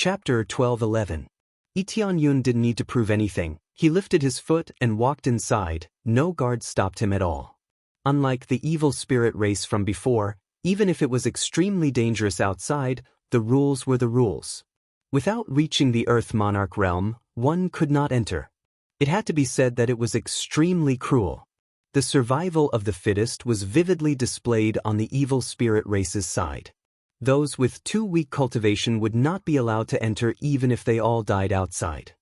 Chapter 12:11. Itianyun didn't need to prove anything. He lifted his foot and walked inside. No guard stopped him at all. Unlike the evil spirit race from before, even if it was extremely dangerous outside, the rules were the rules. Without reaching the Earth Monarch realm, one could not enter. It had to be said that it was extremely cruel. The survival of the fittest was vividly displayed on the evil spirit race's side. Those with too weak cultivation would not be allowed to enter even if they all died outside.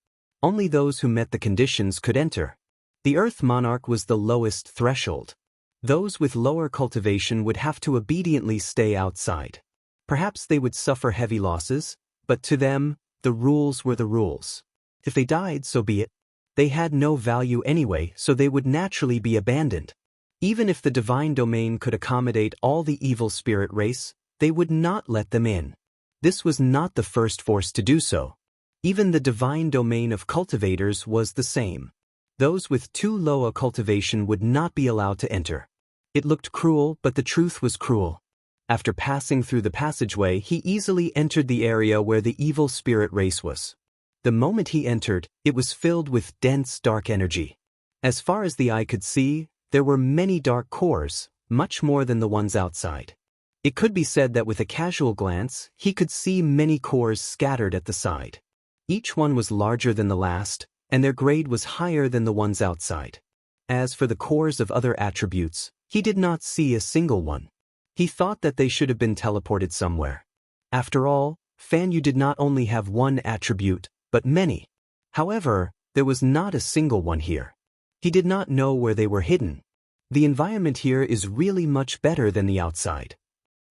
Only those who met the conditions could enter. The Earth Monarch was the lowest threshold. Those with lower cultivation would have to obediently stay outside. Perhaps they would suffer heavy losses, but to them, the rules were the rules. If they died, so be it. They had no value anyway, so they would naturally be abandoned. Even if the divine domain could accommodate all the evil spirit race, they would not let them in. This was not the first force to do so. Even the divine domain of cultivators was the same. Those with too low a cultivation would not be allowed to enter. It looked cruel, but the truth was cruel. After passing through the passageway, he easily entered the area where the evil spirit race was. The moment he entered, it was filled with dense dark energy. As far as the eye could see, there were many dark cores, much more than the ones outside. It could be said that with a casual glance, he could see many cores scattered at the side. Each one was larger than the last, and their grade was higher than the ones outside. As for the cores of other attributes, he did not see a single one. He thought that they should have been teleported somewhere. After all, Fan Yu did not only have one attribute, but many. However, there was not a single one here. He did not know where they were hidden. The environment here is really much better than the outside.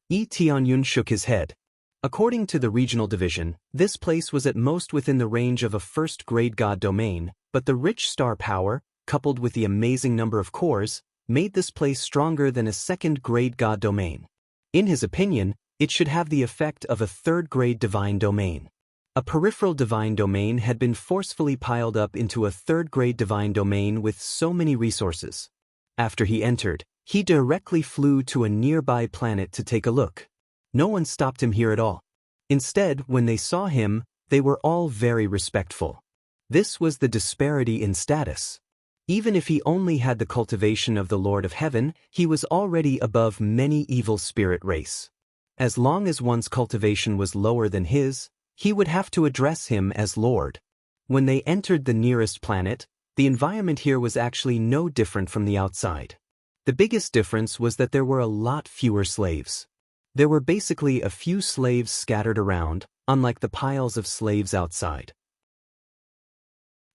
Tianyun shook his head. According to the regional division, this place was at most within the range of a first-grade god domain, but the rich star power, coupled with the amazing number of cores, made this place stronger than a second-grade god domain. In his opinion, it should have the effect of a third-grade divine domain. A peripheral divine domain had been forcefully piled up into a third-grade divine domain with so many resources. After he entered, he directly flew to a nearby planet to take a look. No one stopped him here at all. Instead, when they saw him, they were all very respectful. This was the disparity in status. Even if he only had the cultivation of the Lord of Heaven, he was already above many evil spirit race. As long as one's cultivation was lower than his, he would have to address him as Lord. When they entered the nearest planet, the environment here was actually no different from the outside. The biggest difference was that there were a lot fewer slaves. There were basically a few slaves scattered around, unlike the piles of slaves outside.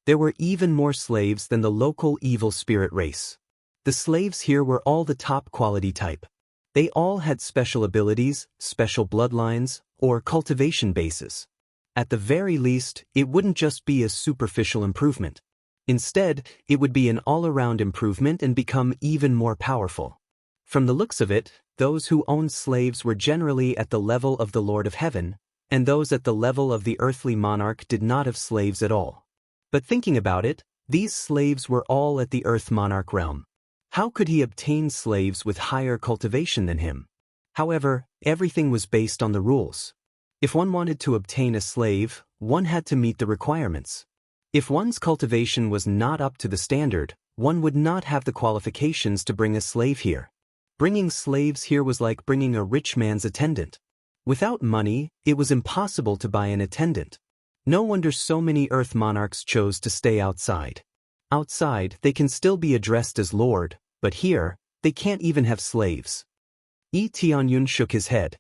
There were even more slaves than the local evil spirit race. The slaves here were all the top quality type. They all had special abilities, special bloodlines, or cultivation bases. At the very least, it wouldn't just be a superficial improvement. Instead, it would be an all-around improvement and become even more powerful. From the looks of it, those who owned slaves were generally at the level of the Lord of Heaven, and those at the level of the earthly monarch did not have slaves at all. But thinking about it, these slaves were all at the Earth Monarch realm. How could he obtain slaves with higher cultivation than him? However, everything was based on the rules. If one wanted to obtain a slave, one had to meet the requirements. If one's cultivation was not up to the standard, one would not have the qualifications to bring a slave here. Bringing slaves here was like bringing a rich man's attendant. Without money, it was impossible to buy an attendant. No wonder so many Earth Monarchs chose to stay outside. Outside, they can still be addressed as Lord, but here, they can't even have slaves. Tianyun shook his head.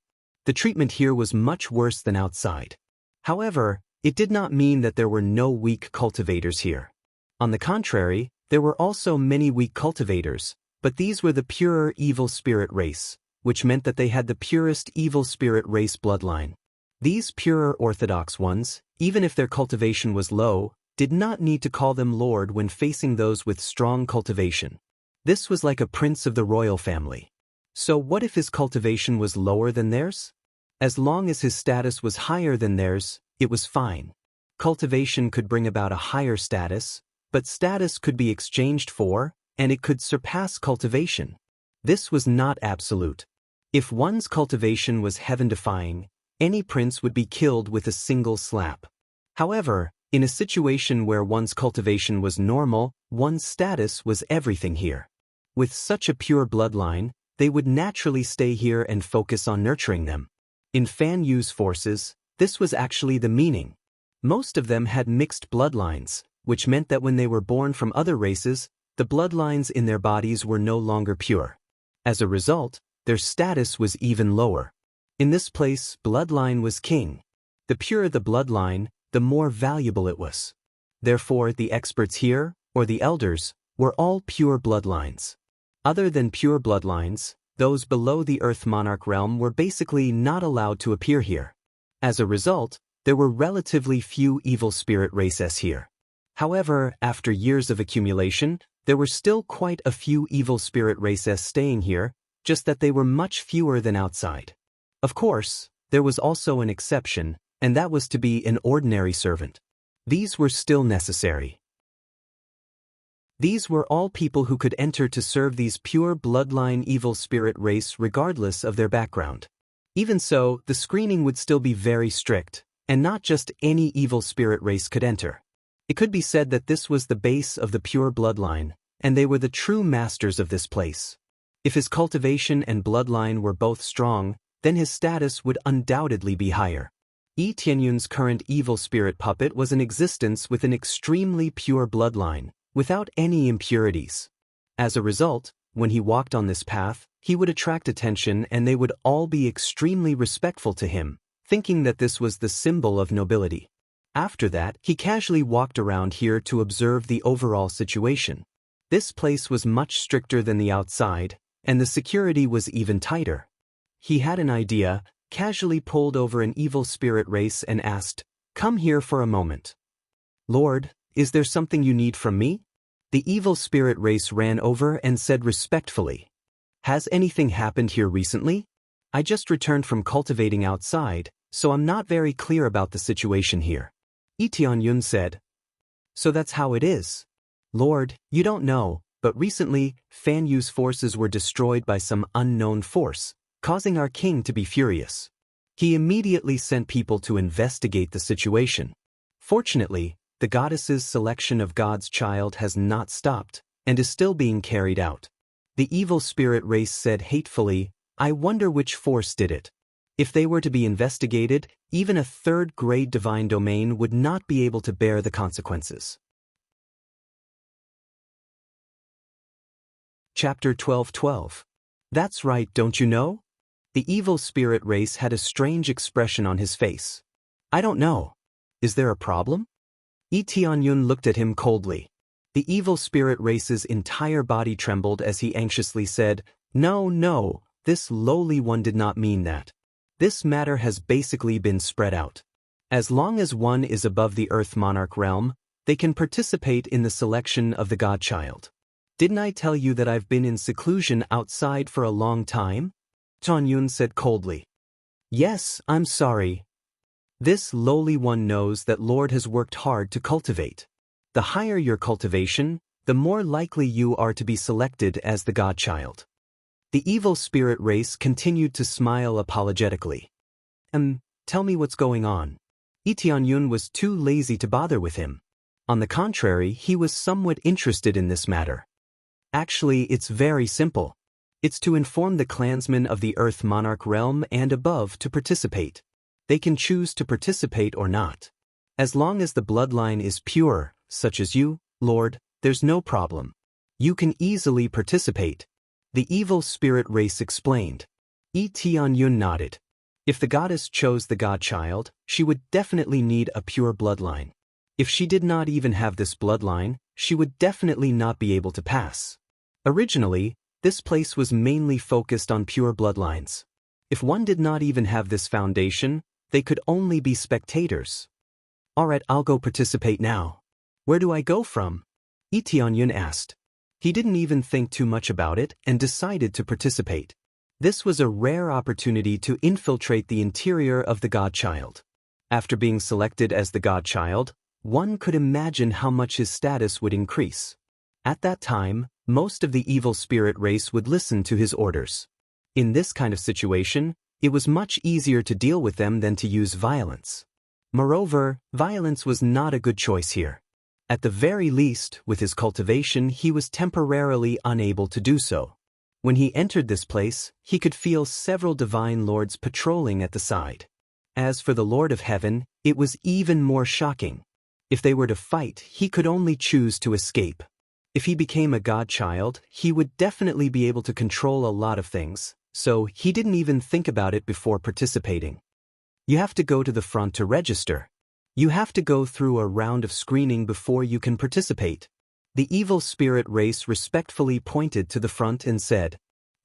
The treatment here was much worse than outside. However, it did not mean that there were no weak cultivators here. On the contrary, there were also many weak cultivators, but these were the purer evil spirit race, which meant that they had the purest evil spirit race bloodline. These purer orthodox ones, even if their cultivation was low, did not need to call them Lord when facing those with strong cultivation. This was like a prince of the royal family. So what if his cultivation was lower than theirs? As long as his status was higher than theirs, it was fine. Cultivation could bring about a higher status, but status could be exchanged for, and it could surpass cultivation. This was not absolute. If one's cultivation was heaven-defying, any prince would be killed with a single slap. However, in a situation where one's cultivation was normal, one's status was everything here. With such a pure bloodline, they would naturally stay here and focus on nurturing them. In Fan Yu's forces, this was actually the meaning. Most of them had mixed bloodlines, which meant that when they were born from other races, the bloodlines in their bodies were no longer pure. As a result, their status was even lower. In this place, bloodline was king. The purer the bloodline, the more valuable it was. Therefore, the experts here, or the elders, were all pure bloodlines. Other than pure bloodlines, those below the Earth Monarch realm were basically not allowed to appear here. As a result, there were relatively few evil spirit races here. However, after years of accumulation, there were still quite a few evil spirit races staying here, just that they were much fewer than outside. Of course, there was also an exception, and that was to be an ordinary servant. These were still necessary. These were all people who could enter to serve these pure bloodline evil spirit race regardless of their background. Even so, the screening would still be very strict, and not just any evil spirit race could enter. It could be said that this was the base of the pure bloodline, and they were the true masters of this place. If his cultivation and bloodline were both strong, then his status would undoubtedly be higher. Yi Tianyun's current evil spirit puppet was in existence with an extremely pure bloodline, without any impurities. As a result, when he walked on this path, he would attract attention and they would all be extremely respectful to him, thinking that this was the symbol of nobility. After that, he casually walked around here to observe the overall situation. This place was much stricter than the outside, and the security was even tighter. He had an idea, casually pulled over an evil spirit race and asked, "Come here for a moment." "Lord, is there something you need from me?" The evil spirit race ran over and said respectfully, "Has anything happened here recently? I just returned from cultivating outside, so I'm not very clear about the situation here." Yi Tianyun said, "So that's how it is. Lord, you don't know, but recently, Fan Yu's forces were destroyed by some unknown force, causing our king to be furious. He immediately sent people to investigate the situation. Fortunately, the goddess's selection of God's child has not stopped, and is still being carried out." The evil spirit race said hatefully, "I wonder which force did it. If they were to be investigated, even a third-grade divine domain would not be able to bear the consequences." Chapter 12:12. That's right, don't you know? The evil spirit race had a strange expression on his face. "I don't know. Is there a problem?" Yi Tianyun looked at him coldly. The evil spirit race's entire body trembled as he anxiously said, No, this lowly one did not mean that. This matter has basically been spread out. As long as one is above the Earth Monarch realm, they can participate in the selection of the godchild. Didn't I tell you that I've been in seclusion outside for a long time? Tianyun said coldly. Yes, I'm sorry. This lowly one knows that Lord has worked hard to cultivate. The higher your cultivation, the more likely you are to be selected as the godchild. The evil spirit race continued to smile apologetically. Tell me what's going on. Yi Tianyun was too lazy to bother with him. On the contrary, he was somewhat interested in this matter. Actually, it's very simple. It's to inform the clansmen of the Earth Monarch realm and above to participate. They can choose to participate or not. As long as the bloodline is pure, such as you, Lord, there's no problem. You can easily participate. The evil spirit race explained. Yi Tianyun nodded. If the goddess chose the godchild, she would definitely need a pure bloodline. If she did not even have this bloodline, she would definitely not be able to pass. Originally, this place was mainly focused on pure bloodlines. If one did not even have this foundation, they could only be spectators. Alright, I'll go participate now. Where do I go from? Yi Tianyun asked. He didn't even think too much about it and decided to participate. This was a rare opportunity to infiltrate the interior of the godchild. After being selected as the godchild, one could imagine how much his status would increase. At that time, most of the evil spirit race would listen to his orders. In this kind of situation, It was much easier to deal with them than to use violence. Moreover, violence was not a good choice here. At the very least, with his cultivation, he was temporarily unable to do so. When he entered this place, he could feel several divine lords patrolling at the side. As for the Lord of Heaven, it was even more shocking. If they were to fight, he could only choose to escape. If he became a godchild, he would definitely be able to control a lot of things, so he didn't even think about it before participating. You have to go to the front to register. You have to go through a round of screening before you can participate. The evil spirit race respectfully pointed to the front and said.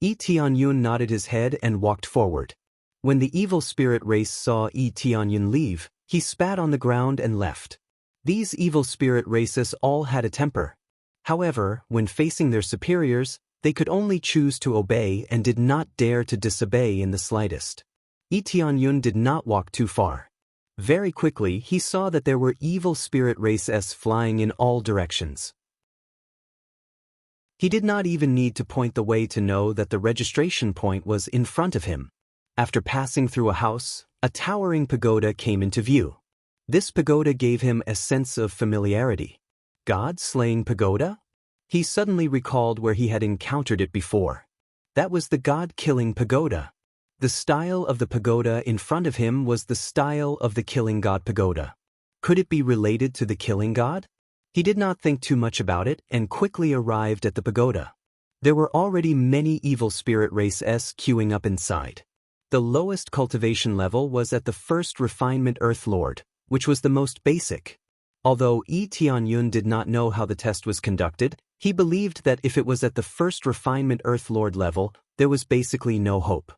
Tianyun nodded his head and walked forward. When the evil spirit race saw Tianyun leave, he spat on the ground and left. These evil spirit races all had a temper. However, when facing their superiors, they could only choose to obey and did not dare to disobey in the slightest. Tianyun did not walk too far. Very quickly, he saw that there were evil spirit races flying in all directions. He did not even need to point the way to know that the registration point was in front of him. After passing through a house, a towering pagoda came into view. This pagoda gave him a sense of familiarity. God-slaying pagoda? He suddenly recalled where he had encountered it before. That was the God-killing pagoda. The style of the pagoda in front of him was the style of the killing god pagoda. Could it be related to the killing god? He did not think too much about it and quickly arrived at the pagoda. There were already many evil spirit races queuing up inside. The lowest cultivation level was at the first refinement Earth Lord, which was the most basic. Although Tianyun did not know how the test was conducted, he believed that if it was at the first refinement Earth Lord level, there was basically no hope.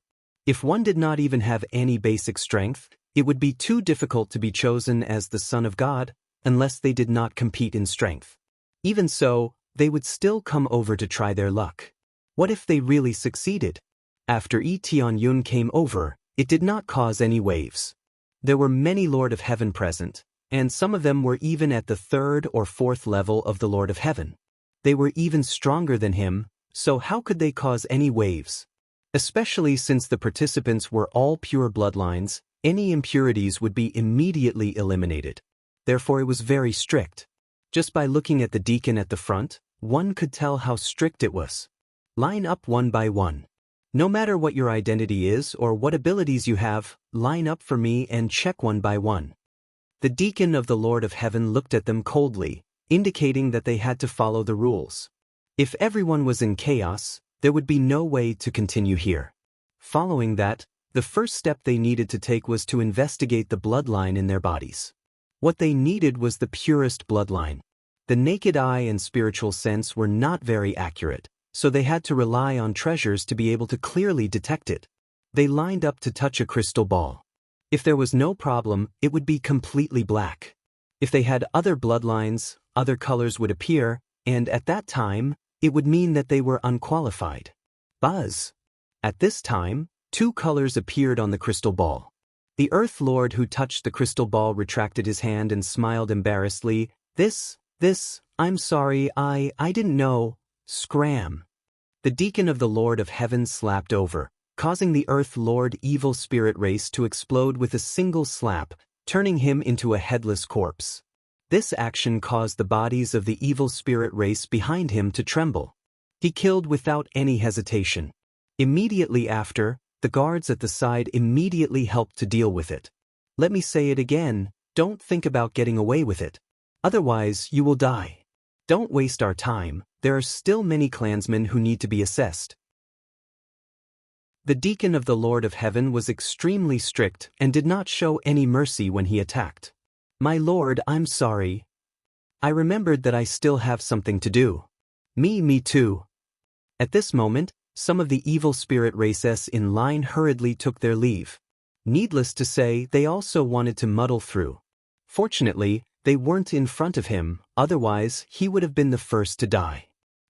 If one did not even have any basic strength, it would be too difficult to be chosen as the Son of God, unless they did not compete in strength. Even so, they would still come over to try their luck. What if they really succeeded? After Tianyun came over, it did not cause any waves. There were many Lord of Heaven present, and some of them were even at the third or fourth level of the Lord of Heaven. They were even stronger than him, so how could they cause any waves? Especially since the participants were all pure bloodlines, any impurities would be immediately eliminated. Therefore it was very strict. Just by looking at the deacon at the front, one could tell how strict it was. Line up one by one. No matter what your identity is or what abilities you have, line up for me and check one by one. The deacon of the Lord of Heaven looked at them coldly, indicating that they had to follow the rules. If everyone was in chaos, there would be no way to continue here. Following that, the first step they needed to take was to investigate the bloodline in their bodies. What they needed was the purest bloodline. The naked eye and spiritual sense were not very accurate, so they had to rely on treasures to be able to clearly detect it. They lined up to touch a crystal ball. If there was no problem, it would be completely black. If they had other bloodlines, other colors would appear, and at that time, it would mean that they were unqualified. Buzz. At this time, 2 colors appeared on the crystal ball. The Earth Lord who touched the crystal ball retracted his hand and smiled embarrassedly. I'm sorry, I didn't know. Scram. The deacon of the Lord of Heaven slapped over, causing the Earth Lord evil spirit race to explode with a single slap, turning him into a headless corpse. This action caused the bodies of the evil spirit race behind him to tremble. He killed without any hesitation. Immediately after, the guards at the side immediately helped to deal with it. Let me say it again, don't think about getting away with it. Otherwise, you will die. Don't waste our time, there are still many clansmen who need to be assessed. The deacon of the Lord of Heaven was extremely strict and did not show any mercy when he attacked. My lord, I'm sorry. I remembered that I still have something to do. Me too. At this moment, some of the evil spirit races in line hurriedly took their leave. Needless to say, they also wanted to muddle through. Fortunately, they weren't in front of him, otherwise he would have been the first to die.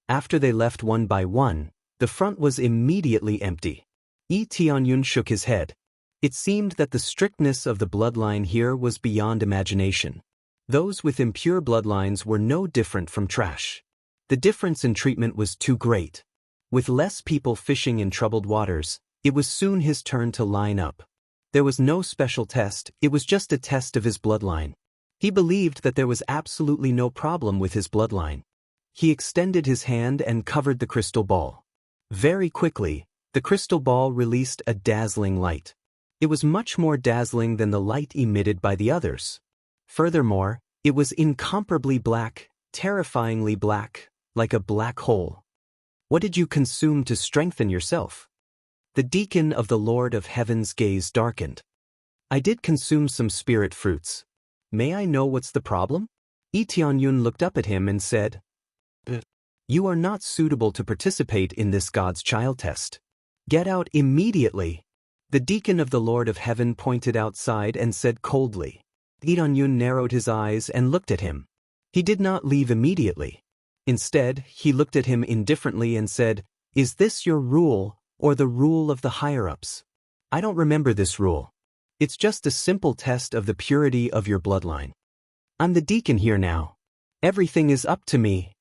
After they left one by one, the front was immediately empty. Tianyun shook his head. It seemed that the strictness of the bloodline here was beyond imagination. Those with impure bloodlines were no different from trash. The difference in treatment was too great. With less people fishing in troubled waters, It was soon his turn to line up. There was no special test, it was just a test of his bloodline. He believed that there was absolutely no problem with his bloodline. He extended his hand and covered the crystal ball. Very quickly, the crystal ball released a dazzling light. It was much more dazzling than the light emitted by the others. Furthermore, it was incomparably black, terrifyingly black, like a black hole. What did you consume to strengthen yourself? The deacon of the Lord of Heaven's gaze darkened. I did consume some spirit fruits. May I know what's the problem? Lee Tianyun looked up at him and said, You are not suitable to participate in this God's child test. Get out immediately. The deacon of the Lord of Heaven pointed outside and said coldly. Lee Tianyun narrowed his eyes and looked at him. He did not leave immediately. Instead, he looked at him indifferently and said, Is this your rule, or the rule of the higher-ups? I don't remember this rule. It's just a simple test of the purity of your bloodline. I'm the deacon here now. Everything is up to me.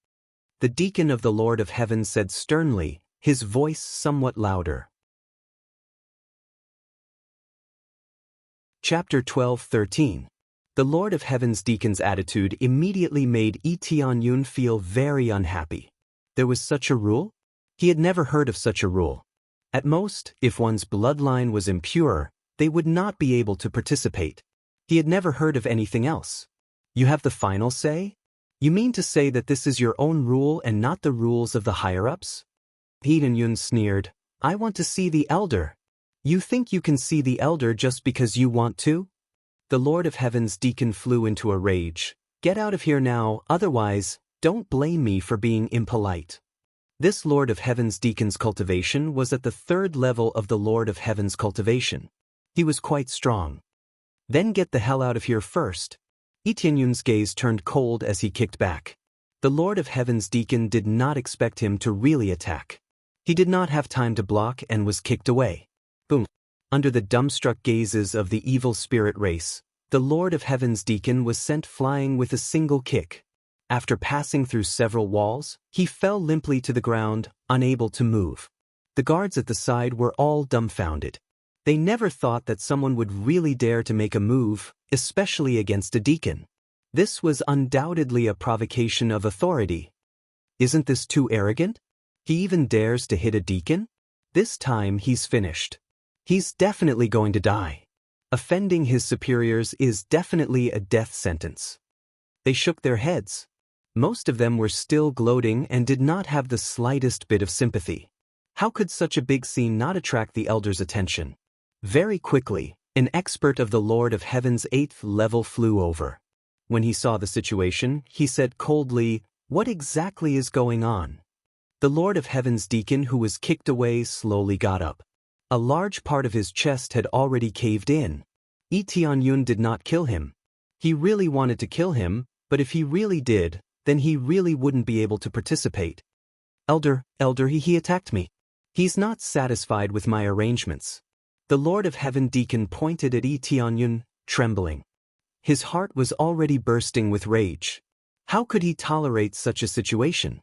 The deacon of the Lord of Heaven said sternly, his voice somewhat louder. Chapter 12:13. The Lord of Heaven's deacon's attitude immediately made Lee Tianyun feel very unhappy. There was such a rule? He had never heard of such a rule. At most, if one's bloodline was impure, they would not be able to participate. He had never heard of anything else. You have the final say? You mean to say that this is your own rule and not the rules of the higher-ups? Lee Tianyun sneered, I want to see the elder. You think you can see the elder just because you want to? The Lord of Heaven's deacon flew into a rage. Get out of here now, otherwise, don't blame me for being impolite. This Lord of Heaven's deacon's cultivation was at the 3rd level of the Lord of Heaven's cultivation. He was quite strong. Then get the hell out of here first. Lee Tianyun's gaze turned cold as he kicked back. The Lord of Heaven's deacon did not expect him to really attack. He did not have time to block and was kicked away. Boom. Under the dumbstruck gazes of the evil spirit race, the Lord of Heaven's deacon was sent flying with a single kick. After passing through several walls, he fell limply to the ground, unable to move. The guards at the side were all dumbfounded. They never thought that someone would really dare to make a move, especially against a deacon. This was undoubtedly a provocation of authority. Isn't this too arrogant? He even dares to hit a deacon? This time he's finished. He's definitely going to die. Offending his superiors is definitely a death sentence. They shook their heads. Most of them were still gloating and did not have the slightest bit of sympathy. How could such a big scene not attract the elder's attention? Very quickly, an expert of the Lord of Heaven's 8th level flew over. When he saw the situation, he said coldly, What exactly is going on? The Lord of Heaven's deacon who was kicked away slowly got up. A large part of his chest had already caved in. Lee Tianyun did not kill him. He really wanted to kill him, but if he really did, then he really wouldn't be able to participate. Elder, he attacked me. He's not satisfied with my arrangements. The Lord of Heaven deacon pointed at Lee Tianyun, trembling. His heart was already bursting with rage. How could he tolerate such a situation?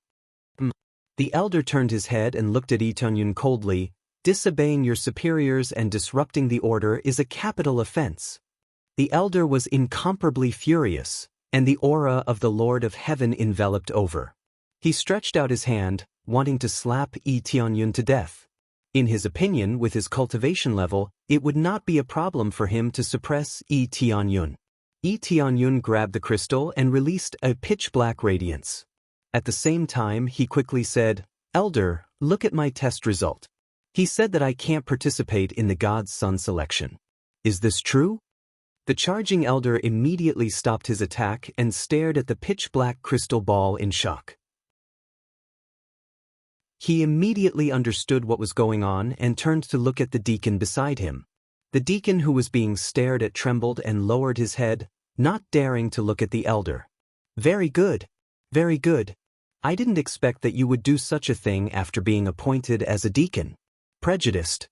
The elder turned his head and looked at Lee Tianyun coldly. Disobeying your superiors and disrupting the order is a capital offense. The elder was incomparably furious, and the aura of the Lord of Heaven enveloped over. He stretched out his hand, wanting to slap Lee Tianyun to death. In his opinion, with his cultivation level, it would not be a problem for him to suppress Lee Tianyun. Lee Tianyun grabbed the crystal and released a pitch-black radiance. At the same time, he quickly said, Elder, look at my test result. He said that I can't participate in the God's Son selection. Is this true? The charging elder immediately stopped his attack and stared at the pitch-black crystal ball in shock. He immediately understood what was going on and turned to look at the deacon beside him. The deacon who was being stared at trembled and lowered his head, not daring to look at the elder. Very good. Very good. I didn't expect that you would do such a thing after being appointed as a deacon. Prejudiced.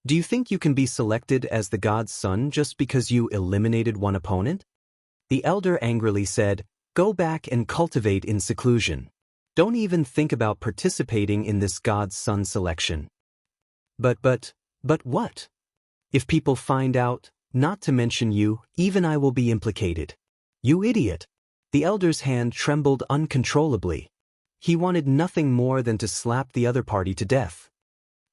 Do you think you can be selected as the God's Son just because you eliminated one opponent? The elder angrily said, Go back and cultivate in seclusion. Don't even think about participating in this God's Son selection. But, But what? If people find out, not to mention you, even I will be implicated. You idiot! The elder's hand trembled uncontrollably. He wanted nothing more than to slap the other party to death.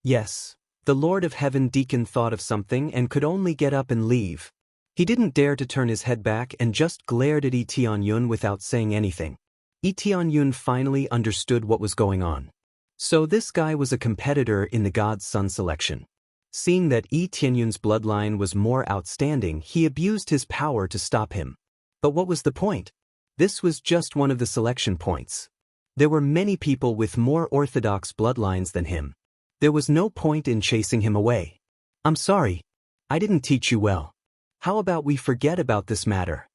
Yes, the Lord of Heaven deacon thought of something and could only get up and leave. He didn't dare to turn his head back and just glared at Lee Tianyun without saying anything. Lee Tianyun finally understood what was going on. So this guy was a competitor in the God's Son selection. Seeing that Lee Tianyun's bloodline was more outstanding, he abused his power to stop him. But what was the point? This was just one of the selection points. There were many people with more orthodox bloodlines than him. There was no point in chasing him away. I'm sorry. I didn't teach you well. How about we forget about this matter?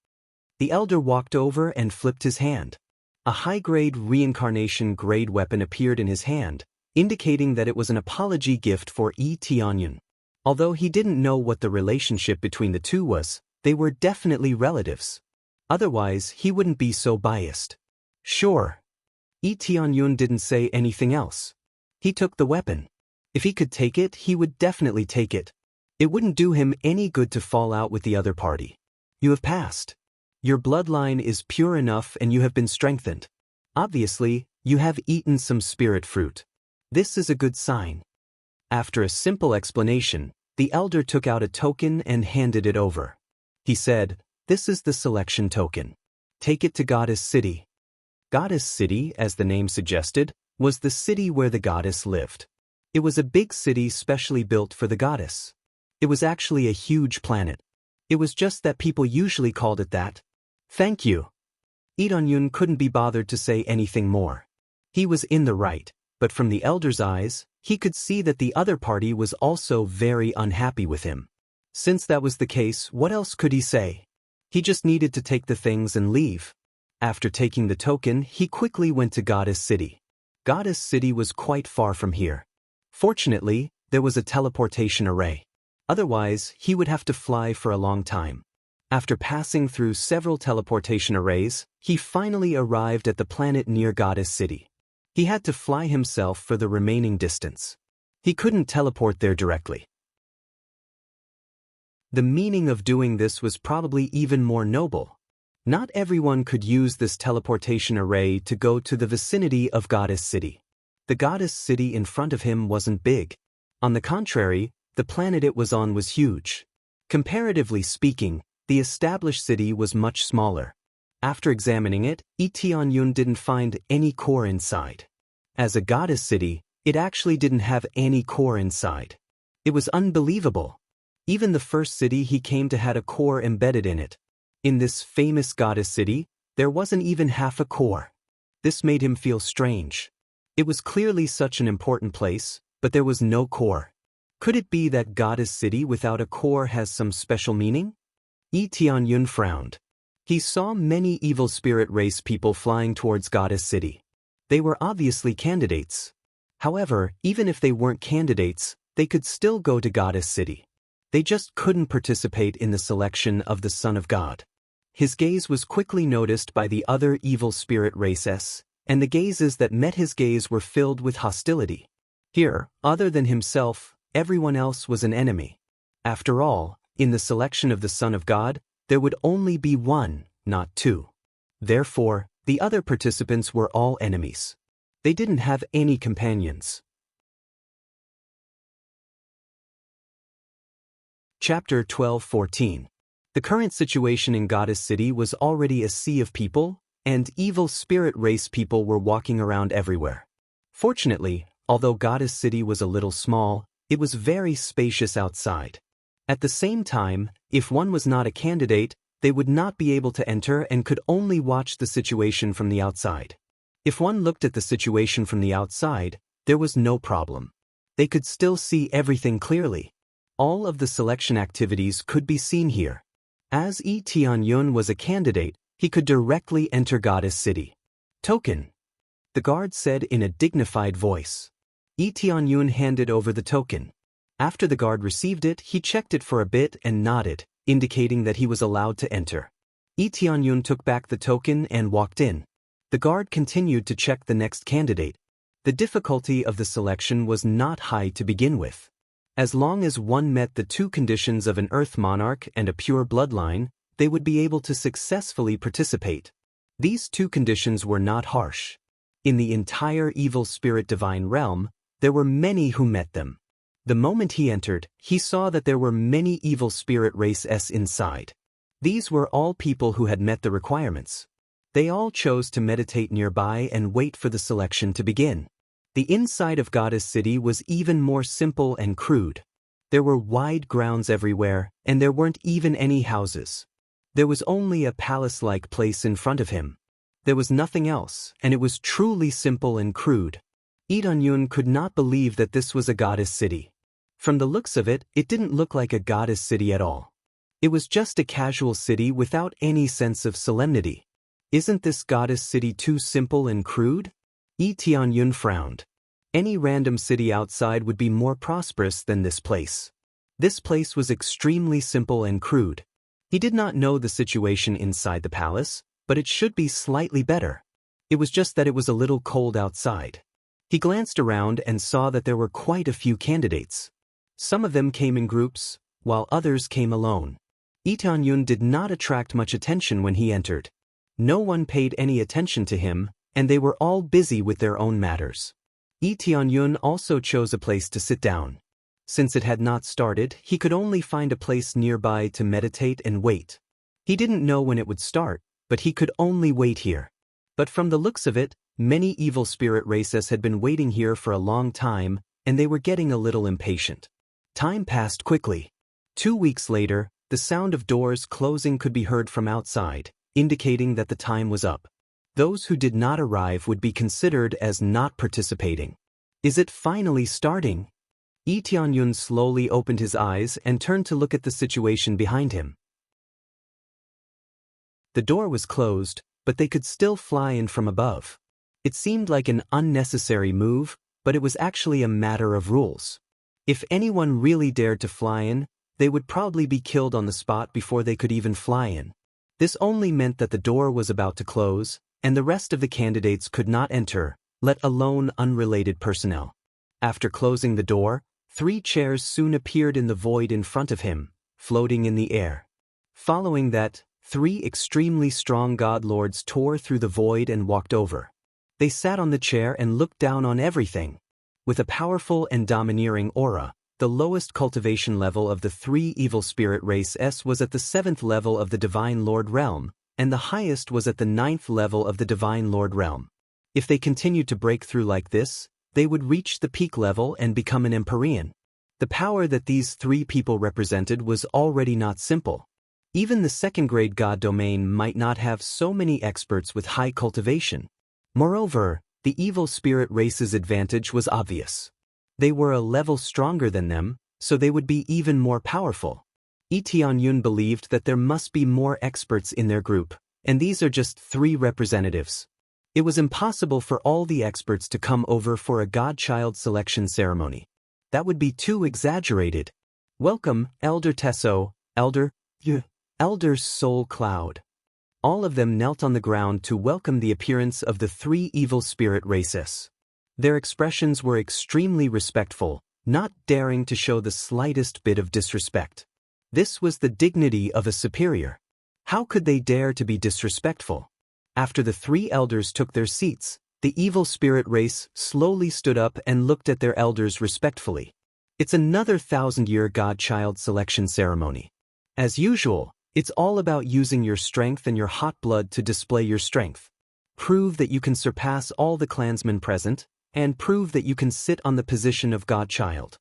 The elder walked over and flipped his hand. A high-grade reincarnation-grade weapon appeared in his hand, indicating that it was an apology gift for Lee Tianyun. Although he didn't know what the relationship between the two was, they were definitely relatives. Otherwise, he wouldn't be so biased. Sure. Lee Tianyun didn't say anything else. He took the weapon. If he could take it, he would definitely take it. It wouldn't do him any good to fall out with the other party. You have passed. Your bloodline is pure enough and you have been strengthened. Obviously, you have eaten some spirit fruit. This is a good sign. After a simple explanation, the elder took out a token and handed it over. He said, "This is the selection token. Take it to Goddess City." Goddess City, as the name suggested, was the city where the goddess lived. It was a big city specially built for the goddess. It was actually a huge planet. It was just that people usually called it that. Thank you. Lee Tianyun couldn't be bothered to say anything more. He was in the right, but from the elder's eyes, he could see that the other party was also very unhappy with him. Since that was the case, what else could he say? He just needed to take the things and leave. After taking the token, he quickly went to Goddess City. Goddess City was quite far from here. Fortunately, there was a teleportation array. Otherwise, he would have to fly for a long time. After passing through several teleportation arrays, he finally arrived at the planet near Goddess City. He had to fly himself for the remaining distance. He couldn't teleport there directly. The meaning of doing this was probably even more noble. Not everyone could use this teleportation array to go to the vicinity of Goddess City. The Goddess City in front of him wasn't big. On the contrary, the planet it was on was huge. Comparatively speaking, the established city was much smaller. After examining it, Lee Tianyun didn't find any core inside. As a goddess city, it actually didn't have any core inside. It was unbelievable. Even the first city he came to had a core embedded in it. In this famous goddess city, there wasn't even half a core. This made him feel strange. It was clearly such an important place, but there was no core. Could it be that Goddess City without a core has some special meaning? Lee Tianyun frowned. He saw many evil spirit race people flying towards Goddess City. They were obviously candidates. However, even if they weren't candidates, they could still go to Goddess City. They just couldn't participate in the selection of the Son of God. His gaze was quickly noticed by the other evil spirit races, and the gazes that met his gaze were filled with hostility. Here, other than himself, everyone else was an enemy. After all, in the selection of the Son of God, there would only be one, not two. Therefore, the other participants were all enemies. They didn't have any companions. Chapter 12:14. The current situation in Goddess City was already a sea of people, and evil spirit race people were walking around everywhere. Fortunately, although Goddess City was a little small, it was very spacious outside. At the same time, if one was not a candidate, they would not be able to enter and could only watch the situation from the outside. If one looked at the situation from the outside, there was no problem. They could still see everything clearly. All of the selection activities could be seen here. As Lee Tianyun was a candidate, he could directly enter Goddess City. Token. The guard said in a dignified voice. Lee Tianyun handed over the token. After the guard received it, he checked it for a bit and nodded, indicating that he was allowed to enter. Lee Tianyun took back the token and walked in. The guard continued to check the next candidate. The difficulty of the selection was not high to begin with. As long as one met the two conditions of an Earth monarch and a pure bloodline, they would be able to successfully participate. These two conditions were not harsh. In the entire evil spirit divine realm, there were many who met them. The moment he entered, he saw that there were many evil spirit races inside. These were all people who had met the requirements. They all chose to meditate nearby and wait for the selection to begin. The inside of Goddess City was even more simple and crude. There were wide grounds everywhere, and there weren't even any houses. There was only a palace-like place in front of him. There was nothing else, and it was truly simple and crude. Lee Dong-yun could not believe that this was a goddess city. From the looks of it, it didn't look like a goddess city at all. It was just a casual city without any sense of solemnity. Isn't this goddess city too simple and crude? Lee Dong-yun frowned. Any random city outside would be more prosperous than this place. This place was extremely simple and crude. He did not know the situation inside the palace, but it should be slightly better. It was just that it was a little cold outside. He glanced around and saw that there were quite a few candidates. Some of them came in groups, while others came alone. Lee Dong-yun did not attract much attention when he entered. No one paid any attention to him, and they were all busy with their own matters. Lee Dong-yun also chose a place to sit down. Since it had not started, he could only find a place nearby to meditate and wait. He didn't know when it would start, but he could only wait here. But from the looks of it, many evil spirit races had been waiting here for a long time, and they were getting a little impatient. Time passed quickly. 2 weeks later, the sound of doors closing could be heard from outside, indicating that the time was up. Those who did not arrive would be considered as not participating. Is it finally starting? Lee Dong-yun slowly opened his eyes and turned to look at the situation behind him. The door was closed, but they could still fly in from above. It seemed like an unnecessary move, but it was actually a matter of rules. If anyone really dared to fly in, they would probably be killed on the spot before they could even fly in. This only meant that the door was about to close, and the rest of the candidates could not enter, let alone unrelated personnel. After closing the door, 3 chairs soon appeared in the void in front of him, floating in the air. Following that, 3 extremely strong god lords tore through the void and walked over. They sat on the chair and looked down on everything. With a powerful and domineering aura, the lowest cultivation level of the 3 evil spirit races was at the 7th level of the Divine Lord realm, and the highest was at the 9th level of the Divine Lord realm. If they continued to break through like this, they would reach the peak level and become an Empyrean. The power that these 3 people represented was already not simple. Even the second-grade god domain might not have so many experts with high cultivation. Moreover, the evil spirit race's advantage was obvious. They were a level stronger than them, so they would be even more powerful. Lee Dong-yun believed that there must be more experts in their group, and these are just 3 representatives. It was impossible for all the experts to come over for a godchild selection ceremony. That would be too exaggerated. Welcome, Elder Tesso, Elder Soul Cloud. All of them knelt on the ground to welcome the appearance of the 3 evil spirit races. Their expressions were extremely respectful, not daring to show the slightest bit of disrespect. This was the dignity of a superior. How could they dare to be disrespectful? After the 3 elders took their seats, the evil spirit race slowly stood up and looked at their elders respectfully. It's another 1,000-year godchild selection ceremony. As usual, it's all about using your strength and your hot blood to display your strength. Prove that you can surpass all the clansmen present, and prove that you can sit on the position of godchild.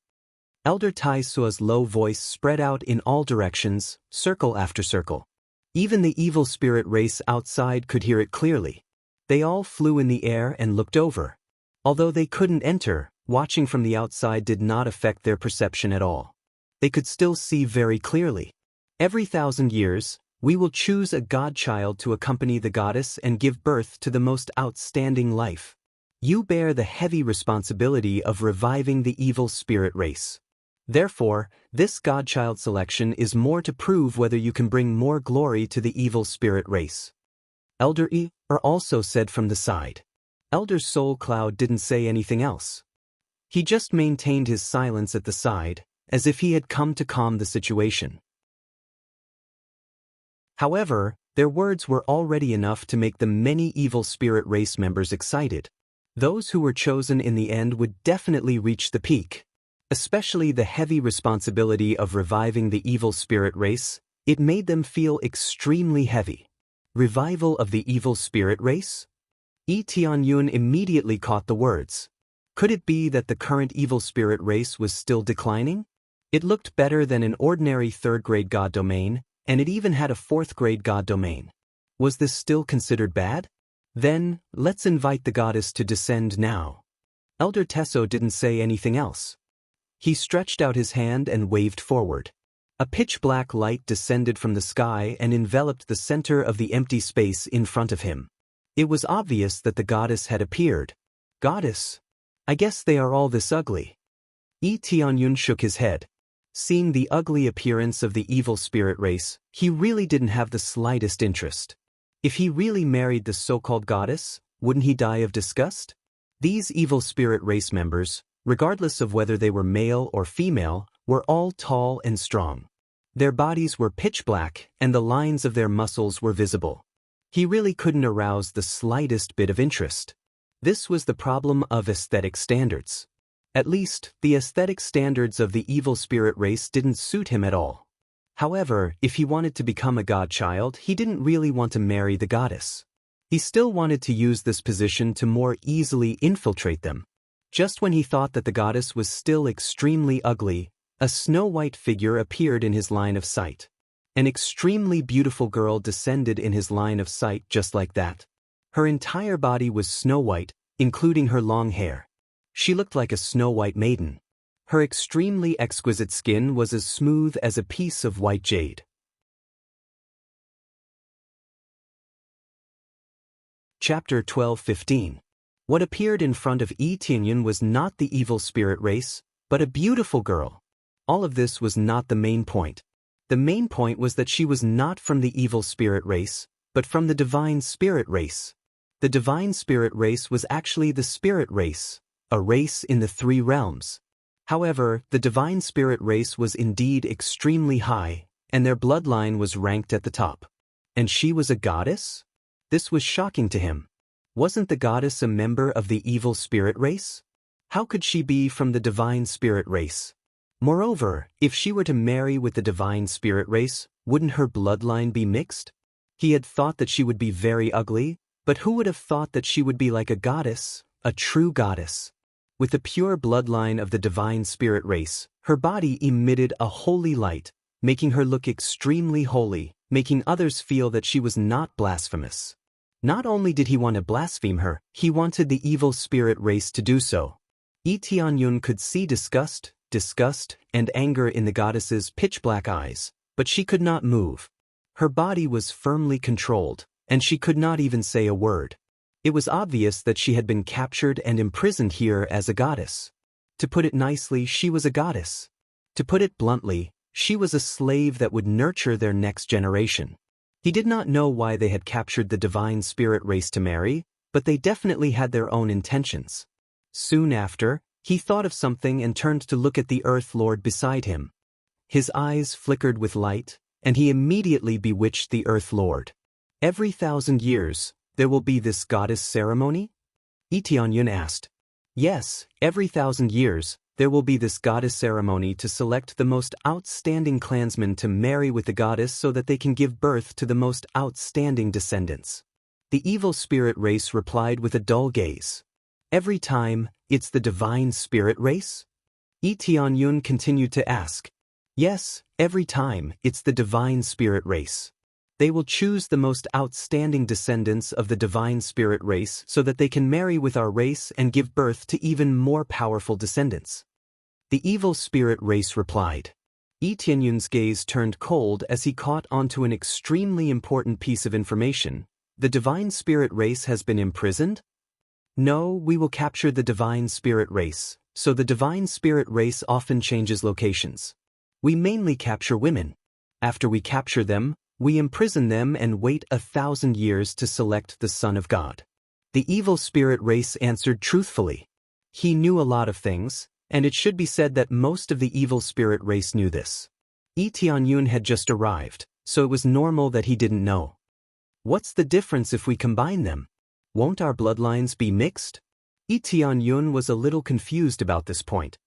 Elder Tai Sua's low voice spread out in all directions, circle after circle. Even the evil spirit race outside could hear it clearly. They all flew in the air and looked over. Although they couldn't enter, watching from the outside did not affect their perception at all. They could still see very clearly. Every 1,000 years, we will choose a godchild to accompany the goddess and give birth to the most outstanding life. You bear the heavy responsibility of reviving the evil spirit race. Therefore, this godchild selection is more to prove whether you can bring more glory to the evil spirit race. Elder also said from the side. Elder Soul Cloud didn't say anything else. He just maintained his silence at the side, as if he had come to calm the situation. However, their words were already enough to make the many evil spirit race members excited. Those who were chosen in the end would definitely reach the peak. Especially the heavy responsibility of reviving the evil spirit race, it made them feel extremely heavy. Revival of the evil spirit race? Lee Tianyun immediately caught the words. Could it be that the current evil spirit race was still declining? It looked better than an ordinary third-grade god domain, and it even had a fourth-grade god domain. Was this still considered bad? Then, let's invite the goddess to descend now. Elder Tesso didn't say anything else. He stretched out his hand and waved forward. A pitch-black light descended from the sky and enveloped the center of the empty space in front of him. It was obvious that the goddess had appeared. Goddess? I guess they are all this ugly. Lee Tianyun shook his head. Seeing the ugly appearance of the evil spirit race, he really didn't have the slightest interest. If he really married the so-called goddess, wouldn't he die of disgust? These evil spirit race members, regardless of whether they were male or female, were all tall and strong. Their bodies were pitch black, and the lines of their muscles were visible. He really couldn't arouse the slightest bit of interest. This was the problem of aesthetic standards. At least, the aesthetic standards of the evil spirit race didn't suit him at all. However, if he wanted to become a godchild, he didn't really want to marry the goddess. He still wanted to use this position to more easily infiltrate them. Just when he thought that the goddess was still extremely ugly, a snow-white figure appeared in his line of sight. An extremely beautiful girl descended in his line of sight just like that. Her entire body was snow-white, including her long hair. She looked like a snow-white maiden. Her extremely exquisite skin was as smooth as a piece of white jade. Chapter 12:15. What appeared in front of Lee Tianyun was not the evil spirit race, but a beautiful girl. All of this was not the main point. The main point was that she was not from the evil spirit race, but from the divine spirit race. The divine spirit race was actually the spirit race, a race in the three realms. However, the divine spirit race was indeed extremely high, and their bloodline was ranked at the top. And she was a goddess? This was shocking to him. Wasn't the goddess a member of the evil spirit race? How could she be from the divine spirit race? Moreover, if she were to marry with the divine spirit race, wouldn't her bloodline be mixed? He had thought that she would be very ugly, but who would have thought that she would be like a goddess, a true goddess? With the pure bloodline of the divine spirit race, her body emitted a holy light, making her look extremely holy, making others feel that she was not blasphemous. Not only did he want to blaspheme her, he wanted the evil spirit race to do so. Lee Tianyun could see disgust, and anger in the goddess's pitch-black eyes, but she could not move. Her body was firmly controlled, and she could not even say a word. It was obvious that she had been captured and imprisoned here as a goddess. To put it nicely, she was a goddess. To put it bluntly, she was a slave that would nurture their next generation. He did not know why they had captured the divine spirit race to marry, but they definitely had their own intentions. Soon after, he thought of something and turned to look at the Earth Lord beside him. His eyes flickered with light, and he immediately bewitched the Earth Lord. Every 1,000 years, there will be this goddess ceremony? Lee Tianyun asked. Yes, every 1,000 years, there will be this goddess ceremony to select the most outstanding clansmen to marry with the goddess so that they can give birth to the most outstanding descendants. The evil spirit race replied with a dull gaze. Every time, it's the divine spirit race? Lee Tianyun continued to ask. Yes, every time, it's the divine spirit race. They will choose the most outstanding descendants of the divine spirit race so that they can marry with our race and give birth to even more powerful descendants. The evil spirit race replied. Lee Tianyun's gaze turned cold as he caught onto an extremely important piece of information. The divine spirit race has been imprisoned? No, we will capture the divine spirit race, so the divine spirit race often changes locations. We mainly capture women. After we capture them, we imprison them and wait 1,000 years to select the Son of God. The evil spirit race answered truthfully. He knew a lot of things, And it should be said that most of the evil spirit race knew this. Lee Tianyun had just arrived, so it was normal that he didn't know. What's the difference if we combine them? Won't our bloodlines be mixed? Lee Tianyun was a little confused about this point.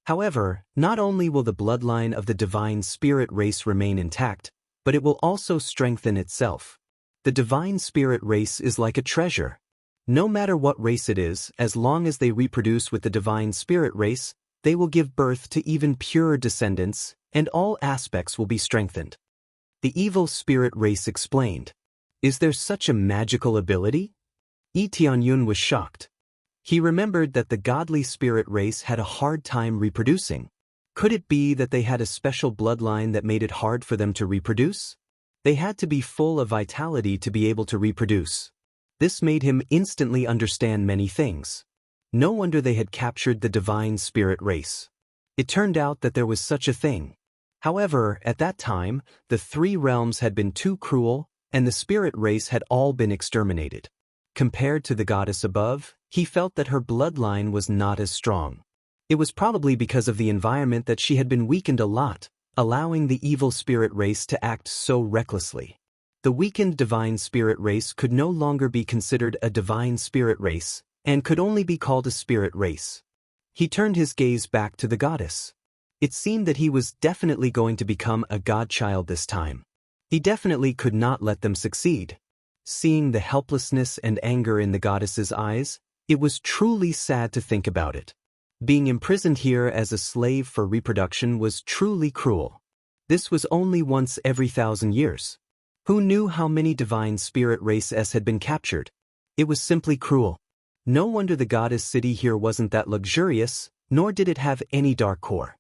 However, not only will the bloodline of the divine spirit race remain intact, but it will also strengthen itself. The divine spirit race is like a treasure. No matter what race it is, as long as they reproduce with the divine spirit race, they will give birth to even purer descendants, and all aspects will be strengthened. The evil spirit race explained. Is there such a magical ability? Lee Tianyun was shocked. He remembered that the godly spirit race had a hard time reproducing. Could it be that they had a special bloodline that made it hard for them to reproduce? They had to be full of vitality to be able to reproduce. This made him instantly understand many things. No wonder they had captured the divine spirit race. It turned out that there was such a thing. However, at that time, the three realms had been too cruel, and the spirit race had all been exterminated. Compared to the goddess above, he felt that her bloodline was not as strong. It was probably because of the environment that she had been weakened a lot, allowing the evil spirit race to act so recklessly. The weakened divine spirit race could no longer be considered a divine spirit race, and could only be called a spirit race. He turned his gaze back to the goddess. It seemed that he was definitely going to become a godchild this time. He definitely could not let them succeed. Seeing the helplessness and anger in the goddess's eyes, it was truly sad to think about it. Being imprisoned here as a slave for reproduction was truly cruel. This was only once every 1,000 years. Who knew how many divine spirit races had been captured? It was simply cruel. No wonder the goddess city here wasn't that luxurious, nor did it have any dark core.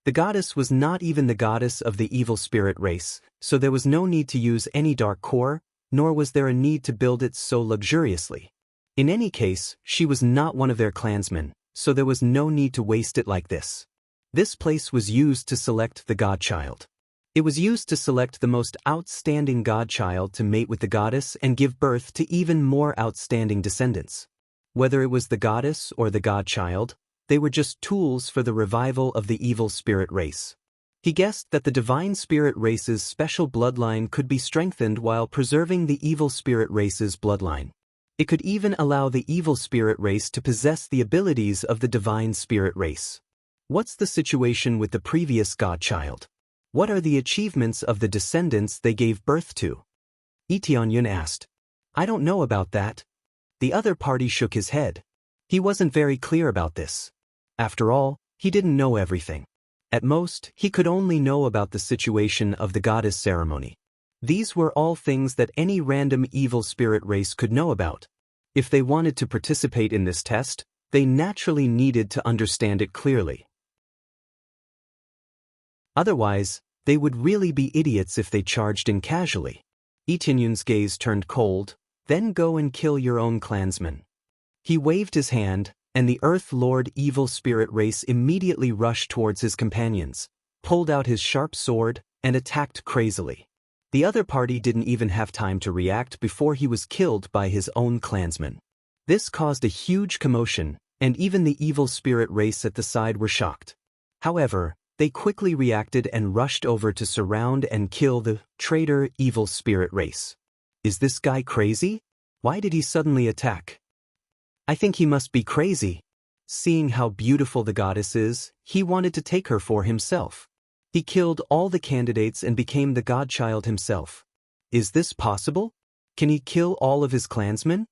The goddess was not even the goddess of the evil spirit race, so there was no need to use any dark core, nor was there a need to build it so luxuriously. In any case, she was not one of their clansmen, so there was no need to waste it like this. This place was used to select the godchild. It was used to select the most outstanding godchild to mate with the goddess and give birth to even more outstanding descendants. Whether it was the goddess or the godchild, they were just tools for the revival of the evil spirit race. He guessed that the divine spirit race's special bloodline could be strengthened while preserving the evil spirit race's bloodline. It could even allow the evil spirit race to possess the abilities of the divine spirit race. What's the situation with the previous godchild? What are the achievements of the descendants they gave birth to? Lee Tianyun asked. I don't know about that. The other party shook his head. He wasn't very clear about this. After all, he didn't know everything. At most, he could only know about the situation of the goddess ceremony. These were all things that any random evil spirit race could know about. If they wanted to participate in this test, they naturally needed to understand it clearly. Otherwise, they would really be idiots if they charged in casually. Lee Tianyun's gaze turned cold. Then go and kill your own clansmen. He waved his hand, and the Earth Lord evil spirit race immediately rushed towards his companions, pulled out his sharp sword, and attacked crazily. The other party didn't even have time to react before he was killed by his own clansmen. This caused a huge commotion, and even the evil spirit race at the side were shocked. However, they quickly reacted and rushed over to surround and kill the traitor evil spirit race. Is this guy crazy? Why did he suddenly attack? I think he must be crazy. Seeing how beautiful the goddess is, he wanted to take her for himself. He killed all the candidates and became the godchild himself. Is this possible? Can he kill all of his clansmen?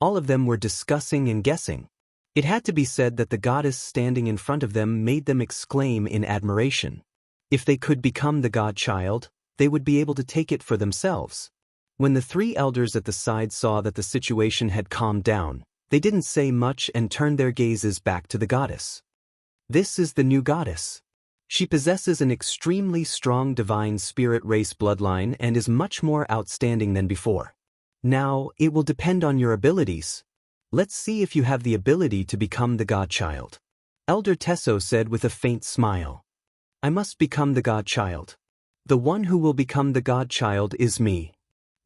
All of them were discussing and guessing. It had to be said that the goddess standing in front of them made them exclaim in admiration. If they could become the godchild, they would be able to take it for themselves. When the three elders at the side saw that the situation had calmed down, they didn't say much and turned their gazes back to the goddess. This is the new goddess. She possesses an extremely strong divine spirit race bloodline and is much more outstanding than before. Now, it will depend on your abilities. Let's see if you have the ability to become the godchild. Elder Tesso said with a faint smile. I must become the godchild. The one who will become the godchild is me.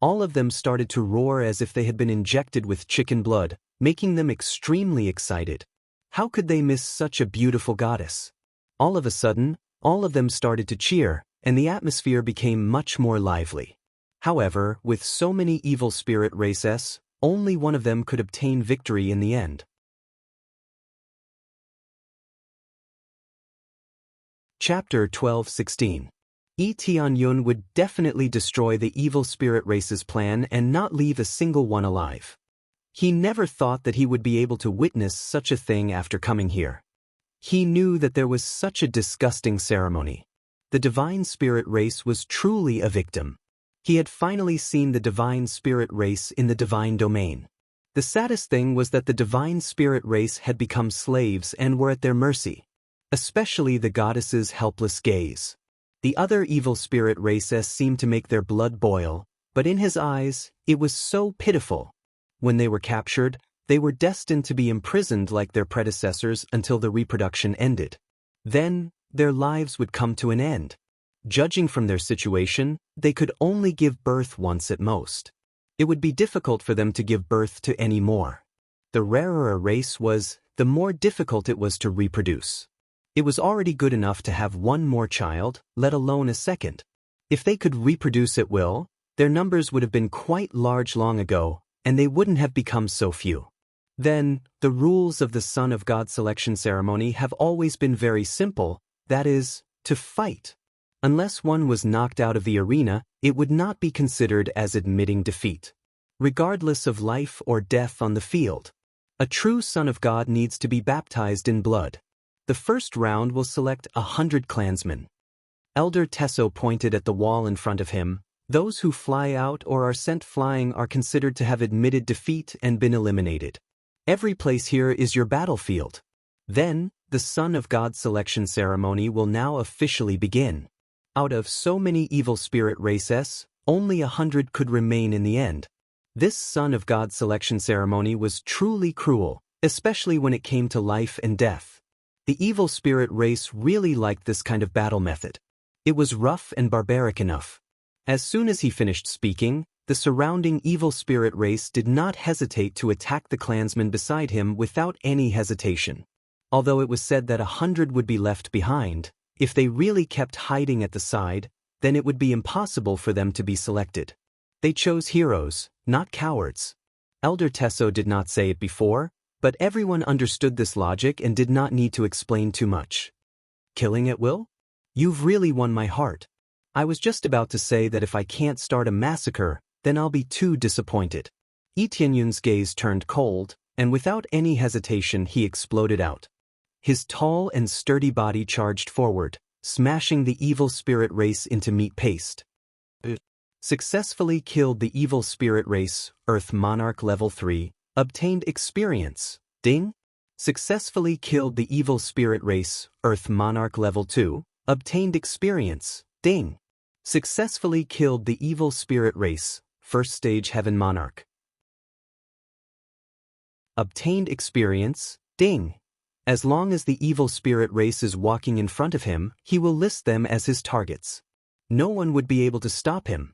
All of them started to roar as if they had been injected with chicken blood, making them extremely excited. How could they miss such a beautiful goddess? All of a sudden, all of them started to cheer, and the atmosphere became much more lively. However, with so many evil spirit races, only one of them could obtain victory in the end. Chapter 12:16. Tianyun would definitely destroy the evil spirit race's plan and not leave a single one alive. He never thought that he would be able to witness such a thing after coming here. He knew that there was such a disgusting ceremony. The divine spirit race was truly a victim. He had finally seen the divine spirit race in the divine domain. The saddest thing was that the divine spirit race had become slaves and were at their mercy, especially the goddess's helpless gaze. The other evil spirit races seemed to make their blood boil, but in his eyes, it was so pitiful. When they were captured, they were destined to be imprisoned like their predecessors until the reproduction ended. Then, their lives would come to an end. Judging from their situation, they could only give birth once at most. It would be difficult for them to give birth to any more. The rarer a race was, the more difficult it was to reproduce. It was already good enough to have one more child, let alone a second. If they could reproduce at will, their numbers would have been quite large long ago, and they wouldn't have become so few. Then, the rules of the Son of God selection ceremony have always been very simple, that is, to fight. Unless one was knocked out of the arena, it would not be considered as admitting defeat. Regardless of life or death on the field, a true Son of God needs to be baptized in blood. The first round will select 100 clansmen. Elder Tesso pointed at the wall in front of him. Those who fly out or are sent flying are considered to have admitted defeat and been eliminated. Every place here is your battlefield. Then, the Son of God selection ceremony will now officially begin. Out of so many evil spirit races, only 100 could remain in the end. This Son of God selection ceremony was truly cruel, especially when it came to life and death. The evil spirit race really liked this kind of battle method. It was rough and barbaric enough. As soon as he finished speaking, the surrounding evil spirit race did not hesitate to attack the clansmen beside him without any hesitation. Although it was said that 100 would be left behind, if they really kept hiding at the side, then it would be impossible for them to be selected. They chose heroes, not cowards. Elder Tesso did not say it before, but everyone understood this logic and did not need to explain too much. Killing at will? You've really won my heart. I was just about to say that if I can't start a massacre, then I'll be too disappointed. Tianyun's gaze turned cold, and without any hesitation he exploded out. His tall and sturdy body charged forward, smashing the evil spirit race into meat paste. Successfully killed the evil spirit race, Earth Monarch Level 3, obtained experience, ding. Successfully killed the evil spirit race, Earth Monarch Level 2, obtained experience, ding. Successfully killed the evil spirit race, First Stage Heaven Monarch. Obtained experience, ding. As long as the evil spirit race is walking in front of him, he will list them as his targets. No one would be able to stop him.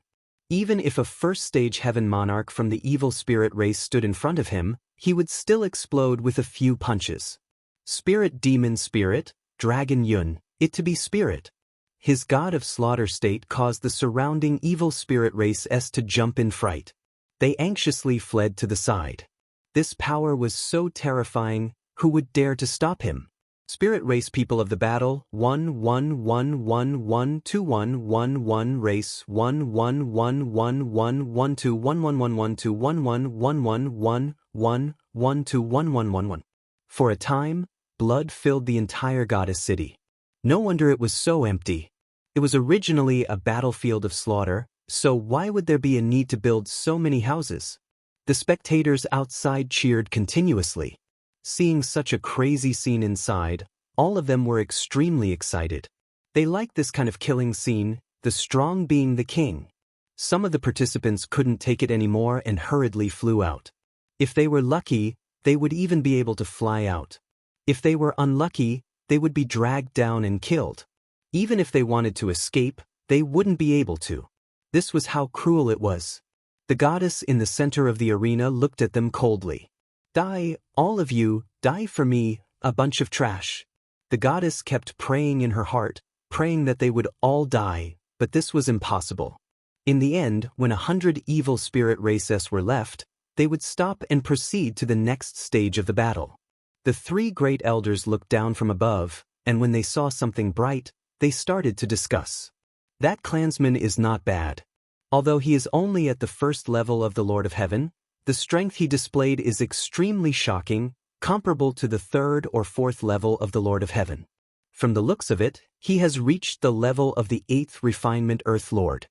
Even if a First Stage Heaven Monarch from the evil spirit race stood in front of him, he would still explode with a few punches. Spirit Demon Spirit, Dragon Yun, it to be Spirit. His god of slaughter state caused the surrounding evil spirit race to jump in fright. They anxiously fled to the side. This power was so terrifying, who would dare to stop him? Spirit race people of the battle, 1-1-1-1-1-2-1-1-1 race 1-1-1-1-1-1-1-1-1-1-1-1-1-1-1-1-1. For a time, blood filled the entire goddess city. No wonder it was so empty. It was originally a battlefield of slaughter, so why would there be a need to build so many houses? The spectators outside cheered continuously. Seeing such a crazy scene inside, all of them were extremely excited. They liked this kind of killing scene, the strong being the king. Some of the participants couldn't take it anymore and hurriedly flew out. If they were lucky, they would even be able to fly out. If they were unlucky, they would be dragged down and killed. Even if they wanted to escape, they wouldn't be able to. This was how cruel it was. The goddess in the center of the arena looked at them coldly. Die, all of you, die for me, a bunch of trash. The goddess kept praying in her heart, praying that they would all die, but this was impossible. In the end, when 100 evil spirit races were left, they would stop and proceed to the next stage of the battle. The three great elders looked down from above, and when they saw something bright, they started to discuss. That clansman is not bad. Although he is only at the first level of the Lord of Heaven, the strength he displayed is extremely shocking, comparable to the third or fourth level of the Lord of Heaven. From the looks of it, he has reached the level of the 8th refinement Earth Lord.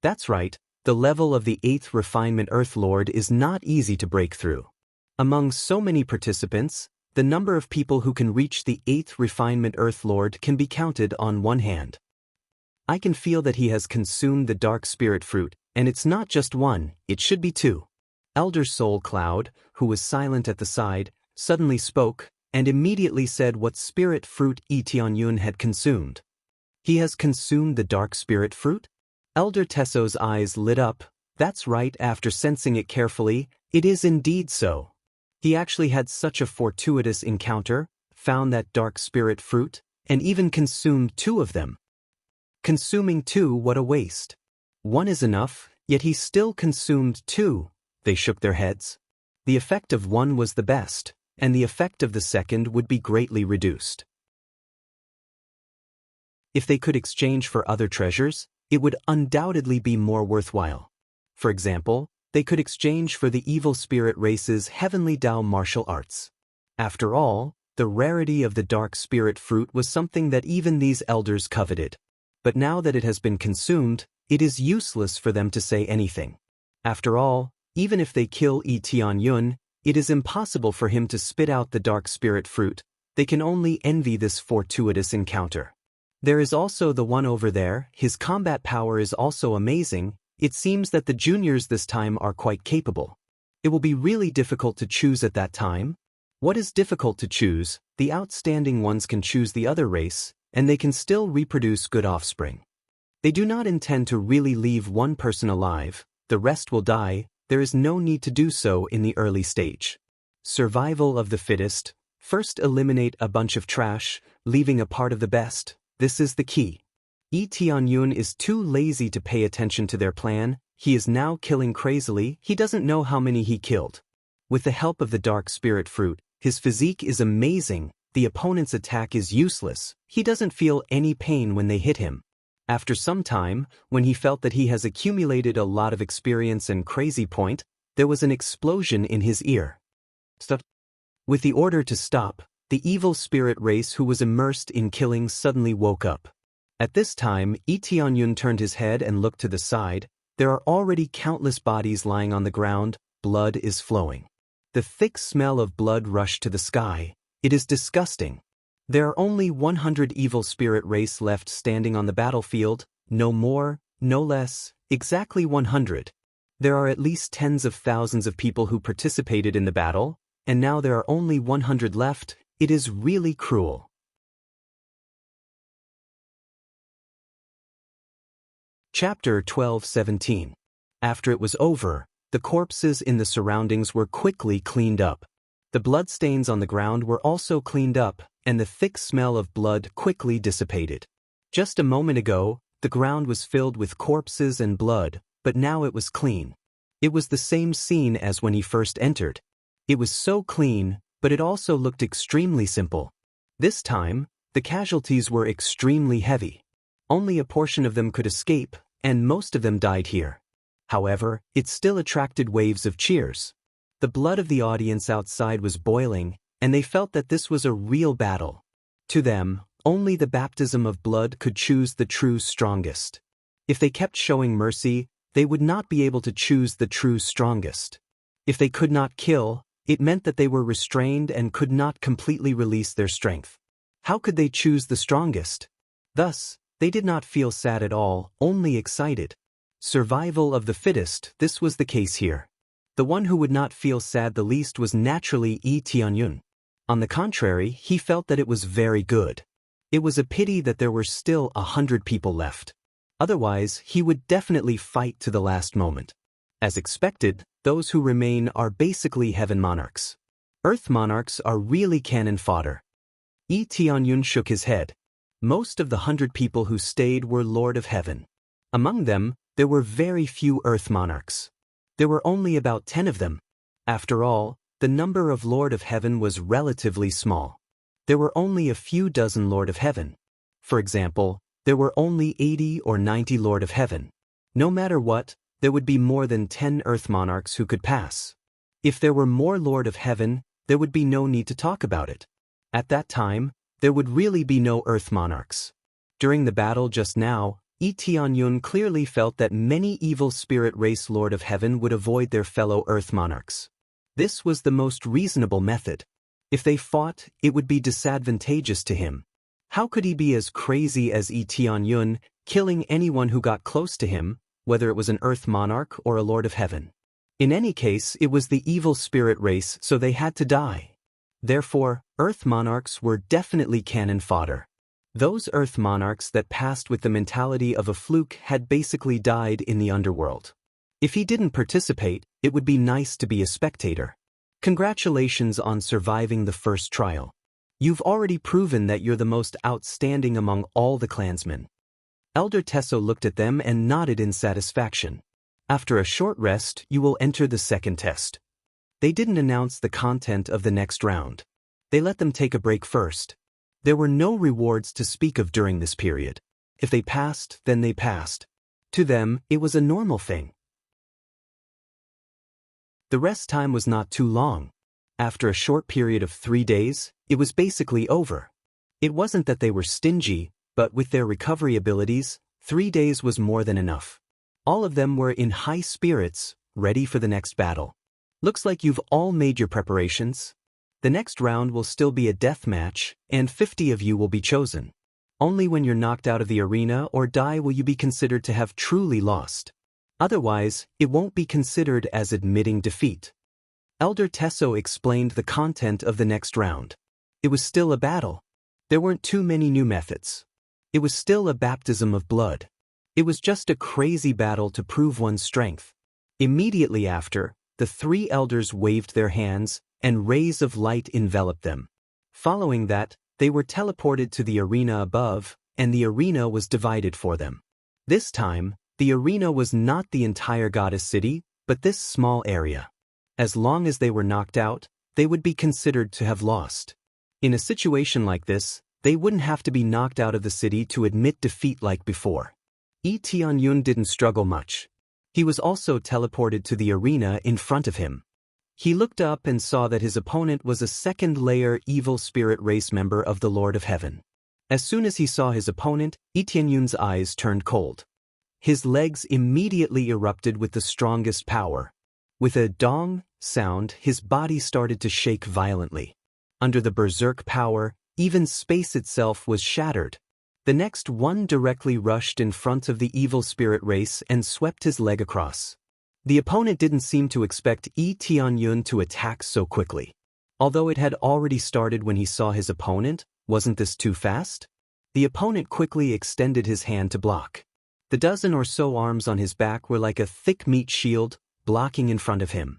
That's right, the level of the 8th refinement Earth Lord is not easy to break through. Among so many participants, the number of people who can reach the 8th refinement Earth Lord can be counted on one hand. I can feel that he has consumed the dark spirit fruit, and it's not just one, it should be two. Elder Soul Cloud, who was silent at the side, suddenly spoke, and immediately said what spirit fruit Tianyun had consumed. He has consumed the dark spirit fruit? Elder Tesso's eyes lit up. That's right, after sensing it carefully, it is indeed so. He actually had such a fortuitous encounter, found that dark spirit fruit, and even consumed two of them. Consuming two, what a waste. One is enough, yet he still consumed two. They shook their heads. The effect of one was the best, and the effect of the second would be greatly reduced. If they could exchange for other treasures, it would undoubtedly be more worthwhile. For example, they could exchange for the evil spirit race's heavenly Tao martial arts. After all, the rarity of the dark spirit fruit was something that even these elders coveted. But now that it has been consumed, it is useless for them to say anything. After all, even if they kill Tianyun, it is impossible for him to spit out the dark spirit fruit. They can only envy this fortuitous encounter. There is also the one over there, his combat power is also amazing. It seems that the juniors this time are quite capable. It will be really difficult to choose at that time. What is difficult to choose? The outstanding ones can choose the other race, and they can still reproduce good offspring. They do not intend to really leave one person alive, the rest will die. There is no need to do so in the early stage. Survival of the fittest. First eliminate a bunch of trash, leaving a part of the best. This is the key. Tianyun is too lazy to pay attention to their plan. He is now killing crazily. He doesn't know how many he killed. With the help of the dark spirit fruit, his physique is amazing. The opponent's attack is useless. He doesn't feel any pain when they hit him. After some time, when he felt that he has accumulated a lot of experience and crazy point, there was an explosion in his ear. Stop. With the order to stop, the evil spirit race who was immersed in killing suddenly woke up. At this time, Tianyun turned his head and looked to the side. There are already countless bodies lying on the ground. Blood is flowing. The thick smell of blood rushed to the sky. It is disgusting. There are only 100 evil spirit race left standing on the battlefield, no more, no less, exactly 100. There are at least tens of thousands of people who participated in the battle, and now there are only 100 left. It is really cruel. Chapter 12:17. After it was over, the corpses in the surroundings were quickly cleaned up. The bloodstains on the ground were also cleaned up, and the thick smell of blood quickly dissipated. Just a moment ago, the ground was filled with corpses and blood, but now it was clean. It was the same scene as when he first entered. It was so clean, but it also looked extremely simple. This time, the casualties were extremely heavy. Only a portion of them could escape, and most of them died here. However, it still attracted waves of cheers. The blood of the audience outside was boiling, and they felt that this was a real battle. To them, only the baptism of blood could choose the true strongest. If they kept showing mercy, they would not be able to choose the true strongest. If they could not kill, it meant that they were restrained and could not completely release their strength. How could they choose the strongest? Thus, they did not feel sad at all, only excited. Survival of the fittest, this was the case here. The one who would not feel sad the least was naturally Tianyun. On the contrary, he felt that it was very good. It was a pity that there were still 100 people left. Otherwise, he would definitely fight to the last moment. As expected, those who remain are basically heaven monarchs. Earth monarchs are really cannon fodder. Yi Tianyun shook his head. Most of the 100 people who stayed were Lord of Heaven. Among them, there were very few Earth monarchs. There were only about 10 of them. After all, the number of Lord of Heaven was relatively small. There were only a few dozen Lord of Heaven. For example, there were only 80 or 90 Lord of Heaven. No matter what, there would be more than 10 Earth monarchs who could pass. If there were more Lord of Heaven, there would be no need to talk about it. At that time, there would really be no Earth monarchs. During the battle just now, Yi Tianyun clearly felt that many evil spirit race Lord of Heaven would avoid their fellow Earth monarchs. This was the most reasonable method. If they fought, it would be disadvantageous to him. How could he be as crazy as Yi Tianyun, killing anyone who got close to him, whether it was an Earth monarch or a Lord of Heaven? In any case, it was the evil spirit race, so they had to die. Therefore, Earth monarchs were definitely cannon fodder. Those Earth monarchs that passed with the mentality of a fluke had basically died in the underworld. If he didn't participate, it would be nice to be a spectator. Congratulations on surviving the first trial. You've already proven that you're the most outstanding among all the clansmen. Elder Tesso looked at them and nodded in satisfaction. After a short rest, you will enter the second test. They didn't announce the content of the next round. They let them take a break first. There were no rewards to speak of during this period. If they passed, then they passed. To them, it was a normal thing. The rest time was not too long. After a short period of 3 days, it was basically over. It wasn't that they were stingy, but with their recovery abilities, 3 days was more than enough. All of them were in high spirits, ready for the next battle. Looks like you've all made your preparations. The next round will still be a death match, and 50 of you will be chosen. Only when you're knocked out of the arena or die will you be considered to have truly lost. Otherwise, it won't be considered as admitting defeat. Elder Tesso explained the content of the next round. It was still a battle. There weren't too many new methods. It was still a baptism of blood. It was just a crazy battle to prove one's strength. Immediately after, the 3 elders waved their hands, and rays of light enveloped them. Following that, they were teleported to the arena above, and the arena was divided for them. This time, the arena was not the entire goddess city, but this small area. As long as they were knocked out, they would be considered to have lost. In a situation like this, they wouldn't have to be knocked out of the city to admit defeat like before. Yi Tianyun didn't struggle much. He was also teleported to the arena in front of him. He looked up and saw that his opponent was a second-layer evil spirit race member of the Lord of Heaven. As soon as he saw his opponent, Yi Tianyun's eyes turned cold. His legs immediately erupted with the strongest power. With a dong sound, his body started to shake violently. Under the berserk power, even space itself was shattered. The next one directly rushed in front of the evil spirit race and swept his leg across. The opponent didn't seem to expect Yi Tianyun to attack so quickly. Although it had already started when he saw his opponent, wasn't this too fast? The opponent quickly extended his hand to block. The dozen or so arms on his back were like a thick meat shield, blocking in front of him.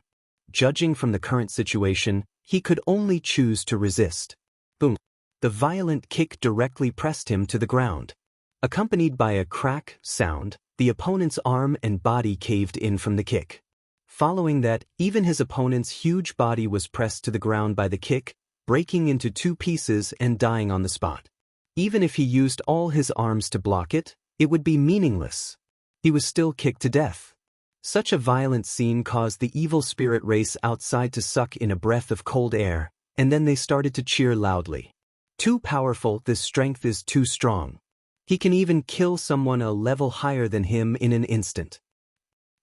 Judging from the current situation, he could only choose to resist. Boom! The violent kick directly pressed him to the ground. Accompanied by a crack sound, the opponent's arm and body caved in from the kick. Following that, even his opponent's huge body was pressed to the ground by the kick, breaking into 2 pieces and dying on the spot. Even if he used all his arms to block it, it would be meaningless. He was still kicked to death. Such a violent scene caused the evil spirit race outside to suck in a breath of cold air, and then they started to cheer loudly. Too powerful, this strength is too strong. He can even kill someone a level higher than him in an instant.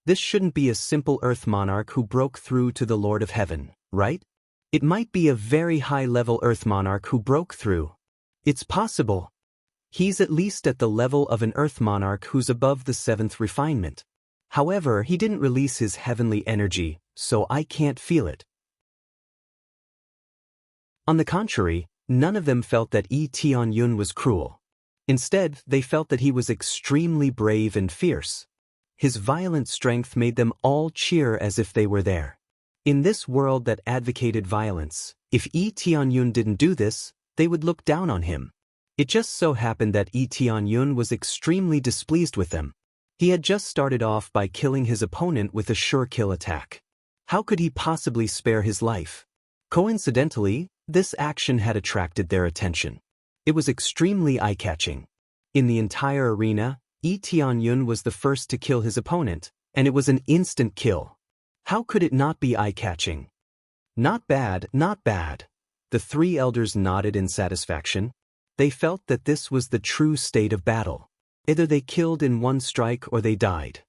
This shouldn't be a simple Earth monarch who broke through to the Lord of Heaven, right? It might be a very high-level Earth monarch who broke through. It's possible. He's at least at the level of an Earth monarch who's above the 7th refinement. However, he didn't release his heavenly energy, so I can't feel it. On the contrary, none of them felt that Yi Tianyun was cruel. Instead, they felt that he was extremely brave and fierce. His violent strength made them all cheer as if they were there. In this world that advocated violence, if Yi Tianyun didn't do this, they would look down on him. It just so happened that Yi Tianyun was extremely displeased with them. He had just started off by killing his opponent with a sure kill attack. How could he possibly spare his life? Coincidentally, this action had attracted their attention. It was extremely eye-catching. In the entire arena, Yi Tianyun was the first to kill his opponent, and it was an instant kill. How could it not be eye-catching? Not bad, not bad. The three elders nodded in satisfaction. They felt that this was the true state of battle. Either they killed in one strike or they died.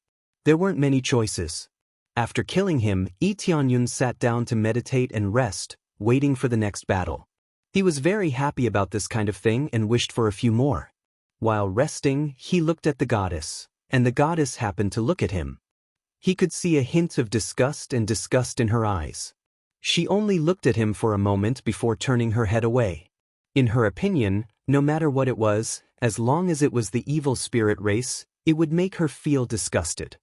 There weren't many choices. After killing him, Yi Tianyun sat down to meditate and rest, waiting for the next battle. He was very happy about this kind of thing and wished for a few more. While resting, he looked at the goddess, and the goddess happened to look at him. He could see a hint of disgust in her eyes. She only looked at him for a moment before turning her head away. In her opinion, no matter what it was, as long as it was the evil spirit race, it would make her feel disgusted.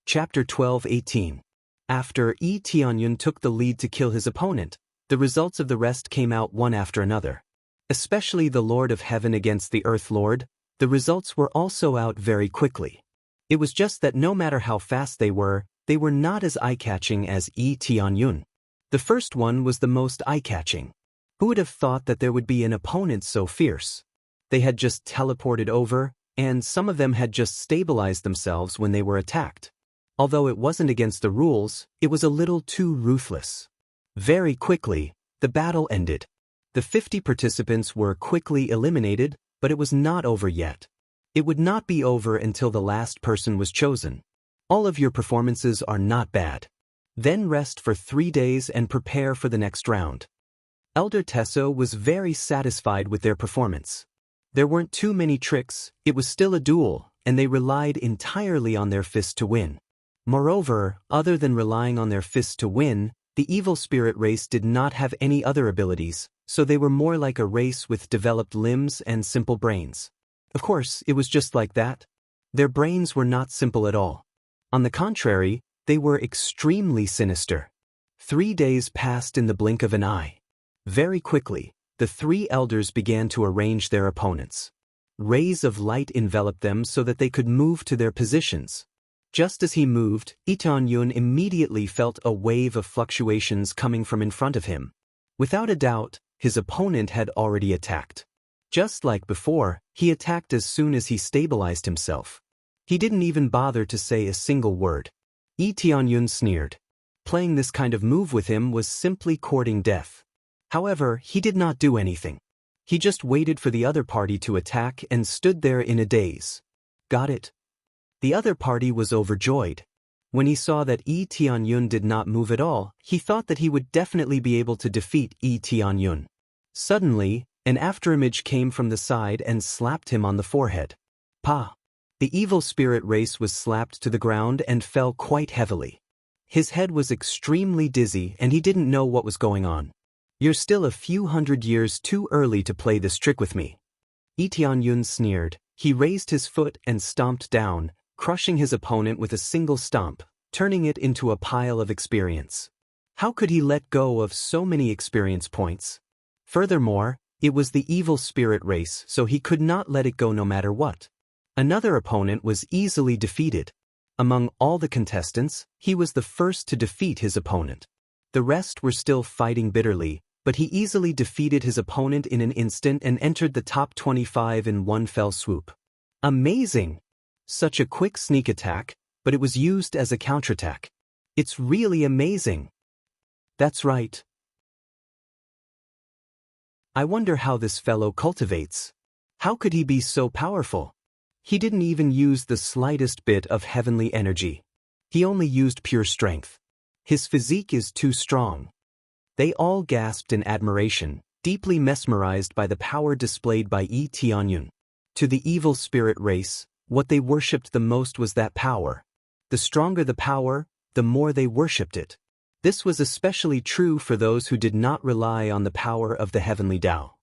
Chapter 12:18. After Yi Tianyun took the lead to kill his opponent, the results of the rest came out one after another. Especially the Lord of Heaven against the Earth Lord, the results were also out very quickly. It was just that no matter how fast they were not as eye-catching as Yi Tianyun. The first one was the most eye-catching. Who would have thought that there would be an opponent so fierce? They had just teleported over, and some of them had just stabilized themselves when they were attacked. Although it wasn't against the rules, it was a little too ruthless. Very quickly, the battle ended. The 50 participants were quickly eliminated, but it was not over yet. It would not be over until the last person was chosen. All of your performances are not bad. Then rest for 3 days and prepare for the next round. Elder Tesso was very satisfied with their performance. There weren't too many tricks, it was still a duel, and they relied entirely on their fists to win. Moreover, other than relying on their fists to win, the evil spirit race did not have any other abilities, so they were more like a race with developed limbs and simple brains. Of course, it was just like that. Their brains were not simple at all. On the contrary, they were extremely sinister. 3 days passed in the blink of an eye. Very quickly, the 3 elders began to arrange their opponents. Rays of light enveloped them so that they could move to their positions. Just as he moved, Yi Tianyun immediately felt a wave of fluctuations coming from in front of him. Without a doubt, his opponent had already attacked. Just like before, he attacked as soon as he stabilized himself. He didn't even bother to say a single word. Yi Tianyun sneered. Playing this kind of move with him was simply courting death. However, he did not do anything. He just waited for the other party to attack and stood there in a daze. Got it? The other party was overjoyed. When he saw that Yi Tianyun did not move at all, he thought that he would definitely be able to defeat Yi Tianyun. Suddenly, an afterimage came from the side and slapped him on the forehead. Pa! The evil spirit race was slapped to the ground and fell quite heavily. His head was extremely dizzy and he didn't know what was going on. You're still a few hundred years too early to play this trick with me. Yi Tianyun sneered. He raised his foot and stomped down, crushing his opponent with a single stomp, turning it into a pile of experience. How could he let go of so many experience points? Furthermore, it was the evil spirit race, so he could not let it go no matter what. Another opponent was easily defeated. Among all the contestants, he was the first to defeat his opponent. The rest were still fighting bitterly, but he easily defeated his opponent in an instant and entered the top 25 in one fell swoop. Amazing! Such a quick sneak attack, but it was used as a counterattack. It's really amazing. That's right. I wonder how this fellow cultivates. How could he be so powerful? He didn't even use the slightest bit of heavenly energy. He only used pure strength. His physique is too strong. They all gasped in admiration, deeply mesmerized by the power displayed by Yi Tianyun. To the evil spirit race, what they worshipped the most was that power. The stronger the power, the more they worshipped it. This was especially true for those who did not rely on the power of the heavenly Tao.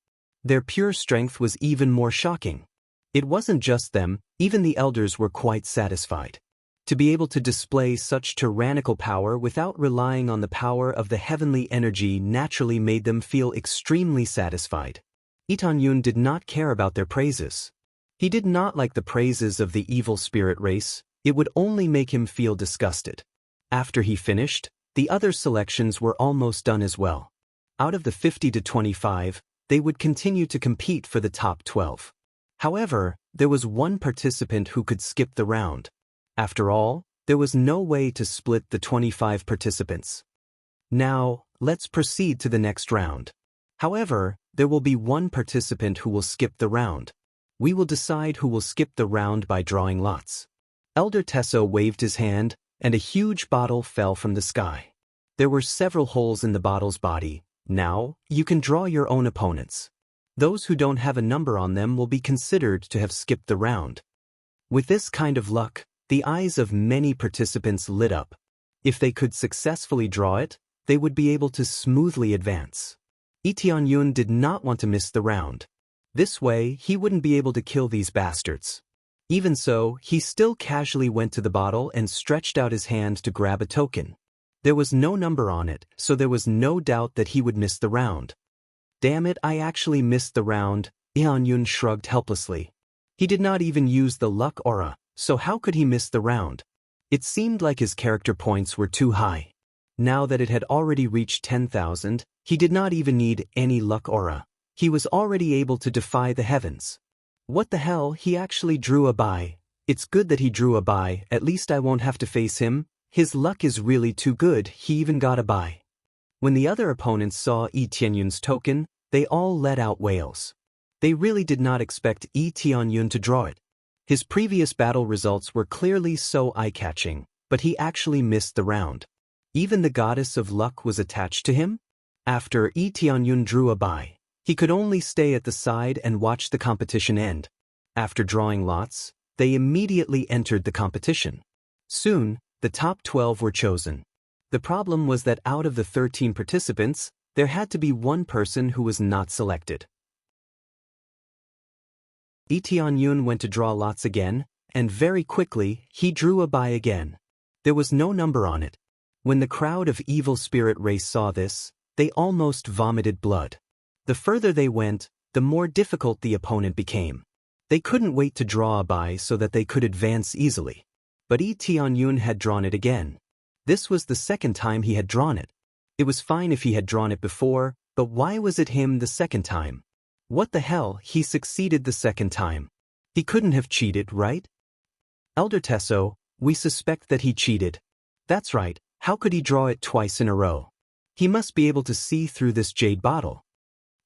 Their pure strength was even more shocking. It wasn't just them, even the elders were quite satisfied. To be able to display such tyrannical power without relying on the power of the heavenly energy naturally made them feel extremely satisfied. Lee Yun did not care about their praises. He did not like the praises of the evil spirit race, it would only make him feel disgusted. After he finished, the other selections were almost done as well. Out of the 50 to 25, they would continue to compete for the top 12. However, there was one participant who could skip the round. After all, there was no way to split the 25 participants. Now, let's proceed to the next round. However, there will be one participant who will skip the round. We will decide who will skip the round by drawing lots. Elder Tesso waved his hand, and a huge bottle fell from the sky. There were several holes in the bottle's body. Now, you can draw your own opponents. Those who don't have a number on them will be considered to have skipped the round. With this kind of luck, the eyes of many participants lit up. If they could successfully draw it, they would be able to smoothly advance. Lee Yun did not want to miss the round. This way, he wouldn't be able to kill these bastards. Even so, he still casually went to the bottle and stretched out his hand to grab a token. There was no number on it, so there was no doubt that he would miss the round. Damn it, I actually missed the round, Lee Yun shrugged helplessly. He did not even use the luck aura, so how could he miss the round? It seemed like his character points were too high. Now that it had already reached 10,000, he did not even need any luck aura. He was already able to defy the heavens. What the hell, he actually drew a bye. It's good that he drew a bye, at least I won't have to face him. His luck is really too good, he even got a bye. When the other opponents saw Lee Yun's token, they all let out wails. They really did not expect Lee Yun to draw it. His previous battle results were clearly so eye-catching, but he actually missed the round. Even the goddess of luck was attached to him? After Lee Yun drew a bye, he could only stay at the side and watch the competition end. After drawing lots, they immediately entered the competition. Soon, the top 12 were chosen. The problem was that out of the 13 participants, there had to be one person who was not selected. Lee Yun went to draw lots again, and very quickly, he drew a bye again. There was no number on it. When the crowd of evil spirit race saw this, they almost vomited blood. The further they went, the more difficult the opponent became. They couldn't wait to draw a bye so that they could advance easily. But Lee Yun had drawn it again. This was the second time he had drawn it. It was fine if he had drawn it before, but why was it him the second time? What the hell, he succeeded the second time. He couldn't have cheated, right? Elder Tesso, we suspect that he cheated. That's right, how could he draw it twice in a row? He must be able to see through this jade bottle.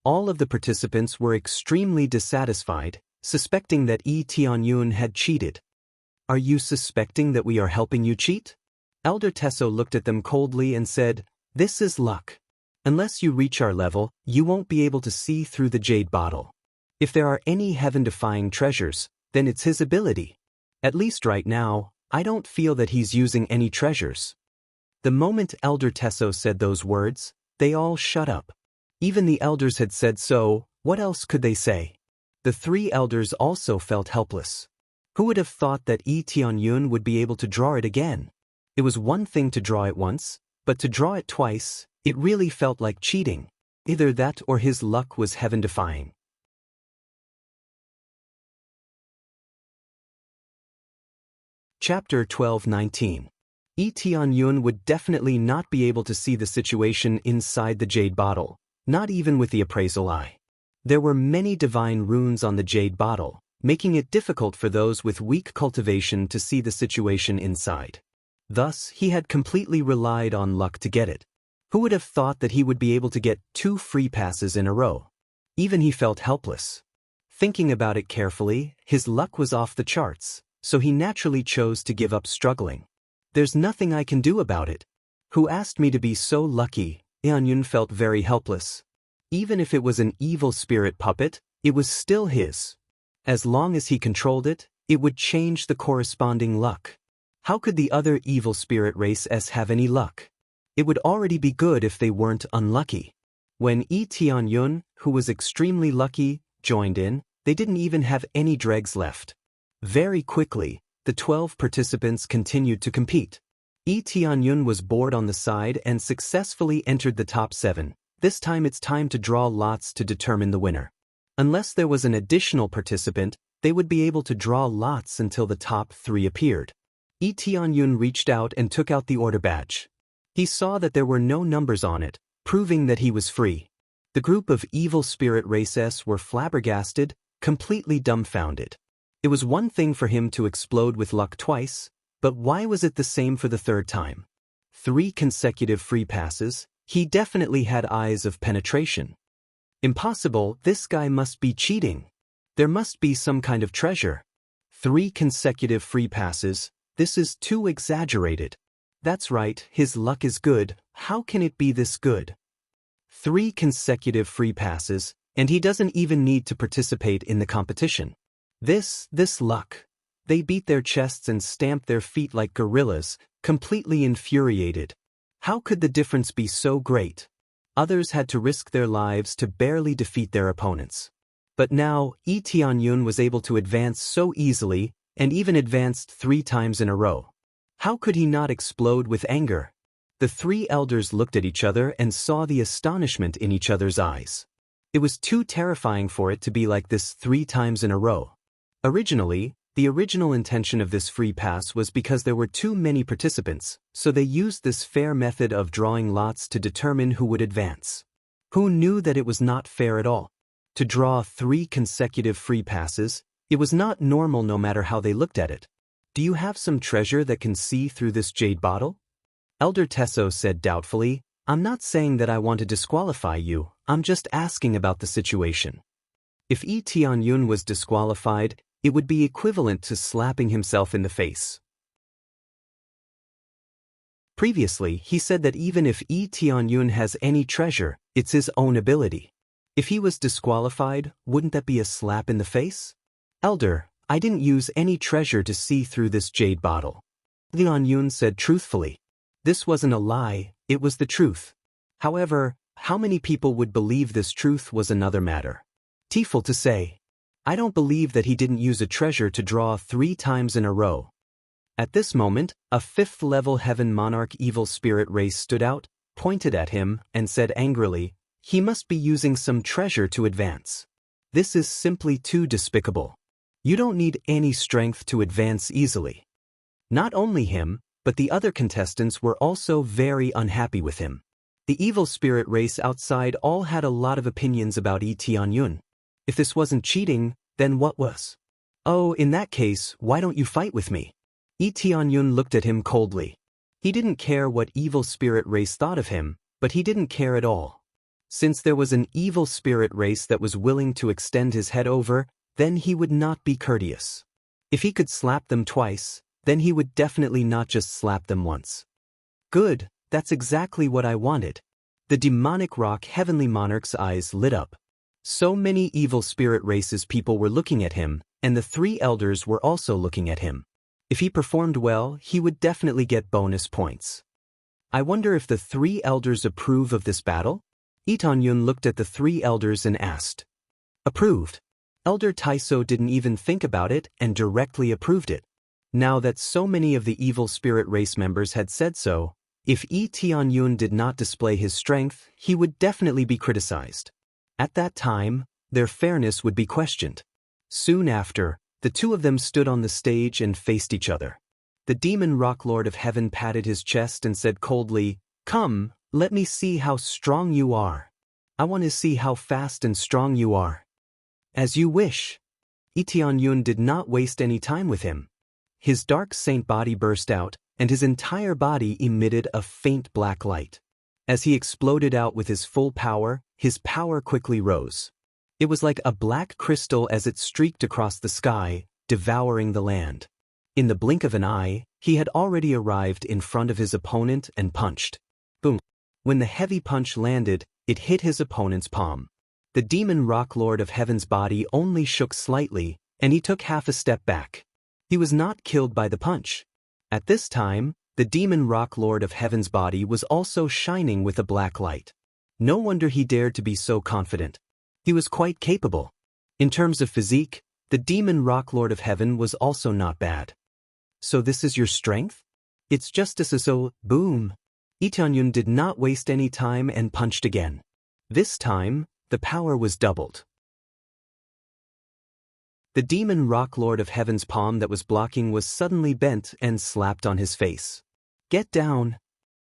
All of the participants were extremely dissatisfied, suspecting that Lee Yun had cheated. Are you suspecting that we are helping you cheat? Elder Tesso looked at them coldly and said, this is luck. Unless you reach our level, you won't be able to see through the jade bottle. If there are any heaven-defying treasures, then it's his ability. At least right now, I don't feel that he's using any treasures. The moment Elder Tesso said those words, they all shut up. Even the elders had said so, what else could they say? The three elders also felt helpless. Who would have thought that Lee Yun would be able to draw it again? It was one thing to draw it once, but to draw it twice, it really felt like cheating. Either that or his luck was heaven-defying. Chapter 12-19. Lee Yun would definitely not be able to see the situation inside the jade bottle, not even with the appraisal eye. There were many divine runes on the jade bottle, making it difficult for those with weak cultivation to see the situation inside. Thus, he had completely relied on luck to get it. Who would have thought that he would be able to get 2 free passes in a row? Even he felt helpless. Thinking about it carefully, his luck was off the charts, so he naturally chose to give up struggling. There's nothing I can do about it. Who asked me to be so lucky? Lee Yun felt very helpless. Even if it was an evil spirit puppet, it was still his. As long as he controlled it, it would change the corresponding luck. How could the other evil spirit races have any luck? It would already be good if they weren't unlucky. When Lee Yun, who was extremely lucky, joined in, They didn't even have any dregs left. Very quickly, the 12 participants continued to compete. Lee Tianyun was bored on the side and successfully entered the top 7. This time it's time to draw lots to determine the winner. Unless there was an additional participant, they would be able to draw lots until the top 3 appeared. Lee Tianyun reached out and took out the order badge. He saw that there were no numbers on it, proving that he was free. The group of evil spirit races were flabbergasted, completely dumbfounded. It was one thing for him to explode with luck twice, but why was it the same for the third time? 3 consecutive free passes. He definitely had eyes of penetration. Impossible, this guy must be cheating. There must be some kind of treasure. 3 consecutive free passes, this is too exaggerated. That's right, his luck is good, how can it be this good? 3 consecutive free passes, and he doesn't even need to participate in the competition. This luck. They beat their chests and stamped their feet like gorillas, completely infuriated. How could the difference be so great? Others had to risk their lives to barely defeat their opponents. But now, Lee Tianyun was able to advance so easily, and even advanced 3 times in a row. How could he not explode with anger? The 3 elders looked at each other and saw the astonishment in each other's eyes. It was too terrifying for it to be like this 3 times in a row. Originally, the original intention of this free pass was because there were too many participants, so they used this fair method of drawing lots to determine who would advance. Who knew that it was not fair at all? To draw 3 consecutive free passes, it was not normal no matter how they looked at it. Do you have some treasure that can see through this jade bottle? Elder Tesso said doubtfully, I'm not saying that I want to disqualify you, I'm just asking about the situation. If Lee Tianyun was disqualified, it would be equivalent to slapping himself in the face. Previously, he said that even if Lee Tianyun has any treasure, it's his own ability. If he was disqualified, wouldn't that be a slap in the face? Elder, I didn't use any treasure to see through this jade bottle. Lee Tianyun said truthfully. This wasn't a lie, it was the truth. However, how many people would believe this truth was another matter. Teeful to say. I don't believe that he didn't use a treasure to draw 3 times in a row. At this moment, a 5th-level heaven monarch evil spirit race stood out, pointed at him, and said angrily, he must be using some treasure to advance. This is simply too despicable. You don't need any strength to advance easily. Not only him, but the other contestants were also very unhappy with him. The evil spirit race outside all had a lot of opinions about Lee Tianyun. If this wasn't cheating, then what was? Oh, in that case, why don't you fight with me? Lee Tianyun looked at him coldly. He didn't care what evil spirit race thought of him, but he didn't care at all. Since there was an evil spirit race that was willing to extend his head over, then he would not be courteous. If he could slap them twice, then he would definitely not just slap them once. Good, that's exactly what I wanted. The demonic rock heavenly monarch's eyes lit up. So many evil spirit races people were looking at him, and the 3 elders were also looking at him. If he performed well, he would definitely get bonus points. I wonder if the 3 elders approve of this battle? Lee Tianyun looked at the 3 elders and asked. Approved. Elder Taiso didn't even think about it and directly approved it. Now that so many of the evil spirit race members had said so, if Lee Tianyun did not display his strength, he would definitely be criticized. At that time, their fairness would be questioned. Soon after, the 2 of them stood on the stage and faced each other. The demon rock lord of heaven patted his chest and said coldly, Come, let me see how strong you are. I want to see how fast and strong you are. As you wish. Lee Tianyun did not waste any time with him. His dark saint body burst out, and his entire body emitted a faint black light. As he exploded out with his full power, his power quickly rose. It was like a black crystal as it streaked across the sky, devouring the land. In the blink of an eye, he had already arrived in front of his opponent and punched. Boom! When the heavy punch landed, it hit his opponent's palm. The demon rock lord of heaven's body only shook slightly, and he took half a step back. He was not killed by the punch. At this time, the demon rock lord of heaven's body was also shining with a black light. No wonder he dared to be so confident. He was quite capable. In terms of physique, the demon rock lord of heaven was also not bad. So this is your strength? It's just as so, boom. Lee Tianyun did not waste any time and punched again. This time, the power was doubled. The demon rock lord of heaven's palm that was blocking was suddenly bent and slapped on his face. Get down!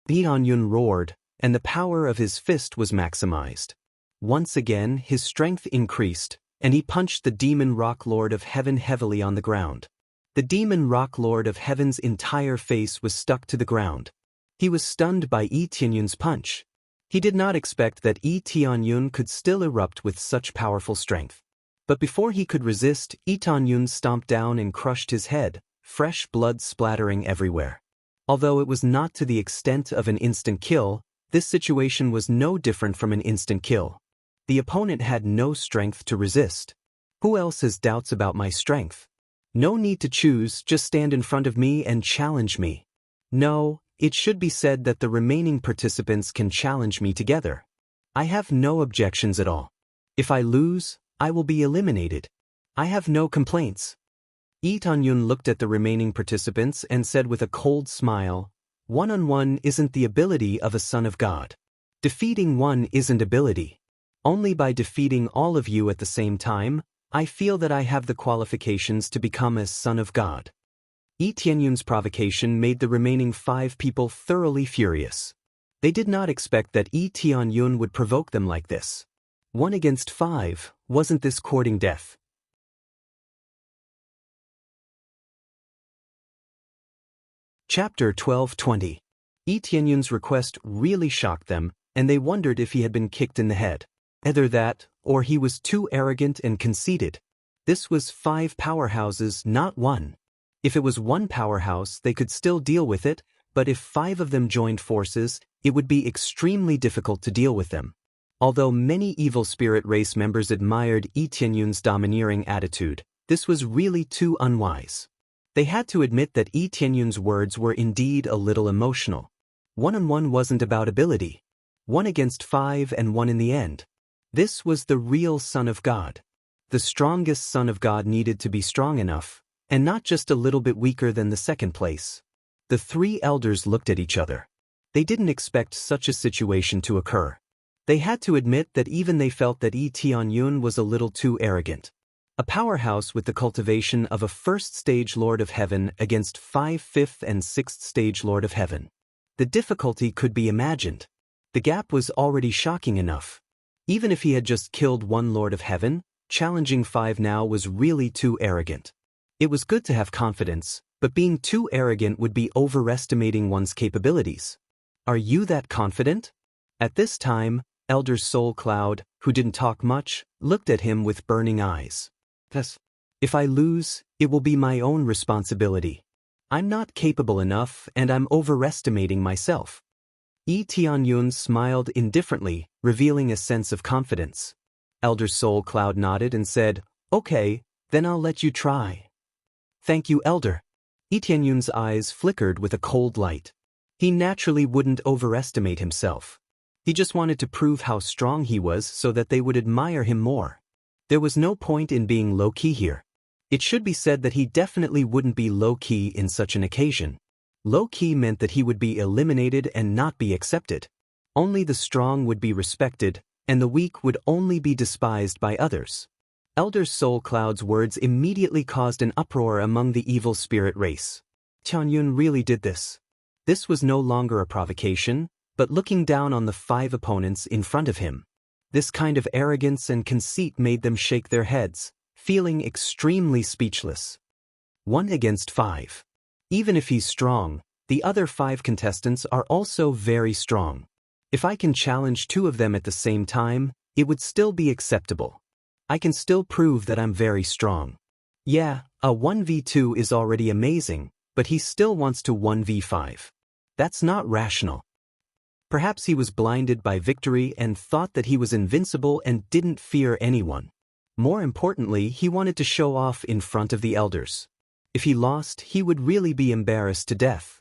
Lee Tianyun roared, and the power of his fist was maximized. Once again, his strength increased, and he punched the demon rock lord of heaven heavily on the ground. The demon rock lord of heaven's entire face was stuck to the ground. He was stunned by Lee Tianyun's punch. He did not expect that Lee Tianyun could still erupt with such powerful strength. But before he could resist, Lee Tianyun stomped down and crushed his head, fresh blood splattering everywhere. Although it was not to the extent of an instant kill, this situation was no different from an instant kill. The opponent had no strength to resist. Who else has doubts about my strength? No need to choose, just stand in front of me and challenge me. No, it should be said that the remaining participants can challenge me together. I have no objections at all. If I lose, I will be eliminated. I have no complaints. Lee Tianyun looked at the remaining participants and said with a cold smile, "One-on-one isn't the ability of a son of God. Defeating one isn't ability. Only by defeating all of you at the same time, I feel that I have the qualifications to become a son of God." Lee Tianyun's provocation made the remaining 5 people thoroughly furious. They did not expect that Lee Tianyun would provoke them like this. 1 against 5, wasn't this courting death? Chapter 12:20. Lee Tianyun's request really shocked them, and they wondered if he had been kicked in the head. Either that, or he was too arrogant and conceited. This was 5 powerhouses, not 1. If it was 1 powerhouse, they could still deal with it, but if 5 of them joined forces, it would be extremely difficult to deal with them. Although many evil spirit race members admired Lee Tianyun's domineering attitude, this was really too unwise. They had to admit that Lee Tianyun's words were indeed a little emotional. One-on-one wasn't about ability. 1 against 5 and 1 in the end. This was the real Son of God. The strongest Son of God needed to be strong enough, and not just a little bit weaker than the second place. The 3 elders looked at each other. They didn't expect such a situation to occur. They had to admit that even they felt that Lee Tianyun was a little too arrogant. A powerhouse with the cultivation of a first-stage Lord of Heaven against 5 fifth and 6th stage Lord of Heaven. The difficulty could be imagined. The gap was already shocking enough. Even if he had just killed 1 Lord of Heaven, challenging 5 now was really too arrogant. It was good to have confidence, but being too arrogant would be overestimating one's capabilities. Are you that confident? At this time, Elder Soul Cloud, who didn't talk much, looked at him with burning eyes. Thus, if I lose, it will be my own responsibility. I'm not capable enough, and I'm overestimating myself. Lee Tianyun smiled indifferently, revealing a sense of confidence. Elder Soul Cloud nodded and said, "Okay, then I'll let you try." "Thank you, Elder." Lee Tianyun's eyes flickered with a cold light. He naturally wouldn't overestimate himself. He just wanted to prove how strong he was so that they would admire him more. There was no point in being low-key here. It should be said that he definitely wouldn't be low-key in such an occasion. Low-key meant that he would be eliminated and not be accepted. Only the strong would be respected, and the weak would only be despised by others. Elder Soul Cloud's words immediately caused an uproar among the evil spirit race. Tianyun really did this. This was no longer a provocation, but looking down on the 5 opponents in front of him. This kind of arrogance and conceit made them shake their heads, feeling extremely speechless. 1 against 5. Even if he's strong, the other 5 contestants are also very strong. If I can challenge 2 of them at the same time, it would still be acceptable. I can still prove that I'm very strong. Yeah, a 1v2 is already amazing, but he still wants to 1v5. That's not rational. Perhaps he was blinded by victory and thought that he was invincible and didn't fear anyone. More importantly, he wanted to show off in front of the elders. If he lost, he would really be embarrassed to death.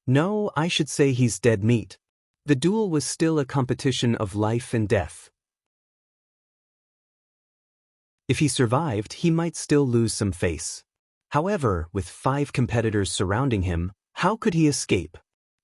No, I should say he's dead meat. The duel was still a competition of life and death. If he survived, he might still lose some face. However, with 5 competitors surrounding him, how could he escape?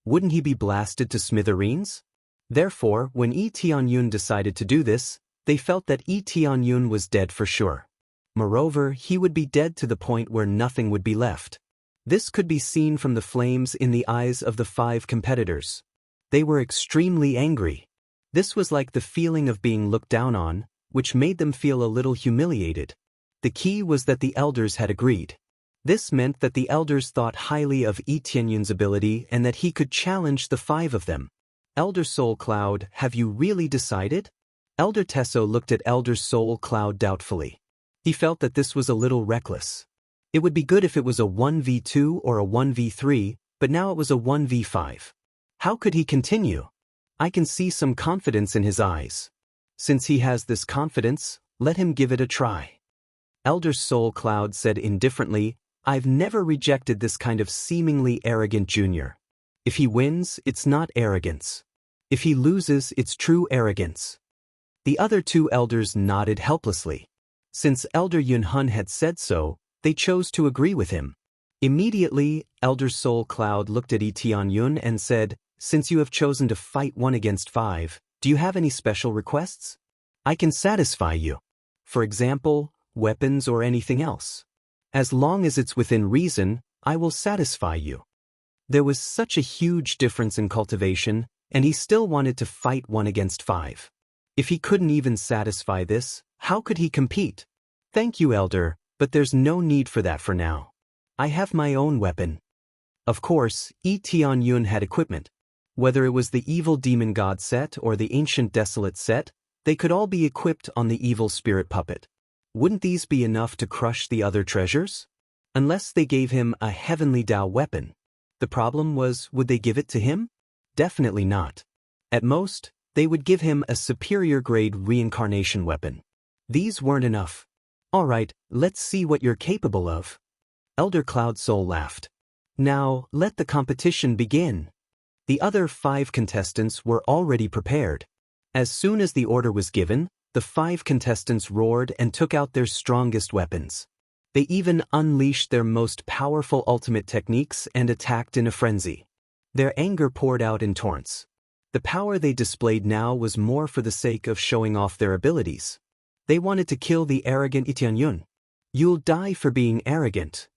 Wouldn't he be blasted to smithereens? Therefore, when Lee Tianyun decided to do this, they felt that Lee Tianyun was dead for sure. Moreover, he would be dead to the point where nothing would be left. This could be seen from the flames in the eyes of the 5 competitors. They were extremely angry. This was like the feeling of being looked down on, which made them feel a little humiliated. The key was that the elders had agreed. This meant that the elders thought highly of Lee Tianyun's ability and that he could challenge the 5 of them. Elder Soul Cloud, have you really decided? Elder Tesso looked at Elder Soul Cloud doubtfully. He felt that this was a little reckless. It would be good if it was a 1v2 or a 1v3, but now it was a 1v5. How could he continue? I can see some confidence in his eyes. Since he has this confidence, let him give it a try. Elder Soul Cloud said indifferently, I've never rejected this kind of seemingly arrogant junior. If he wins, it's not arrogance. If he loses, it's true arrogance. The other 2 elders nodded helplessly. Since Elder Yunhun had said so, they chose to agree with him. Immediately, Elder Soul Cloud looked at Lee Tianyun and said, since you have chosen to fight 1 against 5, do you have any special requests? I can satisfy you. For example, weapons or anything else. As long as it's within reason, I will satisfy you. There was such a huge difference in cultivation, and he still wanted to fight 1 against 5. If he couldn't even satisfy this, how could he compete? Thank you, Elder, but there's no need for that for now. I have my own weapon. Of course, Lee Tianyun had equipment. Whether it was the Evil Demon God set or the Ancient Desolate set, they could all be equipped on the Evil Spirit Puppet. Wouldn't these be enough to crush the other treasures? Unless they gave him a Heavenly Dao weapon. The problem was, would they give it to him? Definitely not. At most, they would give him a superior grade reincarnation weapon. These weren't enough. Alright, let's see what you're capable of. Elder Cloud Soul laughed. Now, let the competition begin. The other 5 contestants were already prepared. As soon as the order was given, the 5 contestants roared and took out their strongest weapons. They even unleashed their most powerful ultimate techniques and attacked in a frenzy. Their anger poured out in torrents. The power they displayed now was more for the sake of showing off their abilities. They wanted to kill the arrogant Lee Tianyun. You'll die for being arrogant.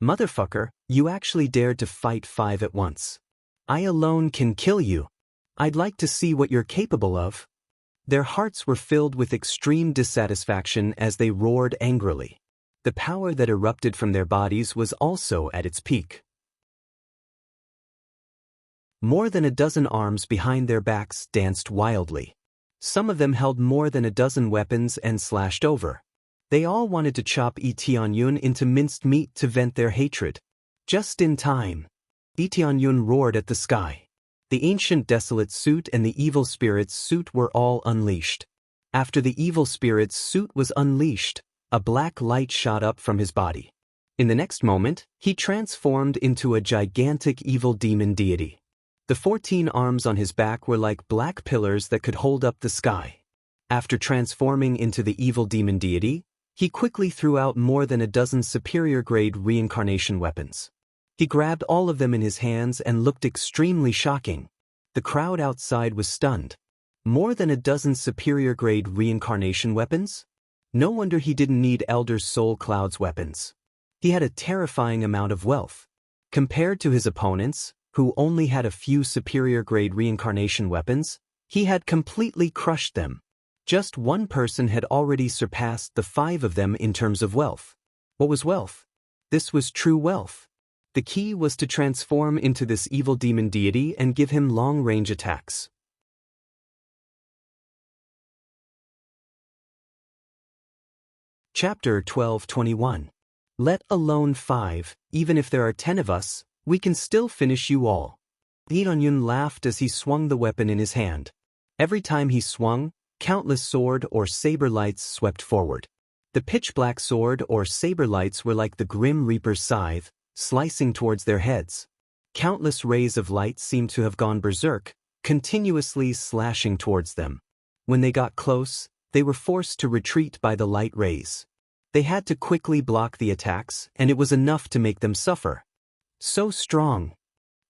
Motherfucker, you actually dared to fight 5 at once. I alone can kill you. I'd like to see what you're capable of. Their hearts were filled with extreme dissatisfaction as they roared angrily. The power that erupted from their bodies was also at its peak. More than a dozen arms behind their backs danced wildly. Some of them held more than a dozen weapons and slashed over. They all wanted to chop Lee Tianyun into minced meat to vent their hatred. Just in time. Lee Tianyun roared at the sky. The Ancient Desolate suit and the Evil Spirit's suit were all unleashed. After the Evil Spirit's suit was unleashed, a black light shot up from his body. In the next moment, he transformed into a gigantic evil demon deity. The 14 arms on his back were like black pillars that could hold up the sky. After transforming into the evil demon deity, he quickly threw out more than a dozen superior-grade reincarnation weapons. He grabbed all of them in his hands and looked extremely shocking. The crowd outside was stunned. More than a dozen superior-grade reincarnation weapons? No wonder he didn't need Elder Soul Cloud's weapons. He had a terrifying amount of wealth. Compared to his opponents, who only had a few superior-grade reincarnation weapons, he had completely crushed them. Just one person had already surpassed the 5 of them in terms of wealth. What was wealth? This was true wealth. The key was to transform into this evil demon deity and give him long-range attacks. Chapter 12:21. Let alone 5, even if there are 10 of us, we can still finish you all. Lee Tianyun laughed as he swung the weapon in his hand. Every time he swung, countless sword or saber lights swept forward. The pitch-black sword or saber lights were like the Grim Reaper's scythe, slicing towards their heads. Countless rays of light seemed to have gone berserk, continuously slashing towards them. When they got close, they were forced to retreat by the light rays. They had to quickly block the attacks, and it was enough to make them suffer. So strong.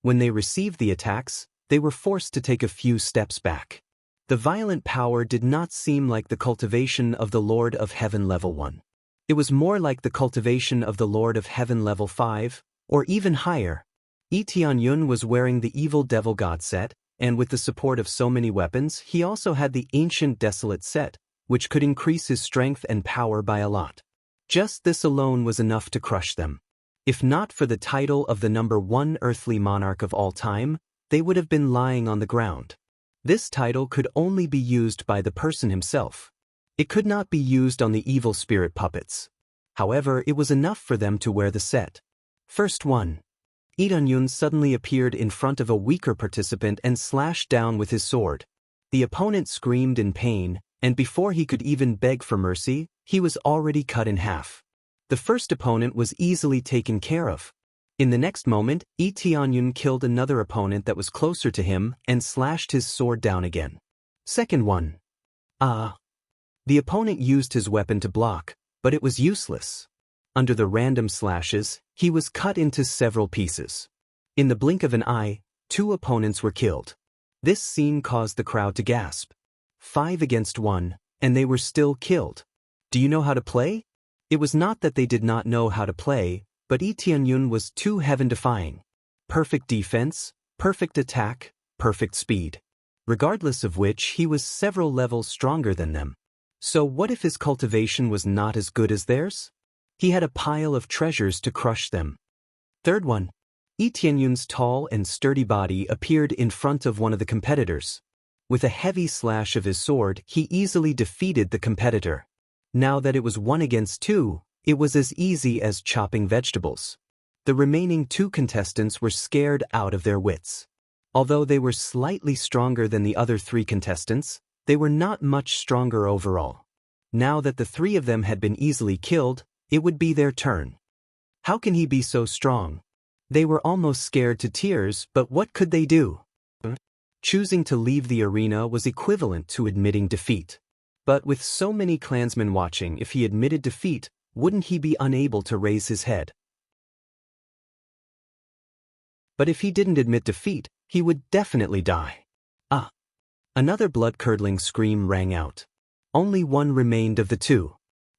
When they received the attacks, they were forced to take a few steps back. The violent power did not seem like the cultivation of the Lord of Heaven level 1. It was more like the cultivation of the Lord of Heaven level 5, or even higher. Yi Tianyun was wearing the evil devil god set, and with the support of so many weapons, he also had the ancient desolate set, which could increase his strength and power by a lot. Just this alone was enough to crush them. If not for the title of the number 1 earthly monarch of all time, they would have been lying on the ground. This title could only be used by the person himself. It could not be used on the evil spirit puppets. However, it was enough for them to wear the set. First one. Yi Tianyun suddenly appeared in front of a weaker participant and slashed down with his sword. The opponent screamed in pain, and before he could even beg for mercy, he was already cut in half. The first opponent was easily taken care of. In the next moment, Yi Tianyun killed another opponent that was closer to him and slashed his sword down again. Second one. The opponent used his weapon to block, but it was useless. Under the random slashes, he was cut into several pieces. In the blink of an eye, 2 opponents were killed. This scene caused the crowd to gasp. 5 against 1, and they were still killed. Do you know how to play? It was not that they did not know how to play, but Yi Tianyun was too heaven-defying. Perfect defense, perfect attack, perfect speed. Regardless of which, he was several levels stronger than them. So what if his cultivation was not as good as theirs? He had a pile of treasures to crush them. Third one. Yi Tianyun's tall and sturdy body appeared in front of one of the competitors. With a heavy slash of his sword, he easily defeated the competitor. Now that it was 1 against 2, it was as easy as chopping vegetables. The remaining 2 contestants were scared out of their wits. Although they were slightly stronger than the other 3 contestants, they were not much stronger overall. Now that the 3 of them had been easily killed, it would be their turn. How can he be so strong? They were almost scared to tears, but what could they do? Choosing to leave the arena was equivalent to admitting defeat. But with so many clansmen watching, if he admitted defeat, wouldn't he be unable to raise his head? But if he didn't admit defeat, he would definitely die. Another blood-curdling scream rang out. Only 1 remained of the 2.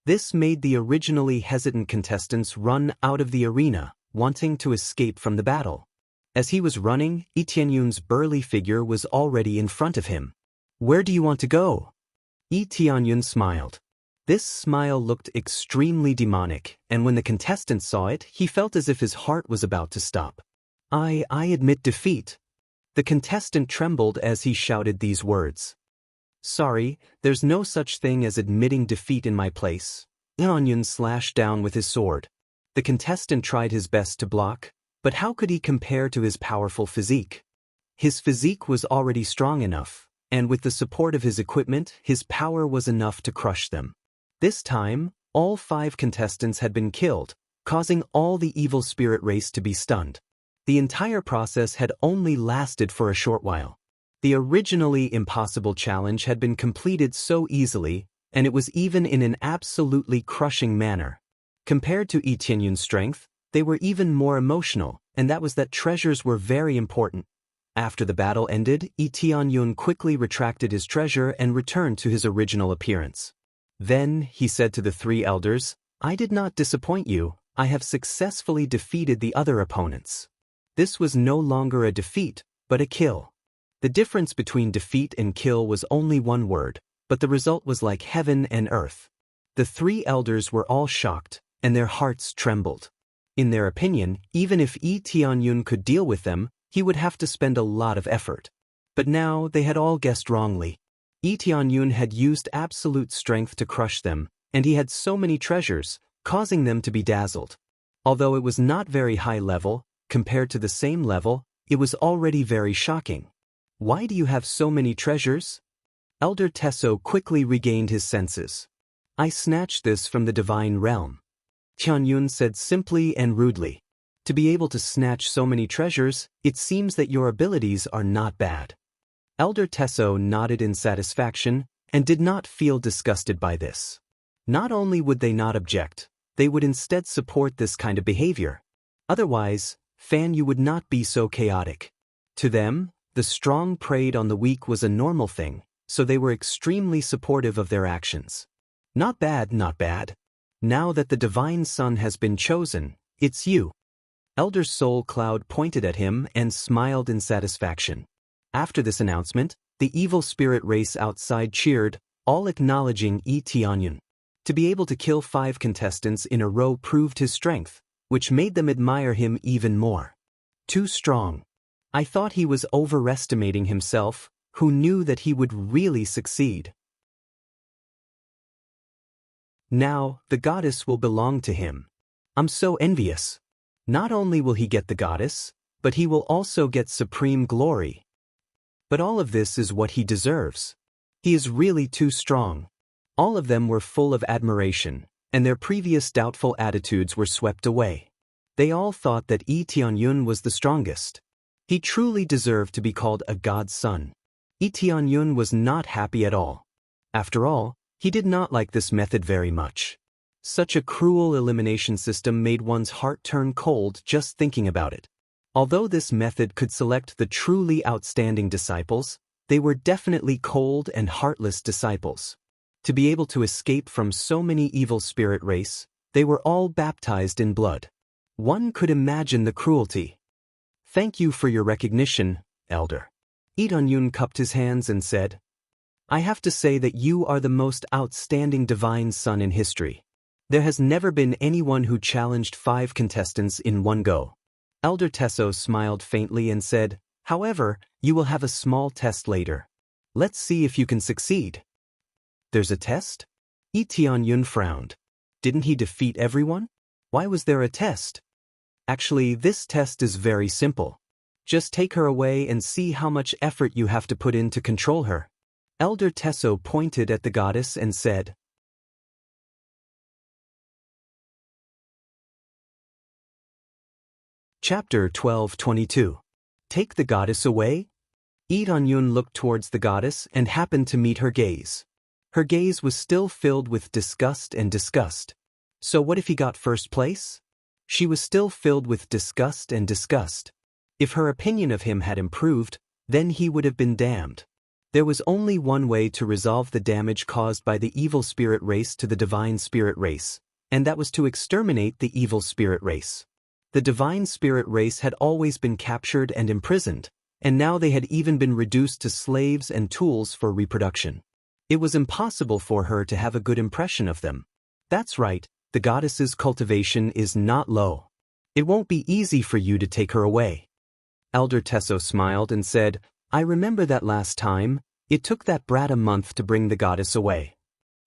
This made the originally hesitant contestants run out of the arena, wanting to escape from the battle. As he was running, Yi Tianyun's burly figure was already in front of him. "Where do you want to go?" Yi Tianyun smiled. This smile looked extremely demonic, and when the contestant saw it, he felt as if his heart was about to stop. I admit defeat." The contestant trembled as he shouted these words. "Sorry, there's no such thing as admitting defeat in my place." Yi Tianyun slashed down with his sword. The contestant tried his best to block, but how could he compare to his powerful physique? His physique was already strong enough, and with the support of his equipment, his power was enough to crush them. This time, all 5 contestants had been killed, causing all the evil spirit race to be stunned. The entire process had only lasted for a short while. The originally impossible challenge had been completed so easily, and it was even in an absolutely crushing manner. Compared to Yi Tianyun's strength, they were even more emotional, and that was that treasures were very important. After the battle ended, Yi Tianyun quickly retracted his treasure and returned to his original appearance. Then, he said to the 3 elders, "I did not disappoint you. I have successfully defeated the other opponents." This was no longer a defeat, but a kill. The difference between defeat and kill was only 1 word, but the result was like heaven and earth. The 3 elders were all shocked, and their hearts trembled. In their opinion, even if Yi Tianyun could deal with them, he would have to spend a lot of effort. But now they had all guessed wrongly. Yi Tianyun had used absolute strength to crush them, and he had so many treasures, causing them to be dazzled. Although it was not very high level, compared to the same level, it was already very shocking. "Why do you have so many treasures?" Elder Tesso quickly regained his senses. "I snatched this from the divine realm," Tianyun said simply and rudely. "To be able to snatch so many treasures, it seems that your abilities are not bad." Elder Tesso nodded in satisfaction, and did not feel disgusted by this. Not only would they not object, they would instead support this kind of behavior. Otherwise, Fan Yu would not be so chaotic. To them, the strong preyed on the weak was a normal thing, so they were extremely supportive of their actions. Not bad, not bad. Now that the Divine Son has been chosen, it's you. Elder Soul Cloud pointed at him and smiled in satisfaction. After this announcement, the evil spirit race outside cheered, all acknowledging Tianyun. To be able to kill 5 contestants in a row proved his strength, which made them admire him even more. Too strong. I thought he was overestimating himself, who knew that he would really succeed. Now, the goddess will belong to him. I'm so envious. Not only will he get the goddess, but he will also get supreme glory. But all of this is what he deserves. He is really too strong. All of them were full of admiration, and their previous doubtful attitudes were swept away. They all thought that Tianyun was the strongest. He truly deserved to be called a god's son. Tianyun was not happy at all. After all, he did not like this method very much. Such a cruel elimination system made one's heart turn cold just thinking about it. Although this method could select the truly outstanding disciples, they were definitely cold and heartless disciples. To be able to escape from so many evil spirit race, they were all baptized in blood. One could imagine the cruelty. Thank you for your recognition, Elder. Tianyun cupped his hands and said, I have to say that you are the most outstanding divine son in history. There has never been anyone who challenged 5 contestants in one go. Elder Tesso smiled faintly and said, however, you will have a small test later. Let's see if you can succeed. There's a test? Tianyun frowned. Didn't he defeat everyone? Why was there a test? Actually, this test is very simple. Just take her away and see how much effort you have to put in to control her. Elder Tesso pointed at the goddess and said, Chapter 12:22. Take the goddess away? Tianyun looked towards the goddess and happened to meet her gaze. Her gaze was still filled with disgust and disgust. So what if he got first place? She was still filled with disgust and disgust. If her opinion of him had improved, then he would have been damned. There was only one way to resolve the damage caused by the evil spirit race to the divine spirit race, and that was to exterminate the evil spirit race. The divine spirit race had always been captured and imprisoned, and now they had even been reduced to slaves and tools for reproduction. It was impossible for her to have a good impression of them. That's right, the goddess's cultivation is not low. It won't be easy for you to take her away. Elder Tesso smiled and said, I remember that last time, it took that brat a month to bring the goddess away.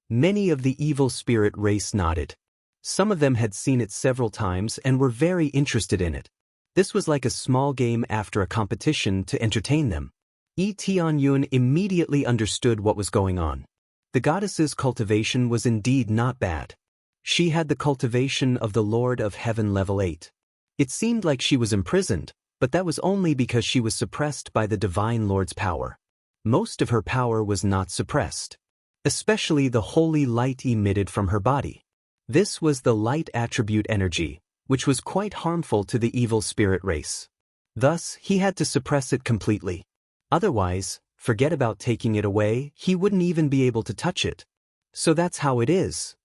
Many of the evil spirit race nodded. Some of them had seen it several times and were very interested in it. This was like a small game after a competition to entertain them. Tianyun immediately understood what was going on. The goddess's cultivation was indeed not bad. She had the cultivation of the Lord of Heaven level 8. It seemed like she was imprisoned, but that was only because she was suppressed by the Divine Lord's power. Most of her power was not suppressed, especially the holy light emitted from her body. This was the light attribute energy, which was quite harmful to the evil spirit race. Thus, he had to suppress it completely. Otherwise, forget about taking it away, he wouldn't even be able to touch it. So that's how it is.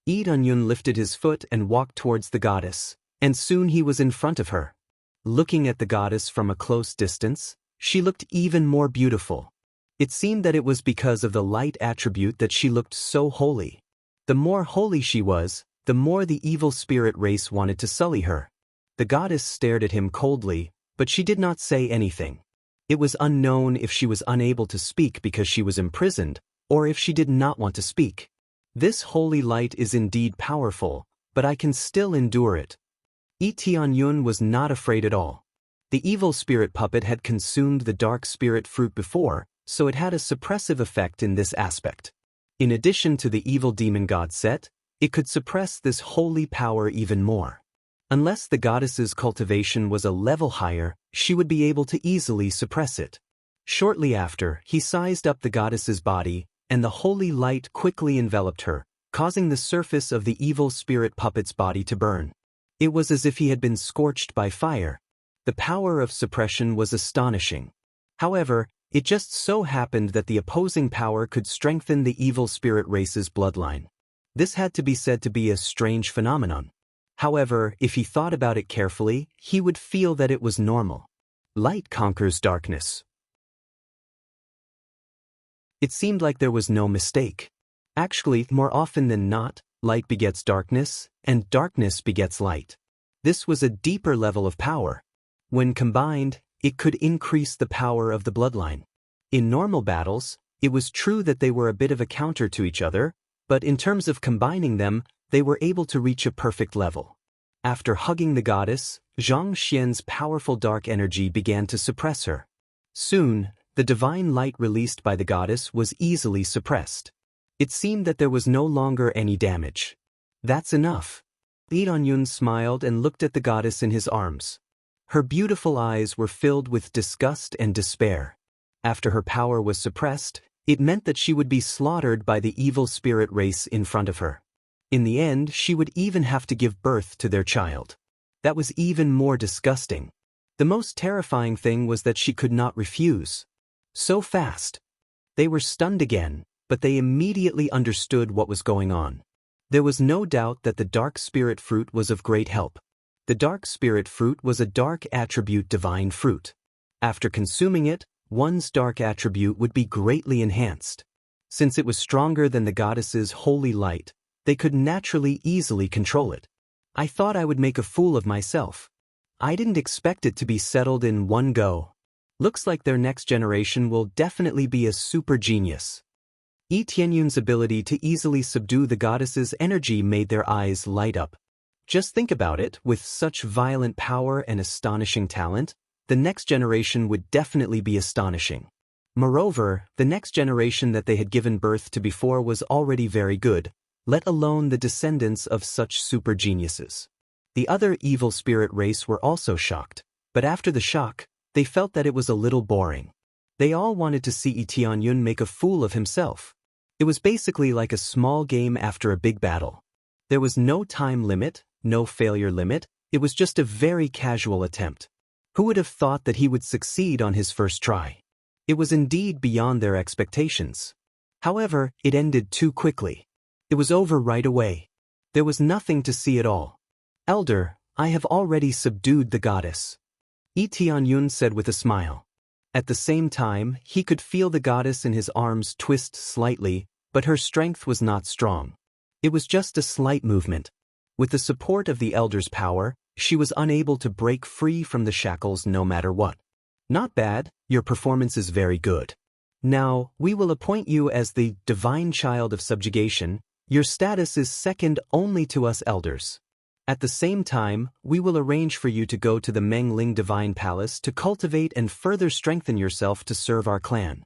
Tianyun lifted his foot and walked towards the goddess, and soon he was in front of her. Looking at the goddess from a close distance, she looked even more beautiful. It seemed that it was because of the light attribute that she looked so holy. The more holy she was, the more the evil spirit race wanted to sully her. The goddess stared at him coldly, but she did not say anything. It was unknown if she was unable to speak because she was imprisoned, or if she did not want to speak. This holy light is indeed powerful, but I can still endure it. Tianyun was not afraid at all. The evil spirit puppet had consumed the dark spirit fruit before, so it had a suppressive effect in this aspect. In addition to the evil demon god set, it could suppress this holy power even more. Unless the goddess's cultivation was a level higher, she would be able to easily suppress it. Shortly after, he sized up the goddess's body, and the holy light quickly enveloped her, causing the surface of the evil spirit puppet's body to burn. It was as if he had been scorched by fire. The power of suppression was astonishing. However, it just so happened that the opposing power could strengthen the evil spirit race's bloodline. This had to be said to be a strange phenomenon. However, if he thought about it carefully, he would feel that it was normal. Light conquers darkness. It seemed like there was no mistake. Actually, more often than not, light begets darkness, and darkness begets light. This was a deeper level of power. When combined, it could increase the power of the bloodline. In normal battles, it was true that they were a bit of a counter to each other, but in terms of combining them, they were able to reach a perfect level. After hugging the goddess, Zhang Xian's powerful dark energy began to suppress her. Soon, the divine light released by the goddess was easily suppressed. It seemed that there was no longer any damage. That's enough. Li Danyun smiled and looked at the goddess in his arms. Her beautiful eyes were filled with disgust and despair. After her power was suppressed, it meant that she would be slaughtered by the evil spirit race in front of her. In the end, she would even have to give birth to their child. That was even more disgusting. The most terrifying thing was that she could not refuse. So fast. They were stunned again, but they immediately understood what was going on. There was no doubt that the dark spirit fruit was of great help. The dark spirit fruit was a dark attribute divine fruit. After consuming it, one's dark attribute would be greatly enhanced. Since it was stronger than the goddess's holy light, they could naturally easily control it. I thought I would make a fool of myself. I didn't expect it to be settled in one go. Looks like their next generation will definitely be a super genius. Yi Tianyun's ability to easily subdue the goddess's energy made their eyes light up. Just think about it, with such violent power and astonishing talent, the next generation would definitely be astonishing. Moreover, the next generation that they had given birth to before was already very good, let alone the descendants of such super geniuses. The other evil spirit race were also shocked, but after the shock, they felt that it was a little boring. They all wanted to see Yi Tianyun make a fool of himself. It was basically like a small game after a big battle. There was no time limit, no failure limit, it was just a very casual attempt. Who would have thought that he would succeed on his first try? It was indeed beyond their expectations. However, it ended too quickly. It was over right away. There was nothing to see at all. Elder, I have already subdued the goddess. Yi Tianyun said with a smile. At the same time, he could feel the goddess in his arms twist slightly, but her strength was not strong. It was just a slight movement. With the support of the elder's power, she was unable to break free from the shackles no matter what. Not bad, your performance is very good. Now, we will appoint you as the divine child of subjugation. Your status is second only to us elders. At the same time, we will arrange for you to go to the Mengling Divine Palace to cultivate and further strengthen yourself to serve our clan.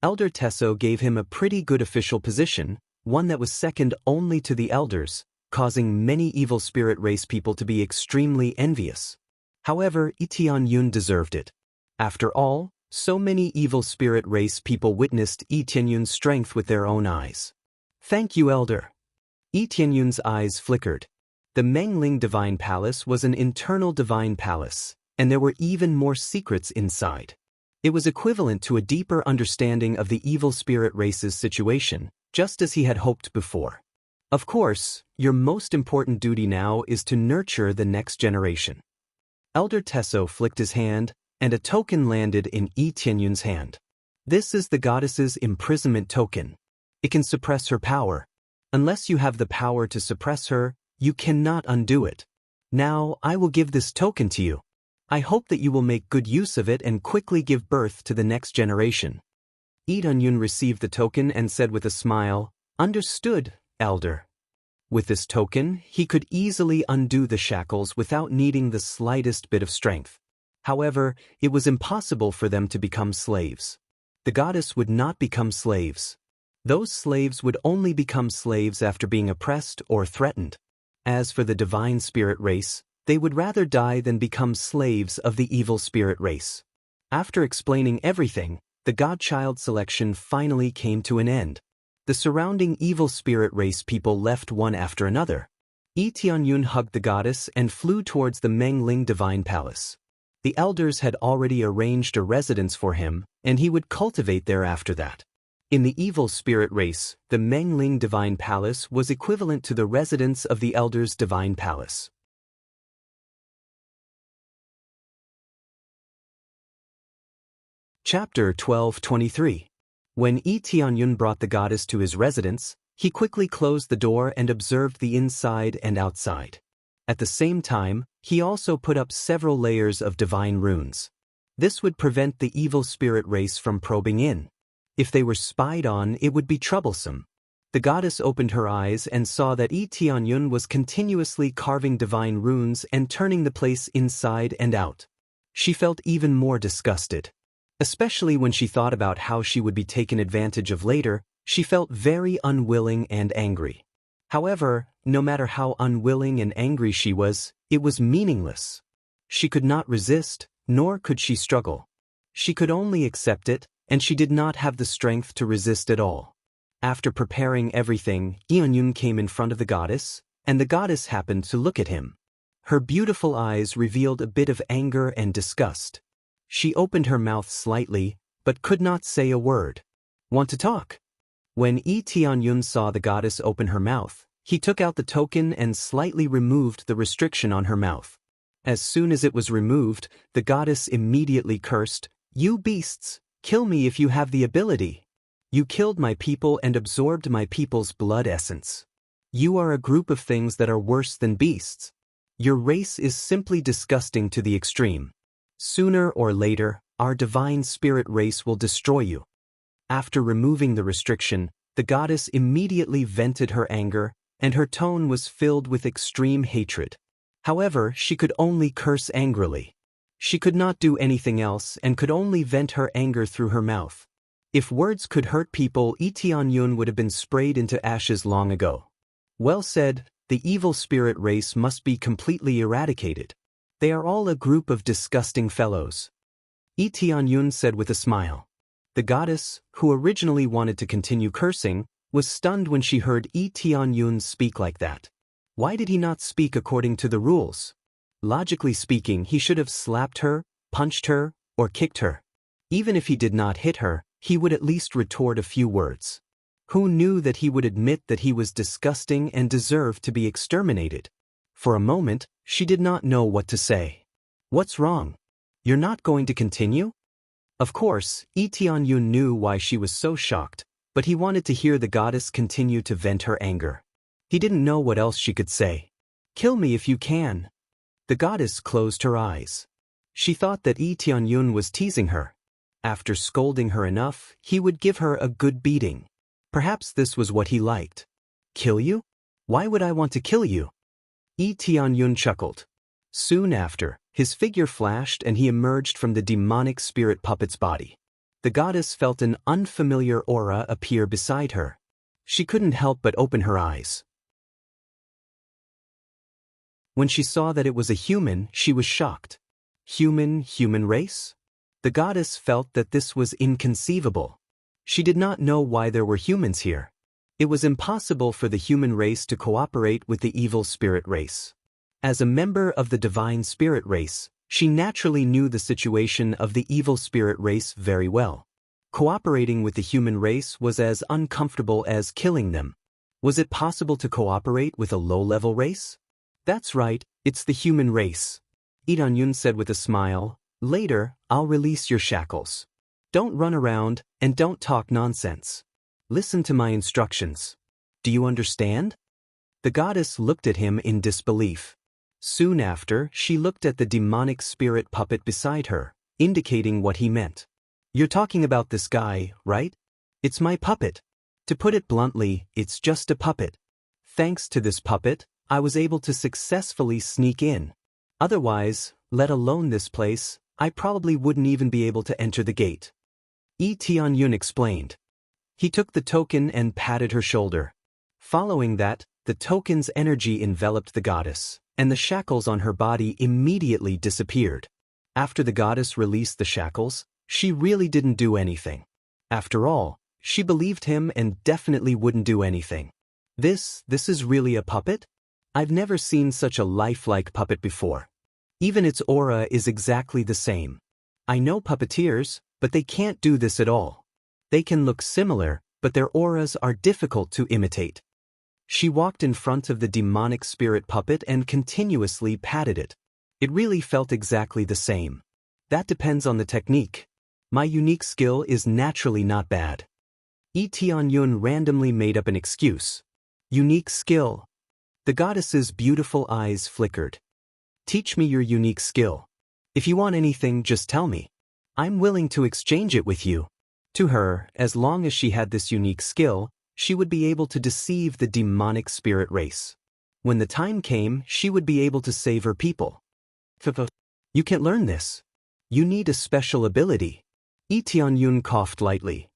Elder Tesso gave him a pretty good official position, one that was second only to the elders, causing many evil spirit race people to be extremely envious. However, Yi Tianyun deserved it. After all, so many evil spirit race people witnessed Yi Tianyun's strength with their own eyes. Thank you, Elder. Yi Tianyun's eyes flickered. The Mengling Divine Palace was an internal divine palace, and there were even more secrets inside. It was equivalent to a deeper understanding of the evil spirit race's situation, just as he had hoped before. Of course, your most important duty now is to nurture the next generation. Elder Tesso flicked his hand, and a token landed in Yi Tianyun's hand. This is the goddess's imprisonment token. It can suppress her power. Unless you have the power to suppress her, you cannot undo it. Now, I will give this token to you. I hope that you will make good use of it and quickly give birth to the next generation. Yi Tianyun received the token and said with a smile, Understood, Elder. With this token, he could easily undo the shackles without needing the slightest bit of strength. However, it was impossible for them to become slaves. The goddess would not become slaves. Those slaves would only become slaves after being oppressed or threatened. As for the divine spirit race, they would rather die than become slaves of the evil spirit race. After explaining everything, the the godchild selection finally came to an end. The surrounding evil spirit race people left one after another. Yi Tianyun hugged the goddess and flew towards the Mengling divine palace. The elders had already arranged a residence for him, and he would cultivate there after that. In the evil spirit race, the Mengling divine palace was equivalent to the residence of the elders' divine palace. Chapter 12:23. When Yi Tianyun brought the goddess to his residence, he quickly closed the door and observed the inside and outside. At the same time, he also put up several layers of divine runes. This would prevent the evil spirit race from probing in. If they were spied on, it would be troublesome. The goddess opened her eyes and saw that Yi Tianyun was continuously carving divine runes and turning the place inside and out. She felt even more disgusted. Especially when she thought about how she would be taken advantage of later, she felt very unwilling and angry. However, no matter how unwilling and angry she was, it was meaningless. She could not resist, nor could she struggle. She could only accept it, and she did not have the strength to resist at all. After preparing everything, Tianyun came in front of the goddess, and the goddess happened to look at him. Her beautiful eyes revealed a bit of anger and disgust. She opened her mouth slightly, but could not say a word. Want to talk? When Yi Tianyun saw the goddess open her mouth, he took out the token and slightly removed the restriction on her mouth. As soon as it was removed, the goddess immediately cursed, "You beasts, kill me if you have the ability. You killed my people and absorbed my people's blood essence. You are a group of things that are worse than beasts. Your race is simply disgusting to the extreme. Sooner or later, our divine spirit race will destroy you." After removing the restriction, the goddess immediately vented her anger, and her tone was filled with extreme hatred. However, she could only curse angrily. She could not do anything else and could only vent her anger through her mouth. If words could hurt people, Yi Tianyun would have been sprayed into ashes long ago. Well said, the evil spirit race must be completely eradicated. They are all a group of disgusting fellows. Yi Tianyun said with a smile. The goddess, who originally wanted to continue cursing, was stunned when she heard Yi Tianyun speak like that. Why did he not speak according to the rules? Logically speaking, he should have slapped her, punched her, or kicked her. Even if he did not hit her, he would at least retort a few words. Who knew that he would admit that he was disgusting and deserved to be exterminated? For a moment, she did not know what to say. What's wrong? You're not going to continue? Of course, Yi Tianyun knew why she was so shocked, but he wanted to hear the goddess continue to vent her anger. He didn't know what else she could say. Kill me if you can. The goddess closed her eyes. She thought that Yi Tianyun was teasing her. After scolding her enough, he would give her a good beating. Perhaps this was what he liked. Kill you? Why would I want to kill you? Yi Tianyun chuckled. Soon after, his figure flashed and he emerged from the demonic spirit puppet's body. The goddess felt an unfamiliar aura appear beside her. She couldn't help but open her eyes. When she saw that it was a human, she was shocked. Human race? The goddess felt that this was inconceivable. She did not know why there were humans here. It was impossible for the human race to cooperate with the evil spirit race. As a member of the divine spirit race, she naturally knew the situation of the evil spirit race very well. Cooperating with the human race was as uncomfortable as killing them. Was it possible to cooperate with a low-level race? That's right, it's the human race. Yi Tianyun said with a smile, "Later, I'll release your shackles. Don't run around and don't talk nonsense. Listen to my instructions. Do you understand?" The goddess looked at him in disbelief. Soon after, she looked at the demonic spirit puppet beside her, indicating what he meant. You're talking about this guy, right? It's my puppet. To put it bluntly, it's just a puppet. Thanks to this puppet, I was able to successfully sneak in. Otherwise, let alone this place, I probably wouldn't even be able to enter the gate. Yi Tianyun explained. He took the token and patted her shoulder. Following that, the token's energy enveloped the goddess, and the shackles on her body immediately disappeared. After the goddess released the shackles, She really didn't do anything. After all, she believed him and definitely wouldn't do anything. This is really a puppet? I've never seen such a lifelike puppet before. Even its aura is exactly the same. I know puppeteers, but they can't do this at all. They can look similar, but their auras are difficult to imitate. She walked in front of the demonic spirit puppet and continuously patted it. It really felt exactly the same. That depends on the technique. My unique skill is naturally not bad. Yi Tianyun randomly made up an excuse. Unique skill. The goddess's beautiful eyes flickered. Teach me your unique skill. If you want anything, just tell me. I'm willing to exchange it with you. To her, as long as she had this unique skill, she would be able to deceive the demonic spirit race. When the time came, she would be able to save her people. You can't learn this. You need a special ability. Yi Tianyun coughed lightly.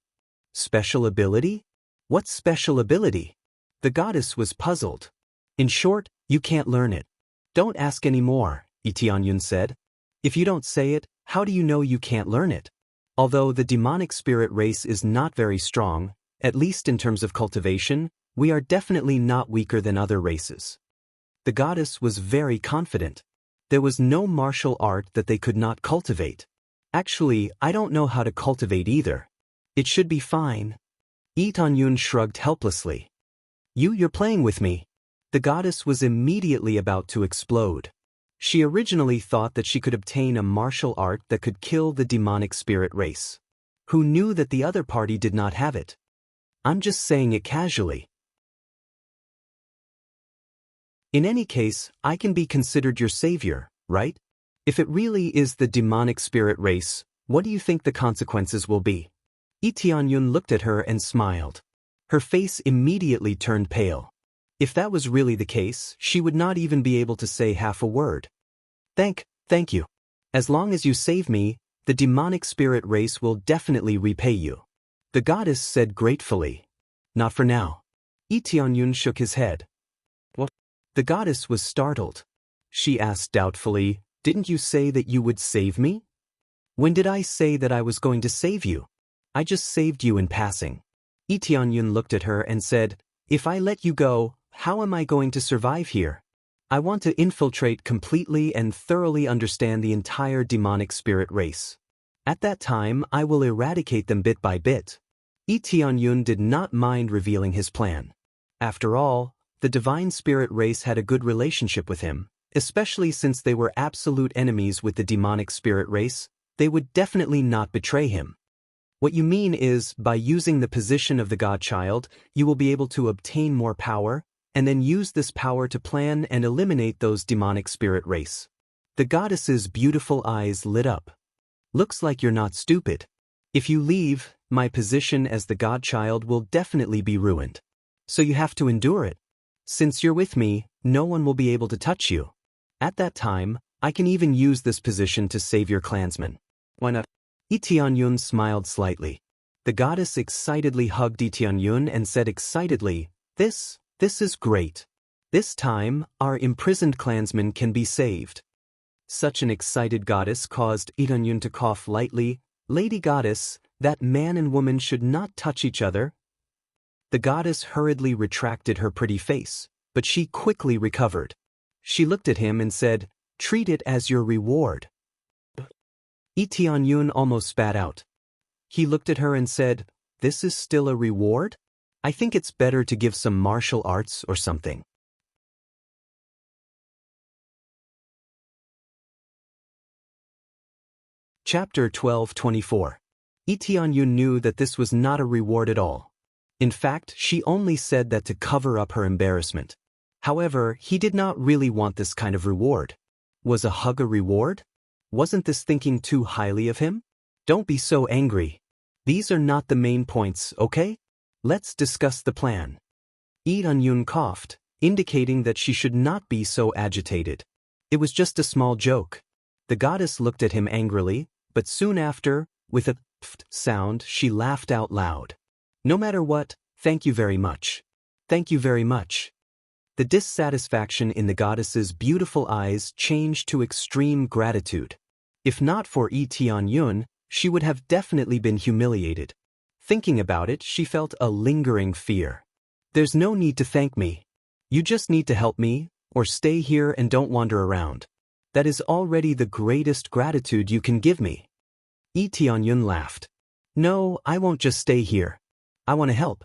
Special ability? What special ability? The goddess was puzzled. In short, you can't learn it. Don't ask any more, Yi Tianyun said. If you don't say it, how do you know you can't learn it? Although the demonic spirit race is not very strong, at least in terms of cultivation, we are definitely not weaker than other races. The goddess was very confident. There was no martial art that they could not cultivate. Actually, I don't know how to cultivate either. It should be fine. Yi Tianyun shrugged helplessly. You're playing with me. The goddess was immediately about to explode. She originally thought that she could obtain a martial art that could kill the demonic spirit race. Who knew that the other party did not have it? I'm just saying it casually. In any case, I can be considered your savior, right? If it really is the demonic spirit race, what do you think the consequences will be? Yi Tianyun looked at her and smiled. Her face immediately turned pale. If that was really the case, she would not even be able to say half a word. Thank you. As long as you save me, the demonic spirit race will definitely repay you. The goddess said gratefully. Not for now. Yi Tianyun shook his head. What? The goddess was startled. She asked doubtfully, didn't you say that you would save me? When did I say that I was going to save you? I just saved you in passing. Yi Tianyun looked at her and said, if I let you go, how am I going to survive here? I want to infiltrate completely and thoroughly understand the entire demonic spirit race. At that time, I will eradicate them bit by bit. Yi Tianyun did not mind revealing his plan. After all, the divine spirit race had a good relationship with him, especially since they were absolute enemies with the demonic spirit race. They would definitely not betray him. What you mean is, by using the position of the godchild, you will be able to obtain more power, and then use this power to plan and eliminate those demonic spirit race. The goddess's beautiful eyes lit up. Looks like you're not stupid. If you leave, my position as the godchild will definitely be ruined. So you have to endure it. Since you're with me, no one will be able to touch you. At that time, I can even use this position to save your clansmen. Why not? Yi Tianyun smiled slightly. The goddess excitedly hugged Yi Tianyun and said excitedly, This is great. This time, our imprisoned clansmen can be saved. Such an excited goddess caused Yi Tianyun to cough lightly. Lady goddess, that man and woman should not touch each other. The goddess hurriedly retracted her pretty face, but she quickly recovered. She looked at him and said, treat it as your reward. Yi Tianyun almost spat out. He looked at her and said, this is still a reward? I think it's better to give some martial arts or something. Chapter 12:24. Yi Tianyun knew that this was not a reward at all. In fact, she only said that to cover up her embarrassment. However, he did not really want this kind of reward. Was a hug a reward? Wasn't this thinking too highly of him? Don't be so angry. These are not the main points, okay? Let's discuss the plan. Yi Tianyun coughed, indicating that she should not be so agitated. It was just a small joke. The goddess looked at him angrily, but soon after, with a pft sound, she laughed out loud. No matter what, thank you very much. Thank you very much. The dissatisfaction in the goddess's beautiful eyes changed to extreme gratitude. If not for Yi Tianyun, she would have definitely been humiliated. Thinking about it, she felt a lingering fear. There's no need to thank me. You just need to help me, or stay here and don't wander around. That is already the greatest gratitude you can give me. Lee Tianyun laughed. No, I won't just stay here. I want to help.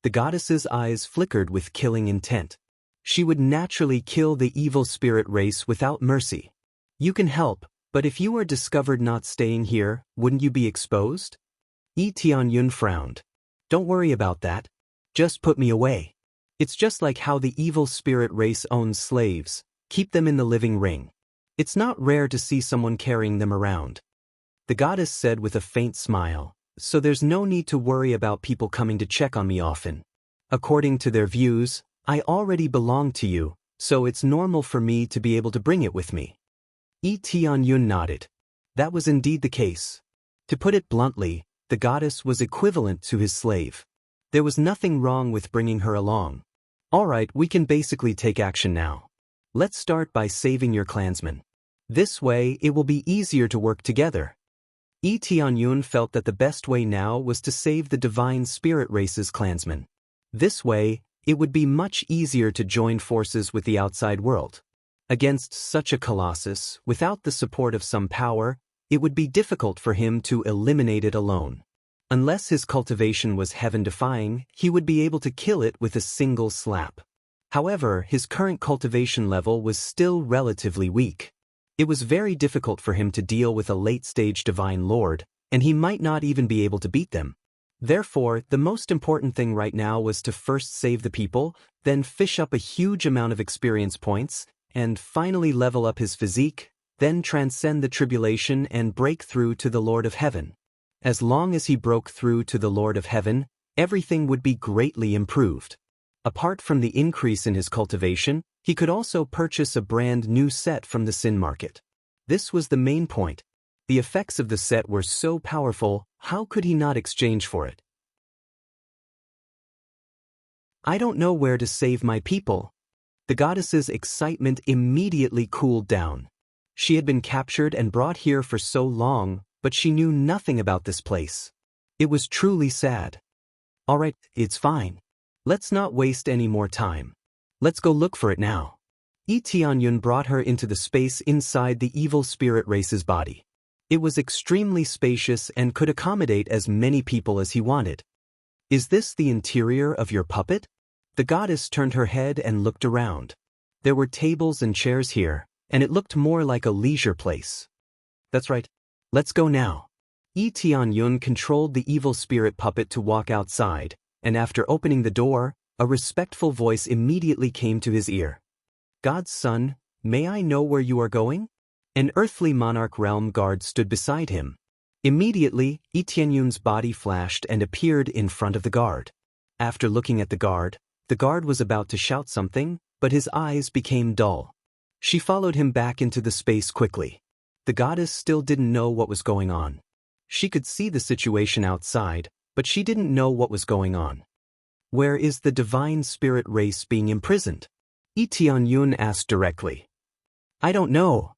The goddess's eyes flickered with killing intent. She would naturally kill the evil spirit race without mercy. You can help, but if you are discovered not staying here, wouldn't you be exposed? Lee Tianyun frowned. Don't worry about that. Just put me away. It's just like how the evil spirit race owns slaves. Keep them in the living ring. It's not rare to see someone carrying them around. The goddess said with a faint smile, so there's no need to worry about people coming to check on me often. According to their views, I already belong to you, so it's normal for me to be able to bring it with me. Lee Tianyun nodded. That was indeed the case. To put it bluntly, the goddess was equivalent to his slave. There was nothing wrong with bringing her along. Alright, we can basically take action now. Let's start by saving your clansmen. This way, it will be easier to work together. Lee Tianyun felt that the best way now was to save the divine spirit race's clansmen. This way, it would be much easier to join forces with the outside world. Against such a colossus, without the support of some power, it would be difficult for him to eliminate it alone. Unless his cultivation was heaven-defying, he would be able to kill it with a single slap. However, his current cultivation level was still relatively weak. It was very difficult for him to deal with a late-stage divine lord, and he might not even be able to beat them. Therefore, the most important thing right now was to first save the people, then fish up a huge amount of experience points, and finally level up his physique, then transcend the tribulation and break through to the Lord of Heaven. As long as he broke through to the Lord of Heaven, everything would be greatly improved. Apart from the increase in his cultivation, he could also purchase a brand new set from the sin market. This was the main point. The effects of the set were so powerful, how could he not exchange for it? I don't know where to save my people. The goddess's excitement immediately cooled down. She had been captured and brought here for so long, but she knew nothing about this place. It was truly sad. Alright, it's fine. Let's not waste any more time. Let's go look for it now. Lee Tianyun brought her into the space inside the evil spirit race's body. It was extremely spacious and could accommodate as many people as he wanted. Is this the interior of your puppet? The goddess turned her head and looked around. There were tables and chairs here, and it looked more like a leisure place. That's right. Let's go now. Lee Tianyun controlled the evil spirit puppet to walk outside, and after opening the door, a respectful voice immediately came to his ear. God's son, may I know where you are going? An earthly monarch realm guard stood beside him. Immediately, Lee Tianyun's body flashed and appeared in front of the guard. After looking at the guard was about to shout something, but his eyes became dull. She followed him back into the space quickly. The goddess still didn't know what was going on. She could see the situation outside, but she didn't know what was going on. Where is the divine spirit race being imprisoned? Lee Tianyun asked directly. I don't know.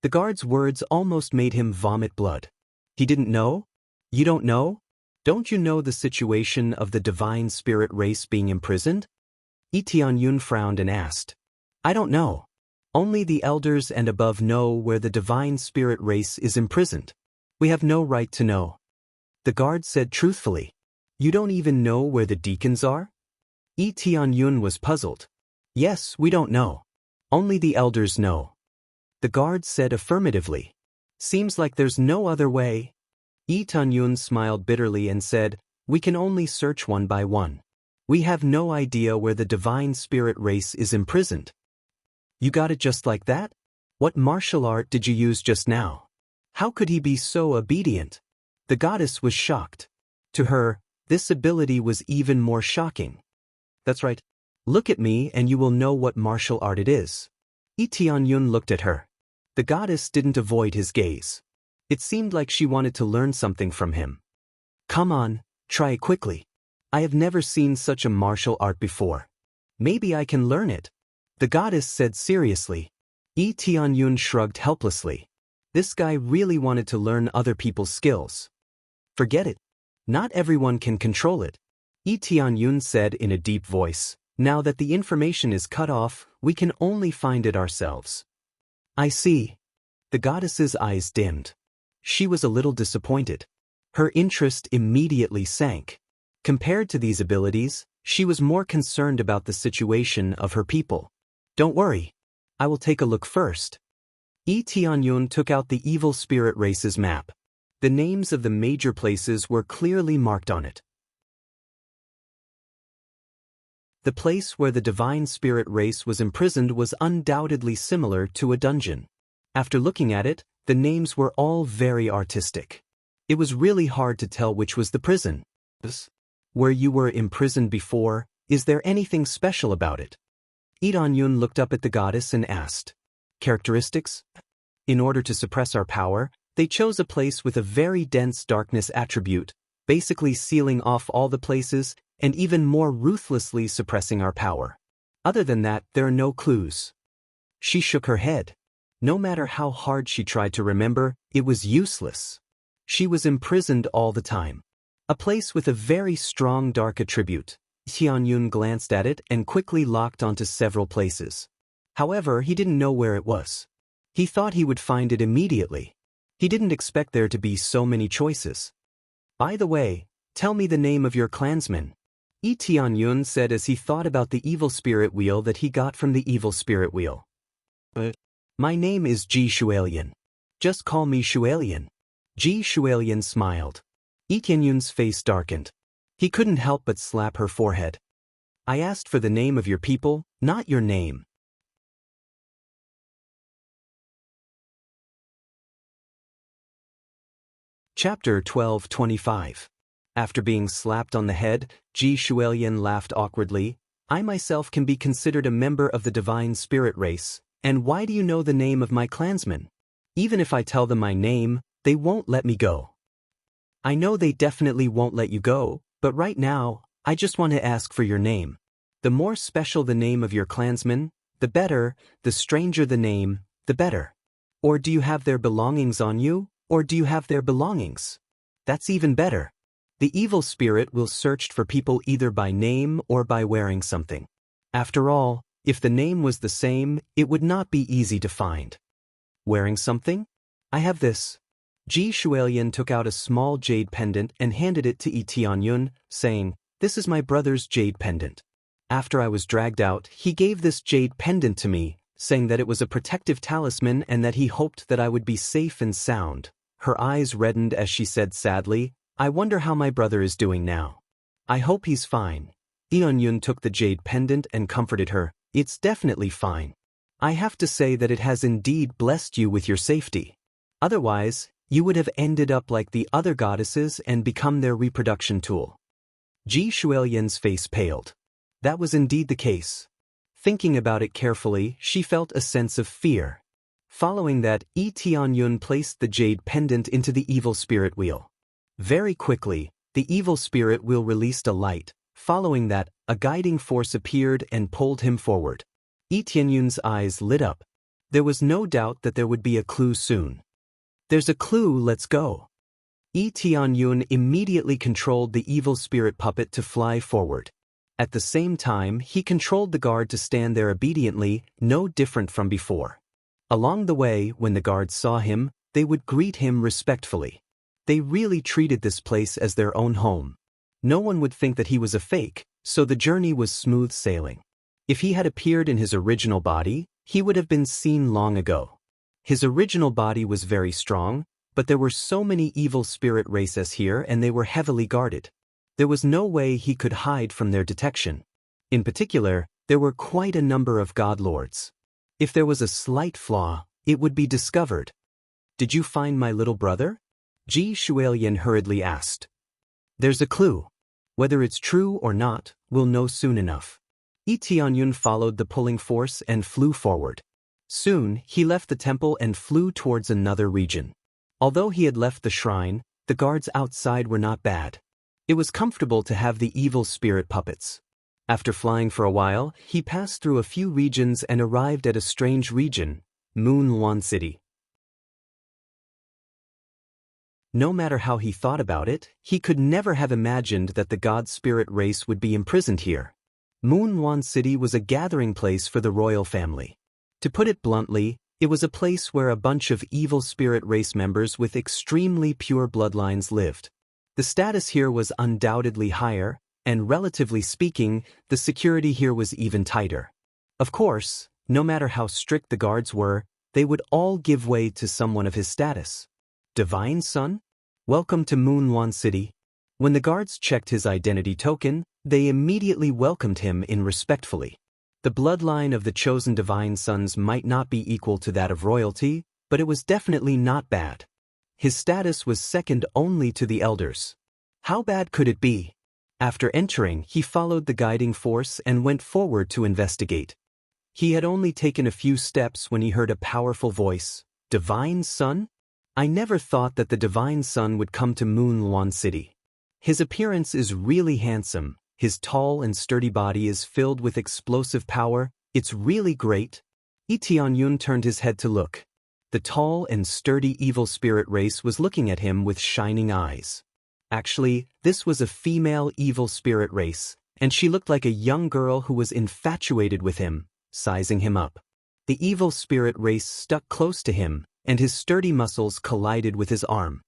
The guard's words almost made him vomit blood. He didn't know? You don't know? Don't you know the situation of the divine spirit race being imprisoned? Lee Tianyun frowned and asked. I don't know. Only the elders and above know where the divine spirit race is imprisoned. We have no right to know. The guard said truthfully. You don't even know where the deacons are? Lee Tianyun was puzzled. Yes, we don't know. Only the elders know. The guard said affirmatively. Seems like there's no other way. Lee Tianyun smiled bitterly and said, we can only search one by one. We have no idea where the divine spirit race is imprisoned. You got it just like that? What martial art did you use just now? How could he be so obedient? The goddess was shocked. To her, this ability was even more shocking. That's right. Look at me and you will know what martial art it is. Lee Tianyun looked at her. The goddess didn't avoid his gaze. It seemed like she wanted to learn something from him. Come on, try it quickly. I have never seen such a martial art before. Maybe I can learn it. The goddess said seriously. Lee Tianyun shrugged helplessly. This guy really wanted to learn other people's skills. Forget it. Not everyone can control it. Tianyun said in a deep voice. Now that the information is cut off, we can only find it ourselves. I see. The goddess's eyes dimmed. She was a little disappointed. Her interest immediately sank. Compared to these abilities, she was more concerned about the situation of her people. Don't worry. I will take a look first. Tianyun took out the evil spirit race's map. The names of the major places were clearly marked on it. The place where the divine spirit race was imprisoned was undoubtedly similar to a dungeon. After looking at it, the names were all very artistic. It was really hard to tell which was the prison. Where you were imprisoned before, is there anything special about it? Tianyun looked up at the goddess and asked. Characteristics? In order to suppress our power, they chose a place with a very dense darkness attribute, basically sealing off all the places and even more ruthlessly suppressing our power. Other than that, there are no clues. She shook her head. No matter how hard she tried to remember, it was useless. She was imprisoned all the time. A place with a very strong dark attribute. Tianyun glanced at it and quickly locked onto several places. However, he didn't know where it was. He thought he would find it immediately. He didn't expect there to be so many choices. By the way, tell me the name of your clansman. Tianyun said as he thought about the evil spirit wheel that he got from the evil spirit wheel. My name is Ji Shualian. Just call me Shualian. Ji Shualian smiled. Tianyun's face darkened. He couldn't help but slap her forehead. I asked for the name of your people, not your name. Chapter 12:25. After being slapped on the head, Ji Shualian laughed awkwardly. I myself can be considered a member of the divine spirit race, and why do you know the name of my clansmen? Even if I tell them my name, they won't let me go. I know they definitely won't let you go, but right now, I just want to ask for your name. The more special the name of your clansmen, the better, the stranger the name, the better. Or do you have their belongings on you, or do you have their belongings? That's even better. The evil spirit will search for people either by name or by wearing something. After all, if the name was the same, it would not be easy to find. Wearing something? I have this. Ji Shualian took out a small jade pendant and handed it to Tianyun, saying, This is my brother's jade pendant. After I was dragged out, he gave this jade pendant to me, saying that it was a protective talisman and that he hoped that I would be safe and sound. Her eyes reddened as she said sadly, I wonder how my brother is doing now. I hope he's fine. Tianyun took the jade pendant and comforted her. It's definitely fine. I have to say that it has indeed blessed you with your safety. Otherwise, you would have ended up like the other goddesses and become their reproduction tool. Ji Shualian's face paled. That was indeed the case. Thinking about it carefully, she felt a sense of fear. Following that, Tianyun placed the jade pendant into the evil spirit wheel. Very quickly, the evil spirit wheel released a light. Following that, a guiding force appeared and pulled him forward. Tianyun's eyes lit up. There was no doubt that there would be a clue soon. There's a clue, let's go. Tianyun immediately controlled the evil spirit puppet to fly forward. At the same time, he controlled the guard to stand there obediently, no different from before. Along the way, when the guards saw him, they would greet him respectfully. They really treated this place as their own home. No one would think that he was a fake, so the journey was smooth sailing. If he had appeared in his original body, he would have been seen long ago. His original body was very strong, but there were so many evil spirit races here and they were heavily guarded. There was no way he could hide from their detection. In particular, there were quite a number of godlords. If there was a slight flaw, it would be discovered. Did you find my little brother? Ji Shualian hurriedly asked. There's a clue. Whether it's true or not, we'll know soon enough. Tianyun followed the pulling force and flew forward. Soon, he left the temple and flew towards another region. Although he had left the shrine, the guards outside were not bad. It was comfortable to have the evil spirit puppets. After flying for a while, he passed through a few regions and arrived at a strange region, Moon Luan City. No matter how he thought about it, he could never have imagined that the god spirit race would be imprisoned here. Moon Wan City was a gathering place for the royal family. To put it bluntly, it was a place where a bunch of evil spirit race members with extremely pure bloodlines lived. The status here was undoubtedly higher, and relatively speaking, the security here was even tighter. Of course, no matter how strict the guards were, they would all give way to someone of his status. Divine Son? Welcome to Moon Wan City. When the guards checked his identity token, they immediately welcomed him in respectfully. The bloodline of the chosen Divine Sons might not be equal to that of royalty, but it was definitely not bad. His status was second only to the elders. How bad could it be? After entering, he followed the guiding force and went forward to investigate. He had only taken a few steps when he heard a powerful voice. Divine Son? I never thought that the Divine Son would come to Moon Wan City. His appearance is really handsome. His tall and sturdy body is filled with explosive power. It's really great. Tianyun turned his head to look. The tall and sturdy evil spirit race was looking at him with shining eyes. Actually, this was a female evil spirit race, and she looked like a young girl who was infatuated with him, sizing him up. The evil spirit race stuck close to him, and his sturdy muscles collided with his arm.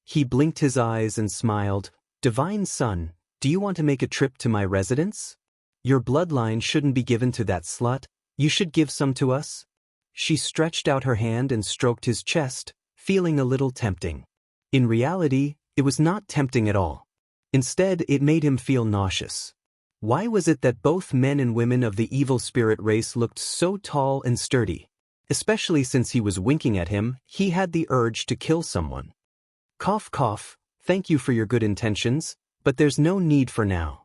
He blinked his eyes and smiled. Divine Son, do you want to make a trip to my residence? Your bloodline shouldn't be given to that slut. You should give some to us. She stretched out her hand and stroked his chest, feeling a little tempting. In reality, it was not tempting at all. Instead, it made him feel nauseous. Why was it that both men and women of the evil spirit race looked so tall and sturdy? Especially since he was winking at him, he had the urge to kill someone. Cough cough, thank you for your good intentions, but there's no need for now.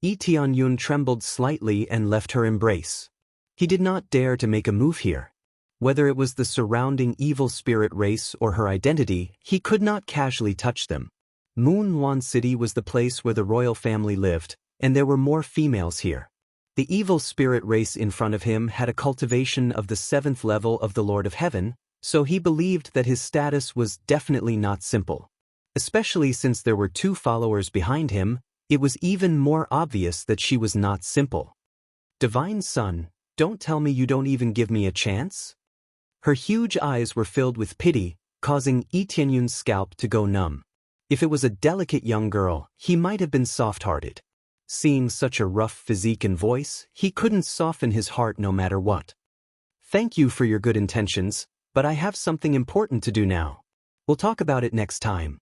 Tianyun trembled slightly and left her embrace. He did not dare to make a move here. Whether it was the surrounding evil spirit race or her identity, he could not casually touch them. Moon Wan City was the place where the royal family lived, and there were more females here. The evil spirit race in front of him had a cultivation of the 7th level of the Lord of Heaven, so he believed that his status was definitely not simple. Especially since there were 2 followers behind him, it was even more obvious that she was not simple. Divine Son, don't tell me you don't even give me a chance? Her huge eyes were filled with pity, causing Tianyun's scalp to go numb. If it was a delicate young girl, he might have been soft-hearted. Seeing such a rough physique and voice, he couldn't soften his heart no matter what. Thank you for your good intentions, but I have something important to do now. We'll talk about it next time.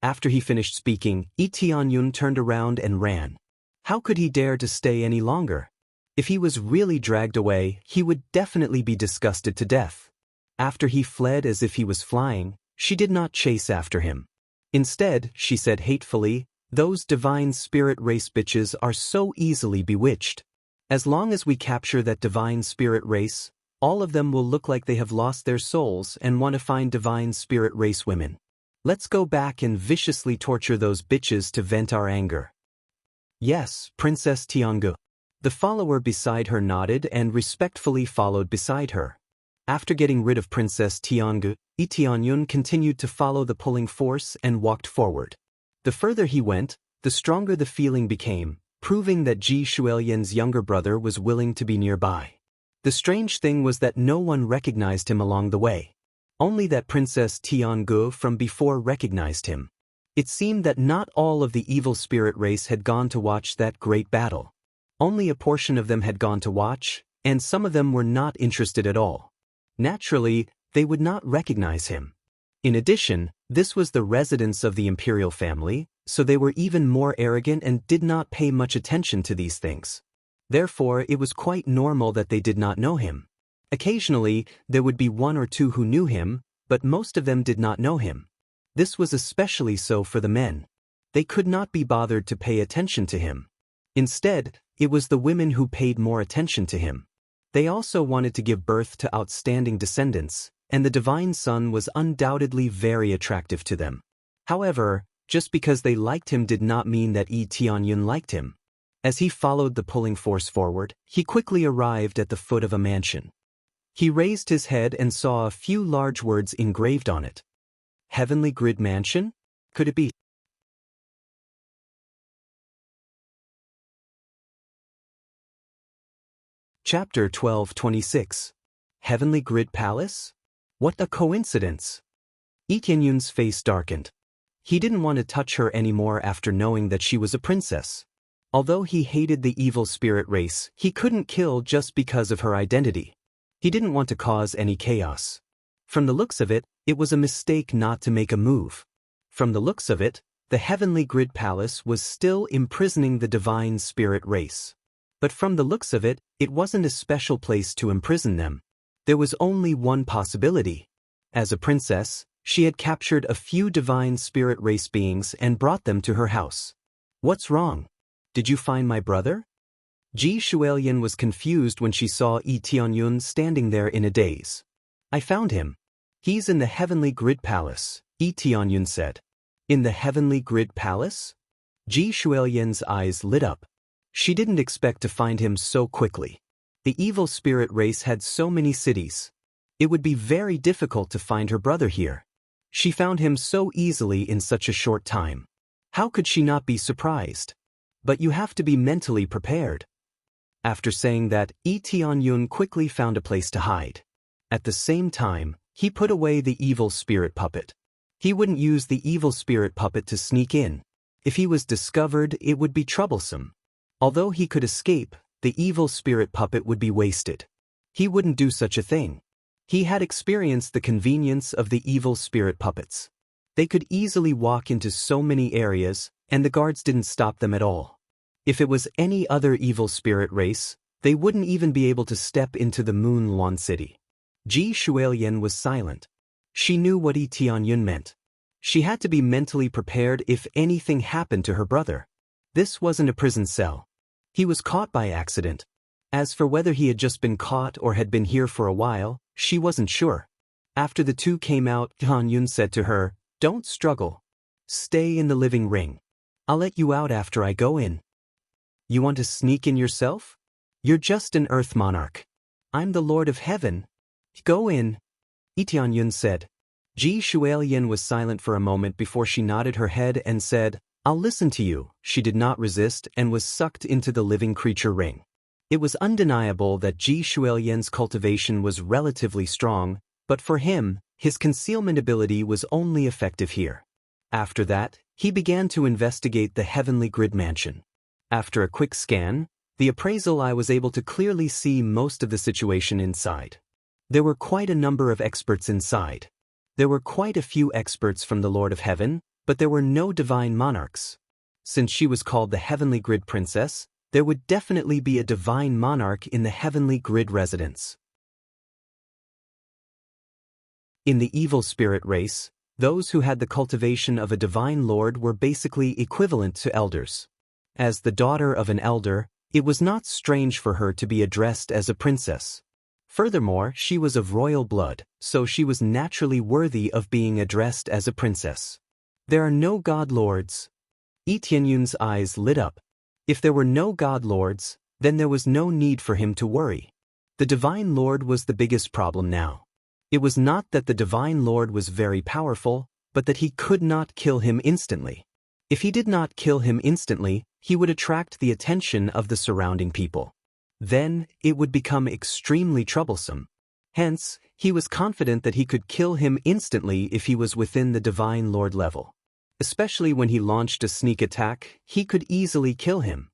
After he finished speaking, Tianyun turned around and ran. How could he dare to stay any longer? If he was really dragged away, he would definitely be disgusted to death. After he fled as if he was flying, she did not chase after him. Instead, she said hatefully, "Those divine spirit race bitches are so easily bewitched. As long as we capture that divine spirit race, all of them will look like they have lost their souls and want to find divine spirit race women. Let's go back and viciously torture those bitches to vent our anger." Yes, Princess Tiangu. The follower beside her nodded and respectfully followed beside her. After getting rid of Princess Tiangu, Tianyun continued to follow the pulling force and walked forward. The further he went, the stronger the feeling became, proving that Ji Shuelian's younger brother was willing to be nearby. The strange thing was that no one recognized him along the way. Only that Princess Tiangu from before recognized him. It seemed that not all of the evil spirit race had gone to watch that great battle. Only a portion of them had gone to watch, and some of them were not interested at all. Naturally, they would not recognize him. In addition, this was the residence of the imperial family, so they were even more arrogant and did not pay much attention to these things. Therefore, it was quite normal that they did not know him. Occasionally, there would be 1 or 2 who knew him, but most of them did not know him. This was especially so for the men. They could not be bothered to pay attention to him. Instead, it was the women who paid more attention to him. They also wanted to give birth to outstanding descendants, and the Divine Son was undoubtedly very attractive to them. However, just because they liked him did not mean that Tianyun liked him. As he followed the pulling force forward, he quickly arrived at the foot of a mansion. He raised his head and saw a few large words engraved on it. Heavenly Grid Mansion? Could it be? Chapter 12:26. Heavenly Grid Palace? What a coincidence! Lee Tianyun's face darkened. He didn't want to touch her anymore after knowing that she was a princess. Although he hated the evil spirit race, he couldn't kill just because of her identity. He didn't want to cause any chaos. From the looks of it, it was a mistake not to make a move. From the looks of it, the Heavenly Grid Palace was still imprisoning the divine spirit race. But from the looks of it, it wasn't a special place to imprison them. There was only one possibility. As a princess, she had captured a few divine spirit race beings and brought them to her house. What's wrong? Did you find my brother? Ji Shuelian was confused when she saw Lee Tianyun standing there in a daze. I found him. He's in the Heavenly Grid Palace, Lee Tianyun said. In the Heavenly Grid Palace? Ji Shuelian's eyes lit up. She didn't expect to find him so quickly. The evil spirit race had so many cities. It would be very difficult to find her brother here. She found him so easily in such a short time. How could she not be surprised? But you have to be mentally prepared. After saying that, Lee Tianyun quickly found a place to hide. At the same time, he put away the evil spirit puppet. He wouldn't use the evil spirit puppet to sneak in. If he was discovered, it would be troublesome. Although he could escape, the evil spirit puppet would be wasted. He wouldn't do such a thing. He had experienced the convenience of the evil spirit puppets. They could easily walk into so many areas, and the guards didn't stop them at all. If it was any other evil spirit race, they wouldn't even be able to step into the Moon Lawn City. Ji Shuelian was silent. She knew what Lee Tianyun meant. She had to be mentally prepared if anything happened to her brother. This wasn't a prison cell. He was caught by accident. As for whether he had just been caught or had been here for a while, she wasn't sure. After the two came out, Tianyun said to her, "Don't struggle. Stay in the living ring. I'll let you out after I go in." You want to sneak in yourself? You're just an earth monarch. I'm the Lord of Heaven. Go in, Lee Tianyun said. Ji Shuelian was silent for a moment before she nodded her head and said, "I'll listen to you." She did not resist and was sucked into the living creature ring. It was undeniable that Ji Shuelian's cultivation was relatively strong, but for him, his concealment ability was only effective here. After that, he began to investigate the Heavenly Grid Mansion. After a quick scan, the appraisal eye was able to clearly see most of the situation inside. There were quite a number of experts inside. There were quite a few experts from the Lord of Heaven, but there were no divine monarchs. Since she was called the Heavenly Grid Princess, there would definitely be a divine monarch in the Heavenly Grid residence. In the evil spirit race, those who had the cultivation of a divine lord were basically equivalent to elders. As the daughter of an elder, it was not strange for her to be addressed as a princess. Furthermore, she was of royal blood, so she was naturally worthy of being addressed as a princess. There are no god lords. Lee Tianyun's eyes lit up. If there were no god lords, then there was no need for him to worry. The divine lord was the biggest problem now. It was not that the divine lord was very powerful, but that he could not kill him instantly. If he did not kill him instantly, he would attract the attention of the surrounding people. Then, it would become extremely troublesome. Hence, he was confident that he could kill him instantly if he was within the divine lord level. Especially when he launched a sneak attack, he could easily kill him.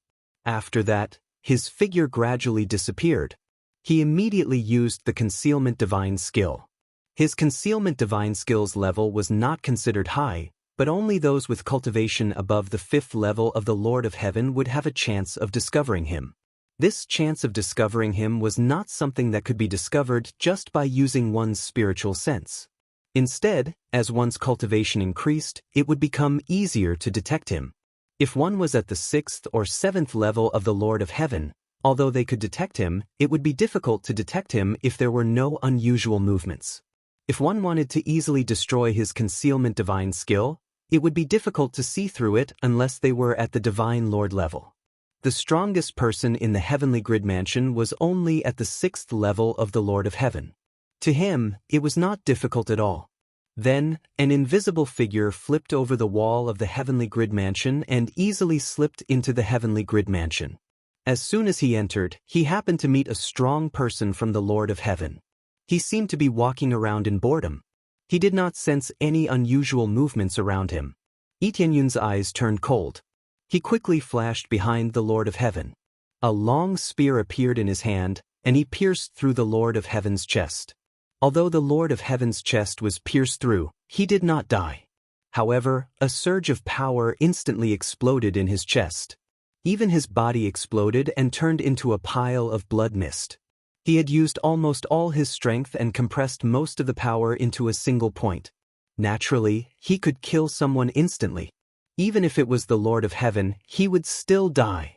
After that, his figure gradually disappeared. He immediately used the concealment divine skill. His concealment divine skills level was not considered high, but only those with cultivation above the 5th level of the Lord of Heaven would have a chance of discovering him. This chance of discovering him was not something that could be discovered just by using one's spiritual sense. Instead, as one's cultivation increased, it would become easier to detect him. If one was at the 6th or 7th level of the Lord of Heaven, although they could detect him, it would be difficult to detect him if there were no unusual movements. If one wanted to easily destroy his concealment divine skill, it would be difficult to see through it unless they were at the divine lord level. The strongest person in the heavenly grid mansion was only at the 6th level of the Lord of Heaven. To him, it was not difficult at all. Then, an invisible figure flipped over the wall of the heavenly grid mansion and easily slipped into the heavenly grid mansion. As soon as he entered, he happened to meet a strong person from the Lord of Heaven. He seemed to be walking around in boredom. He did not sense any unusual movements around him. Lee Tianyun's eyes turned cold. He quickly flashed behind the Lord of Heaven. A long spear appeared in his hand, and he pierced through the Lord of Heaven's chest. Although the Lord of Heaven's chest was pierced through, he did not die. However, a surge of power instantly exploded in his chest. Even his body exploded and turned into a pile of blood mist. He had used almost all his strength and compressed most of the power into a single point. Naturally, he could kill someone instantly. Even if it was the Lord of Heaven, he would still die.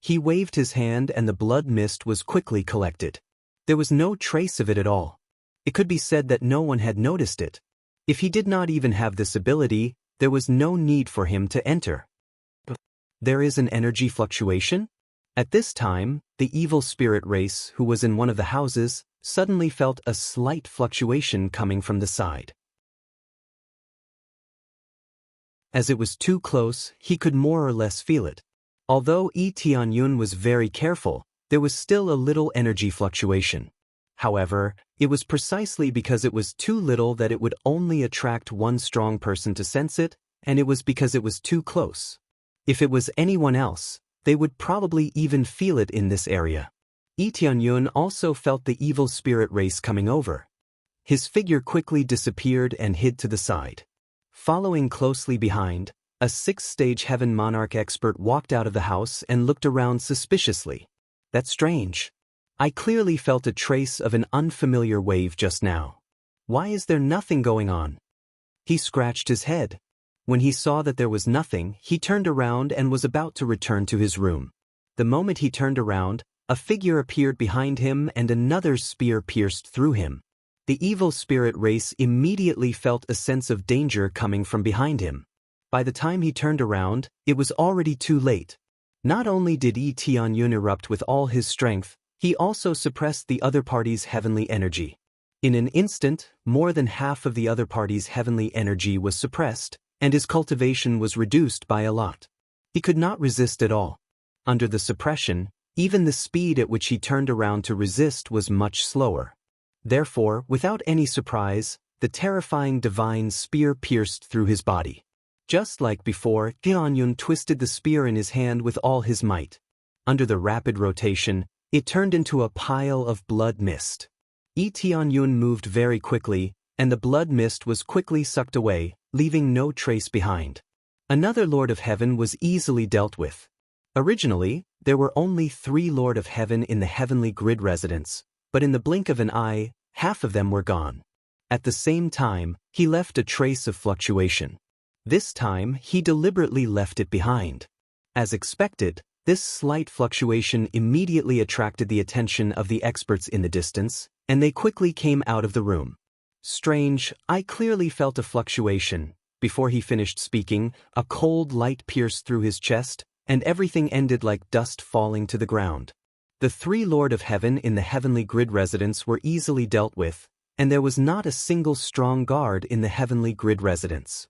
He waved his hand and the blood mist was quickly collected. There was no trace of it at all. It could be said that no one had noticed it. If he did not even have this ability, there was no need for him to enter. There is an energy fluctuation? At this time, the evil spirit race who was in one of the houses suddenly felt a slight fluctuation coming from the side. As it was too close, he could more or less feel it. Although Lee Tianyun was very careful, there was still a little energy fluctuation. However, it was precisely because it was too little that it would only attract one strong person to sense it, and it was because it was too close. If it was anyone else, they would probably even feel it in this area. Lee Tianyun also felt the evil spirit race coming over. His figure quickly disappeared and hid to the side. Following closely behind, a 6th-stage heaven monarch expert walked out of the house and looked around suspiciously. That's strange. I clearly felt a trace of an unfamiliar wave just now. Why is there nothing going on? He scratched his head. When he saw that there was nothing, he turned around and was about to return to his room. The moment he turned around, a figure appeared behind him and another spear pierced through him. The evil spirit race immediately felt a sense of danger coming from behind him. By the time he turned around, it was already too late. Not only did Lee Tianyun erupt with all his strength, he also suppressed the other party's heavenly energy. In an instant, more than half of the other party's heavenly energy was suppressed, and his cultivation was reduced by a lot. He could not resist at all. Under the suppression, even the speed at which he turned around to resist was much slower. Therefore, without any surprise, the terrifying divine spear pierced through his body. Just like before, Tianyun twisted the spear in his hand with all his might. Under the rapid rotation, it turned into a pile of blood mist. Lee Tianyun moved very quickly, and the blood mist was quickly sucked away, leaving no trace behind. Another Lord of Heaven was easily dealt with. Originally, there were only 3 Lord of Heaven in the heavenly grid residence, but in the blink of an eye, half of them were gone. At the same time, he left a trace of fluctuation. This time, he deliberately left it behind. As expected, this slight fluctuation immediately attracted the attention of the experts in the distance, and they quickly came out of the room. Strange, I clearly felt a fluctuation. Before he finished speaking, a cold light pierced through his chest, and everything ended like dust falling to the ground. The 3 Lord of Heaven in the heavenly grid residence were easily dealt with, and there was not a single strong guard in the heavenly grid residence.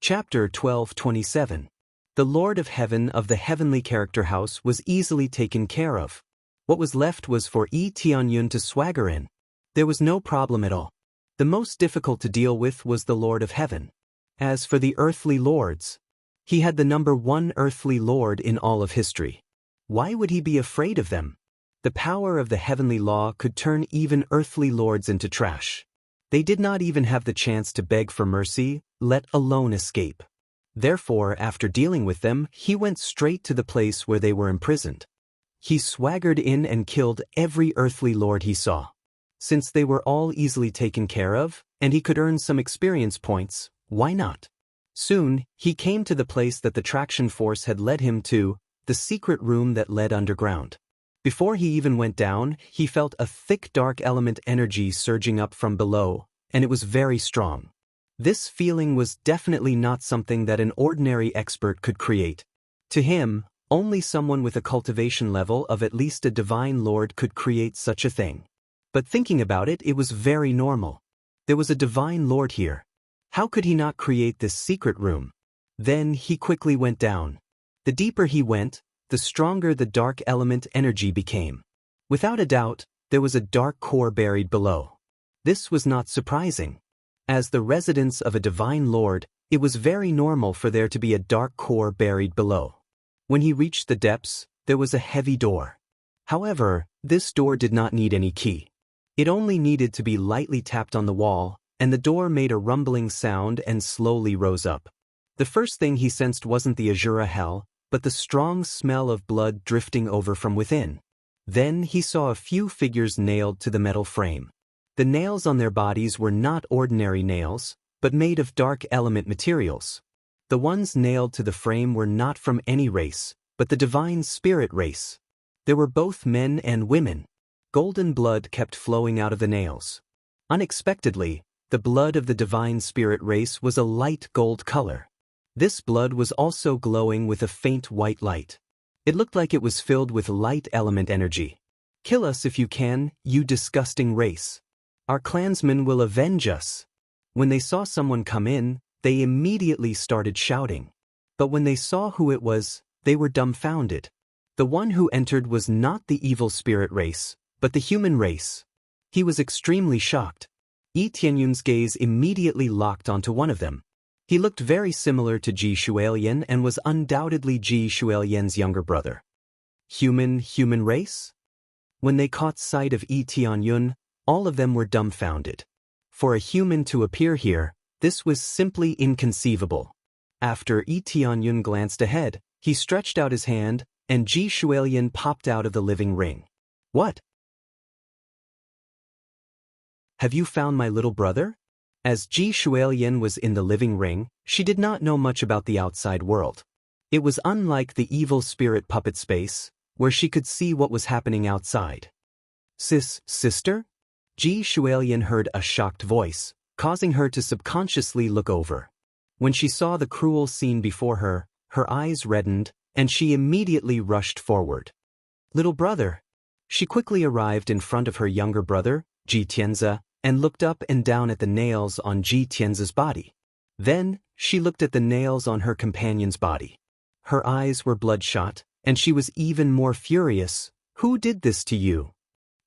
Chapter 12:27. The Lord of Heaven of the heavenly character house was easily taken care of. What was left was for Lee Tianyun to swagger in. There was no problem at all. The most difficult to deal with was the Lord of Heaven. As for the earthly lords, he had the number 1 earthly lord in all of history. Why would he be afraid of them? The power of the heavenly law could turn even earthly lords into trash. They did not even have the chance to beg for mercy, let alone escape. Therefore, after dealing with them, he went straight to the place where they were imprisoned. He swaggered in and killed every earthly lord he saw. Since they were all easily taken care of, and he could earn some experience points, why not? Soon, he came to the place that the traction force had led him to, the secret room that led underground. Before he even went down, he felt a thick dark element energy surging up from below, and it was very strong. This feeling was definitely not something that an ordinary expert could create. To him, only someone with a cultivation level of at least a divine lord could create such a thing. But thinking about it, it was very normal. There was a divine lord here. How could he not create this secret room? Then he quickly went down. The deeper he went, the stronger the dark element energy became. Without a doubt, there was a dark core buried below. This was not surprising. As the residence of a divine lord, it was very normal for there to be a dark core buried below. When he reached the depths, there was a heavy door. However, this door did not need any key. It only needed to be lightly tapped on the wall, and the door made a rumbling sound and slowly rose up. The first thing he sensed wasn't the azura hell, but the strong smell of blood drifting over from within. Then he saw a few figures nailed to the metal frame. The nails on their bodies were not ordinary nails, but made of dark element materials. The ones nailed to the frame were not from any race, but the divine spirit race. There were both men and women. Golden blood kept flowing out of the nails. Unexpectedly, the blood of the divine spirit race was a light gold color. This blood was also glowing with a faint white light. It looked like it was filled with light element energy. "Kill us if you can, you disgusting race. Our clansmen will avenge us." When they saw someone come in, they immediately started shouting. But when they saw who it was, they were dumbfounded. The one who entered was not the evil spirit race, but the human race. He was extremely shocked. Yi Tianyun's gaze immediately locked onto one of them. He looked very similar to Ji Shualian and was undoubtedly Ji Shualian's younger brother. Human race? When they caught sight of Yi Tianyun, all of them were dumbfounded. For a human to appear here, this was simply inconceivable. After Yi Tianyun glanced ahead, he stretched out his hand, and Ji Shualian popped out of the living ring. "What? Have you found my little brother?" As Ji Shualian was in the living ring, she did not know much about the outside world. It was unlike the evil spirit puppet space, where she could see what was happening outside. Sister? Ji Shualian heard a shocked voice, causing her to subconsciously look over. When she saw the cruel scene before her, her eyes reddened, and she immediately rushed forward. "Little brother." She quickly arrived in front of her younger brother, Ji Tianzi, and looked up and down at the nails on Ji Tianzi's body. Then, she looked at the nails on her companion's body. Her eyes were bloodshot, and she was even more furious. "Who did this to you?"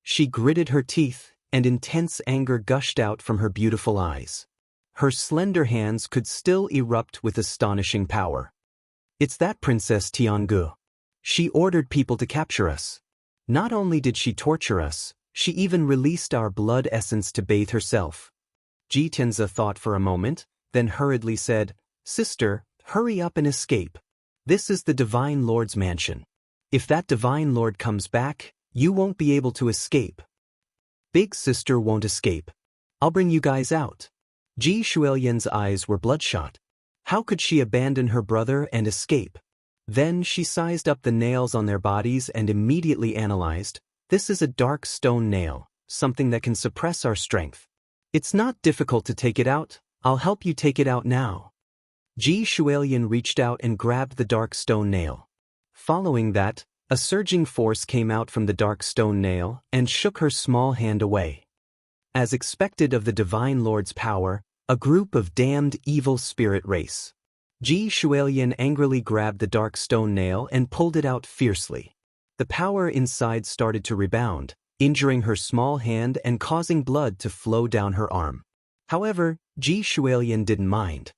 She gritted her teeth, and intense anger gushed out from her beautiful eyes. Her slender hands could still erupt with astonishing power. "It's that Princess Tiangu. She ordered people to capture us. Not only did she torture us, she even released our blood essence to bathe herself." Ji Tianzi thought for a moment, then hurriedly said, "Sister, hurry up and escape. This is the Divine Lord's mansion. If that Divine Lord comes back, you won't be able to escape." "Big sister won't escape. I'll bring you guys out." Ji Shualian's eyes were bloodshot. How could she abandon her brother and escape? Then she sized up the nails on their bodies and immediately analyzed, "This is a dark stone nail, something that can suppress our strength. It's not difficult to take it out. I'll help you take it out now." Ji Shualian reached out and grabbed the dark stone nail. Following that, a surging force came out from the dark stone nail and shook her small hand away. As expected of the Divine Lord's power, a group of damned evil spirit race. Ji Shualian angrily grabbed the dark stone nail and pulled it out fiercely. The power inside started to rebound, injuring her small hand and causing blood to flow down her arm. However, Ji Shualian didn't mind.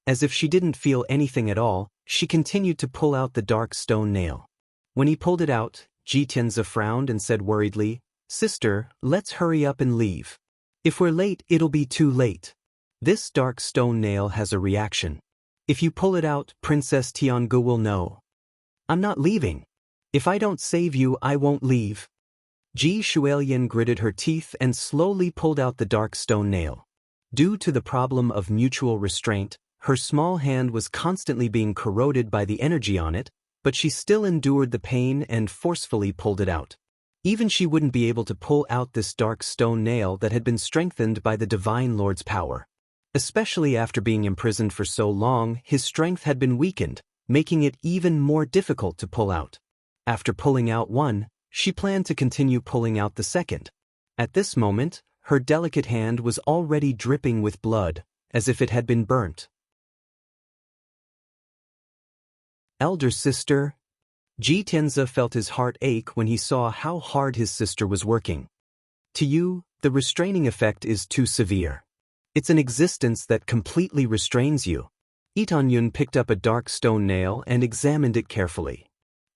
As if she didn't feel anything at all, she continued to pull out the dark stone nail. When he pulled it out, Ji Tianzi frowned and said worriedly, "Sister, let's hurry up and leave. If we're late, it'll be too late. This dark stone nail has a reaction. If you pull it out, Princess Tiangu will know." "I'm not leaving. If I don't save you, I won't leave." Ji Shualian gritted her teeth and slowly pulled out the dark stone nail. Due to the problem of mutual restraint, her small hand was constantly being corroded by the energy on it, but she still endured the pain and forcefully pulled it out. Even she wouldn't be able to pull out this dark stone nail that had been strengthened by the Divine Lord's power. Especially after being imprisoned for so long, his strength had been weakened, making it even more difficult to pull out. After pulling out one, she planned to continue pulling out the second. At this moment, her delicate hand was already dripping with blood, as if it had been burnt. Elder sister. Ji Tianze felt his heart ache when he saw how hard his sister was working. To you, the restraining effect is too severe. It's an existence that completely restrains you. Itanyun picked up a dark stone nail and examined it carefully.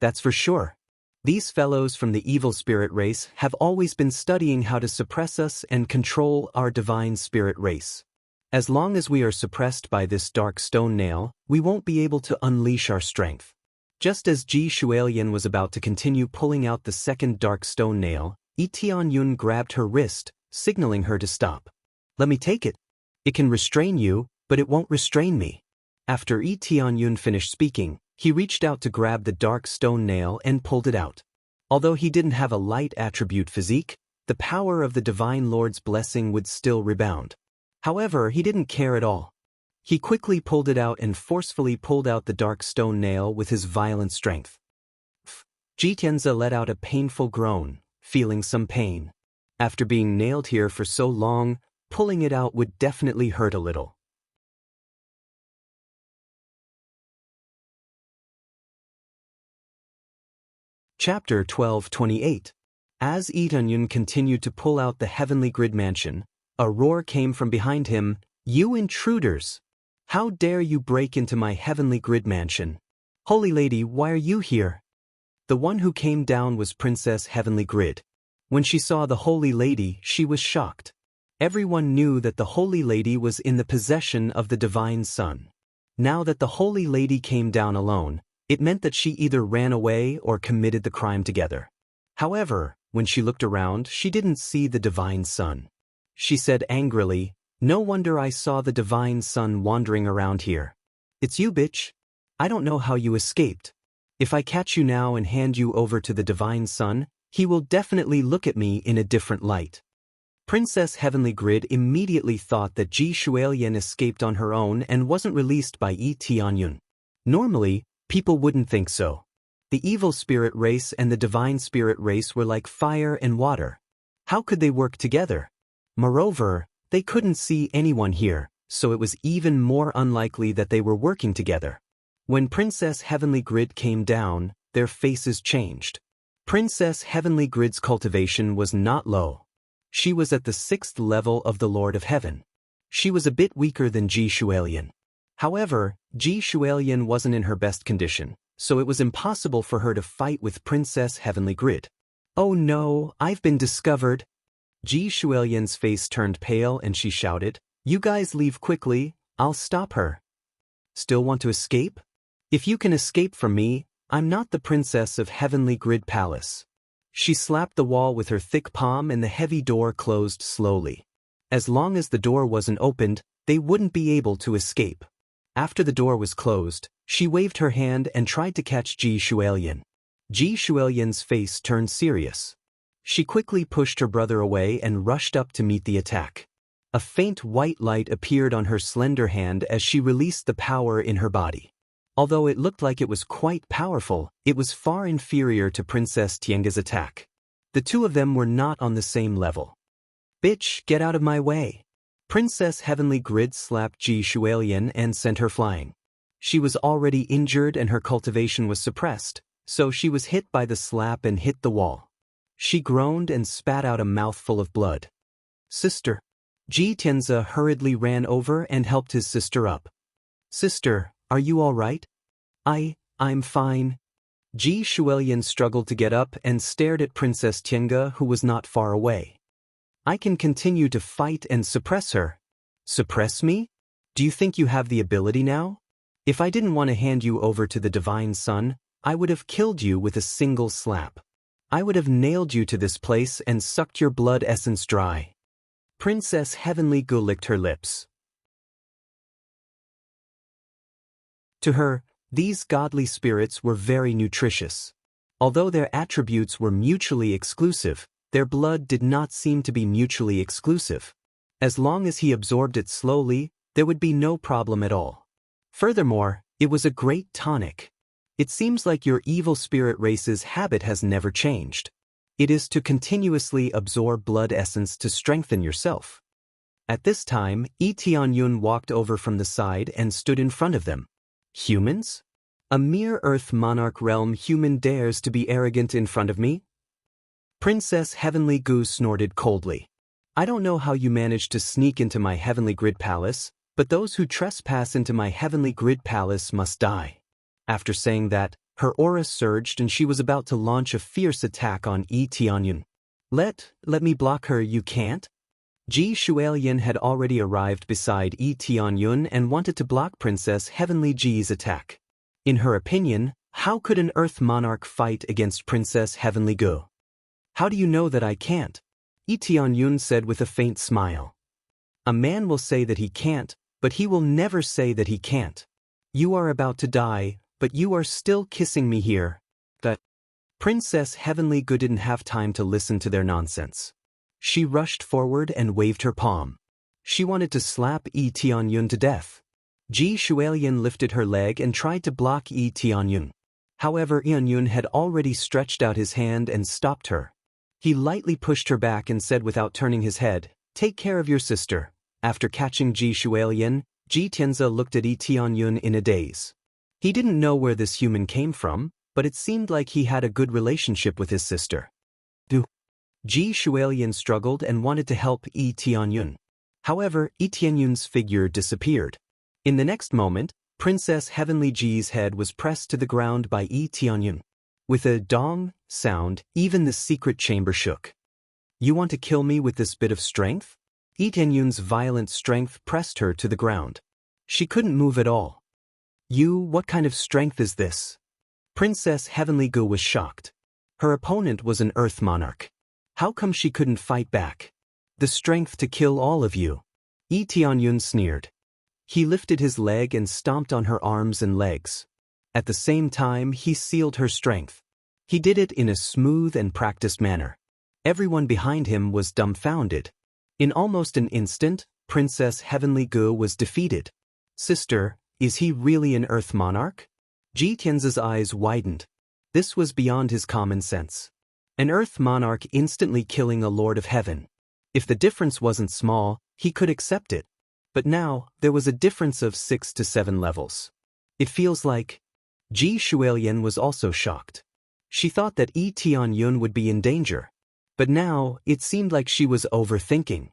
That's for sure. These fellows from the evil spirit race have always been studying how to suppress us and control our divine spirit race. As long as we are suppressed by this dark stone nail, we won't be able to unleash our strength. Just as Ji Shualian was about to continue pulling out the second dark stone nail, Tianyun grabbed her wrist, signaling her to stop. Let me take it. It can restrain you, but it won't restrain me. After Tianyun finished speaking, he reached out to grab the dark stone nail and pulled it out. Although he didn't have a light attribute physique, the power of the Divine Lord's blessing would still rebound. However, he didn't care at all. He quickly pulled it out and forcefully pulled out the dark stone nail with his violent strength. Ji Tianze let out a painful groan, feeling some pain. After being nailed here for so long, pulling it out would definitely hurt a little. Chapter 12:28. As Itanyun continued to pull out the heavenly grid mansion, a roar came from behind him. You intruders! How dare you break into my heavenly grid mansion? Holy Lady, why are you here? The one who came down was Princess Heavenly Grid. When she saw the Holy Lady, she was shocked. Everyone knew that the Holy Lady was in the possession of the Divine Sun. Now that the Holy Lady came down alone, it meant that she either ran away or committed the crime together. However, when she looked around, she didn't see the Divine Sun. She said angrily, "No wonder I saw the Divine Sun wandering around here. It's you, bitch. I don't know how you escaped. If I catch you now and hand you over to the Divine Sun, he will definitely look at me in a different light." Princess Heavenly Grid immediately thought that Ji Shualian escaped on her own and wasn't released by Tianyun. Normally, people wouldn't think so. The evil spirit race and the divine spirit race were like fire and water. How could they work together? Moreover, they couldn't see anyone here, so it was even more unlikely that they were working together. When Princess Heavenly Grid came down, their faces changed. Princess Heavenly Grid's cultivation was not low. She was at the 6th level of the Lord of Heaven. She was a bit weaker than Ji Shualian. However, Ji Shualian wasn't in her best condition, so it was impossible for her to fight with Princess Heavenly Grid. Oh no, I've been discovered. Ji Shualian's face turned pale and she shouted, "You guys leave quickly, I'll stop her." Still want to escape? If you can escape from me, I'm not the princess of Heavenly Grid Palace. She slapped the wall with her thick palm and the heavy door closed slowly. As long as the door wasn't opened, they wouldn't be able to escape. After the door was closed, she waved her hand and tried to catch Ji Shualian. Ji Shualian's face turned serious. She quickly pushed her brother away and rushed up to meet the attack. A faint white light appeared on her slender hand as she released the power in her body. Although it looked like it was quite powerful, it was far inferior to Princess Tiange's attack. The two of them were not on the same level. Bitch, get out of my way. Princess Heavenly Grid slapped Ji Shualian and sent her flying. She was already injured and her cultivation was suppressed, so she was hit by the slap and hit the wall. She groaned and spat out a mouthful of blood. Sister. Ji Tianze hurriedly ran over and helped his sister up. Sister, are you all right? I'm fine. Ji Shualian struggled to get up and stared at Princess Tiange, who was not far away. I can continue to fight and suppress her. Suppress me? Do you think you have the ability now? If I didn't want to hand you over to the Divine Sun, I would have killed you with a single slap. I would have nailed you to this place and sucked your blood essence dry. Princess Heavenly Gu licked her lips. To her, these godly spirits were very nutritious. Although their attributes were mutually exclusive, their blood did not seem to be mutually exclusive. As long as he absorbed it slowly, there would be no problem at all. Furthermore, it was a great tonic. It seems like your evil spirit race's habit has never changed. It is to continuously absorb blood essence to strengthen yourself. At this time, Tianyun walked over from the side and stood in front of them. Humans? A mere Earth monarch realm human dares to be arrogant in front of me? Princess Heavenly Gu snorted coldly. I don't know how you managed to sneak into my Heavenly Grid Palace, but those who trespass into my Heavenly Grid Palace must die. After saying that, her aura surged and she was about to launch a fierce attack on Tianyun. Let me block her, you can't? Ji Shualian had already arrived beside Tianyun and wanted to block Princess Heavenly Ji's attack. In her opinion, how could an Earth monarch fight against Princess Heavenly Gu? How do you know that I can't? Tianyun said with a faint smile. A man will say that he can't, but he will never say that he can't. You are about to die, but you are still kissing me here. That Princess Heavenly Gu didn't have time to listen to their nonsense. She rushed forward and waved her palm. She wanted to slap Tianyun to death. Ji Shualian lifted her leg and tried to block Tianyun. However, Tianyun had already stretched out his hand and stopped her. He lightly pushed her back and said without turning his head, "Take care of your sister." After catching Ji Shualian, Ji Tianzi looked at Tianyun in a daze. He didn't know where this human came from, but it seemed like he had a good relationship with his sister. Ji Shualian struggled and wanted to help Tianyun. However, Tianyun's figure disappeared. In the next moment, Princess Heavenly Ji's head was pressed to the ground by Tianyun. With a dong sound, even the secret chamber shook. You want to kill me with this bit of strength? Tianyun's violent strength pressed her to the ground. She couldn't move at all. What kind of strength is this? Princess Heavenly Gu was shocked. Her opponent was an Earth monarch. How come she couldn't fight back? The strength to kill all of you. Tianyun sneered. He lifted his leg and stomped on her arms and legs. At the same time, he sealed her strength. He did it in a smooth and practiced manner. Everyone behind him was dumbfounded. In almost an instant, Princess Heavenly Gu was defeated. Sister, is he really an Earth monarch? Ji Tianzi's eyes widened. This was beyond his common sense. An Earth monarch instantly killing a Lord of Heaven. If the difference wasn't small, he could accept it. But now, there was a difference of 6 to 7 levels. It feels like... Ji Shualian was also shocked. She thought that Tianyun would be in danger. But now, it seemed like she was overthinking.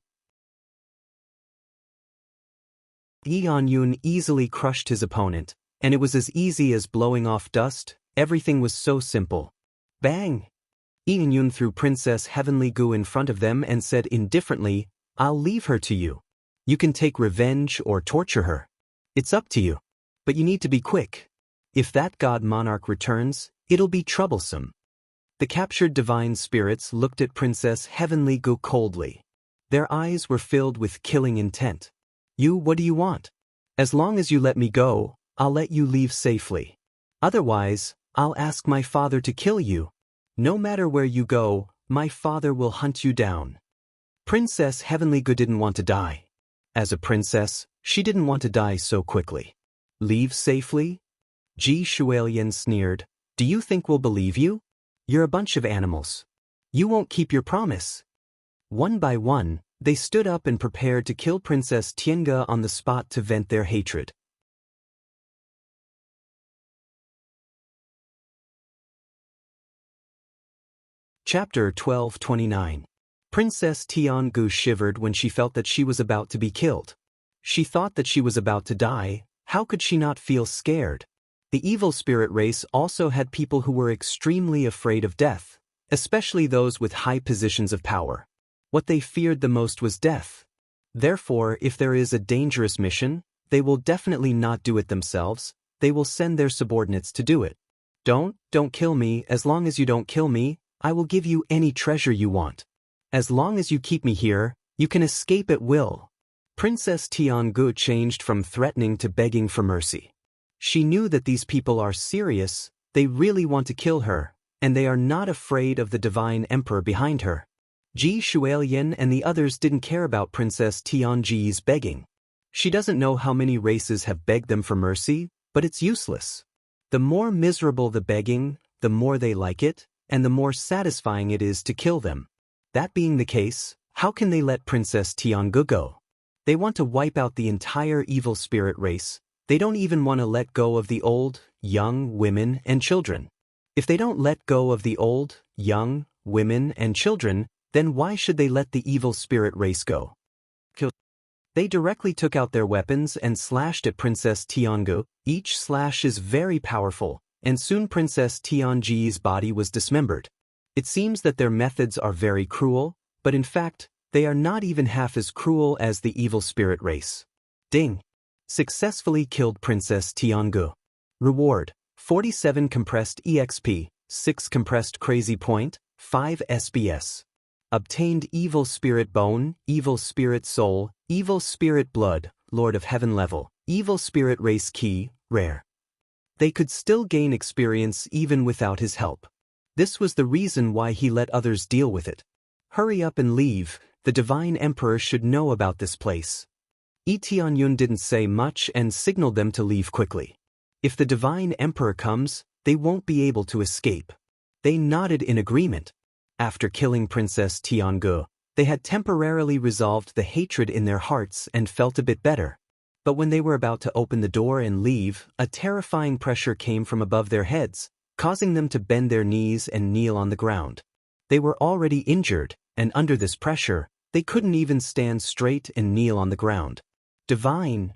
Tianyun easily crushed his opponent, and it was as easy as blowing off dust. Everything was so simple. Bang! Tianyun threw Princess Heavenly Gu in front of them and said indifferently, I'll leave her to you. You can take revenge or torture her. It's up to you. But you need to be quick. If that god monarch returns, it'll be troublesome. The captured divine spirits looked at Princess Heavenly Gu coldly. Their eyes were filled with killing intent. What do you want? As long as you let me go, I'll let you leave safely. Otherwise, I'll ask my father to kill you. No matter where you go, my father will hunt you down. Princess Heavenly Gu didn't want to die. As a princess, she didn't want to die so quickly. Leave safely? Ji Shualian sneered. Do you think we'll believe you? You're a bunch of animals. You won't keep your promise. One by one, they stood up and prepared to kill Princess Tiange on the spot to vent their hatred. Chapter 1229. Princess Tiange shivered when she felt that she was about to be killed. She thought that she was about to die. How could she not feel scared? The evil spirit race also had people who were extremely afraid of death, especially those with high positions of power. What they feared the most was death. Therefore, if there is a dangerous mission, they will definitely not do it themselves. They will send their subordinates to do it. Don't kill me. As long as you don't kill me, I will give you any treasure you want. As long as you keep me here, you can escape at will. Princess Tiange changed from threatening to begging for mercy. She knew that these people are serious, they really want to kill her, and they are not afraid of the divine emperor behind her. Ji Shualian and the others didn't care about Princess Tiange's begging. She doesn't know how many races have begged them for mercy, but it's useless. The more miserable the begging, the more they like it, and the more satisfying it is to kill them. That being the case, how can they let Princess Tiangu go? They want to wipe out the entire evil spirit race. They don't even want to let go of the old, young, women, and children. If they don't let go of the old, young, women, and children, then why should they let the evil spirit race go? They directly took out their weapons and slashed at Princess Tiangu. Each slash is very powerful, and soon Princess Tiangu's body was dismembered. It seems that their methods are very cruel, but in fact, they are not even half as cruel as the evil spirit race. Ding! Successfully killed Princess Tiangu. Reward: 47 compressed EXP, 6 compressed crazy point, 5 SBS. Obtained evil spirit bone, evil spirit soul, evil spirit blood, Lord of Heaven level, evil spirit race key, rare. They could still gain experience even without his help. This was the reason why he let others deal with it. Hurry up and leave, the Divine Emperor should know about this place. Tianyun didn't say much and signaled them to leave quickly. If the Divine Emperor comes, they won't be able to escape. They nodded in agreement. After killing Princess Tiangu, they had temporarily resolved the hatred in their hearts and felt a bit better. But when they were about to open the door and leave, a terrifying pressure came from above their heads, causing them to bend their knees and kneel on the ground. They were already injured, and under this pressure, they couldn't even stand straight and kneel on the ground. Divine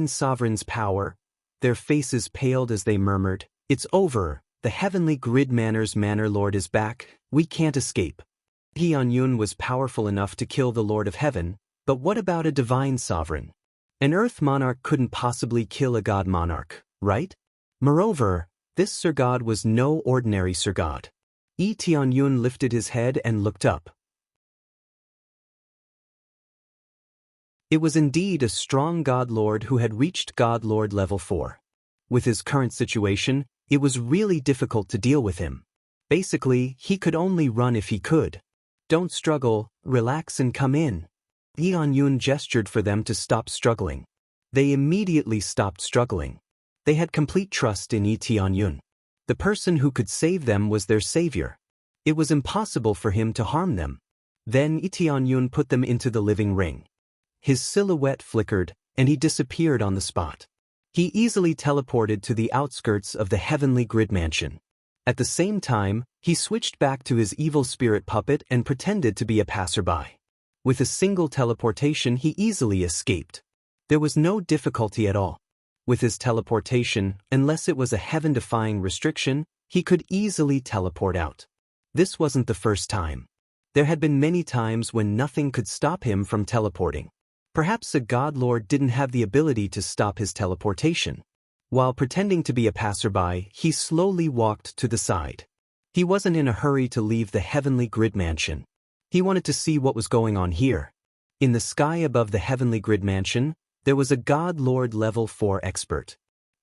Sovereign's power. Their faces paled as they murmured, "It's over. The heavenly grid Manor Lord is back, we can't escape." Tianyun was powerful enough to kill the Lord of Heaven, but what about a divine sovereign? An earth monarch couldn't possibly kill a god monarch, right? Moreover, this Sir God was no ordinary Sir God. Tianyun lifted his head and looked up. It was indeed a strong God Lord who had reached God Lord level 4. With his current situation, it was really difficult to deal with him. Basically, he could only run if he could. "Don't struggle, relax and come in." Tianyun gestured for them to stop struggling. They immediately stopped struggling. They had complete trust in Tianyun. The person who could save them was their savior. It was impossible for him to harm them. Then Tianyun put them into the living ring. His silhouette flickered, and he disappeared on the spot. He easily teleported to the outskirts of the heavenly grid mansion. At the same time, he switched back to his evil spirit puppet and pretended to be a passerby. With a single teleportation, he easily escaped. There was no difficulty at all. With his teleportation, unless it was a heaven-defying restriction, he could easily teleport out. This wasn't the first time. There had been many times when nothing could stop him from teleporting. Perhaps a God Lord didn't have the ability to stop his teleportation. While pretending to be a passerby, he slowly walked to the side. He wasn't in a hurry to leave the heavenly grid mansion. He wanted to see what was going on here. In the sky above the heavenly grid mansion, there was a God Lord level 4 expert.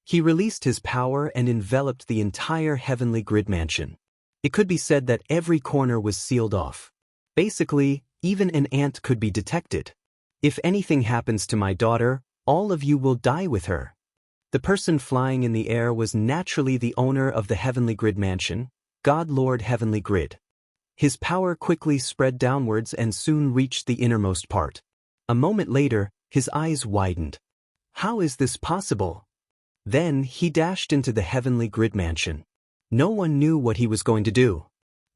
He released his power and enveloped the entire heavenly grid mansion. It could be said that every corner was sealed off. Basically, even an ant could be detected. "If anything happens to my daughter, all of you will die with her." The person flying in the air was naturally the owner of the heavenly grid mansion, God Lord Heavenly Grid. His power quickly spread downwards and soon reached the innermost part. A moment later, his eyes widened. How is this possible? Then he dashed into the heavenly grid mansion. No one knew what he was going to do.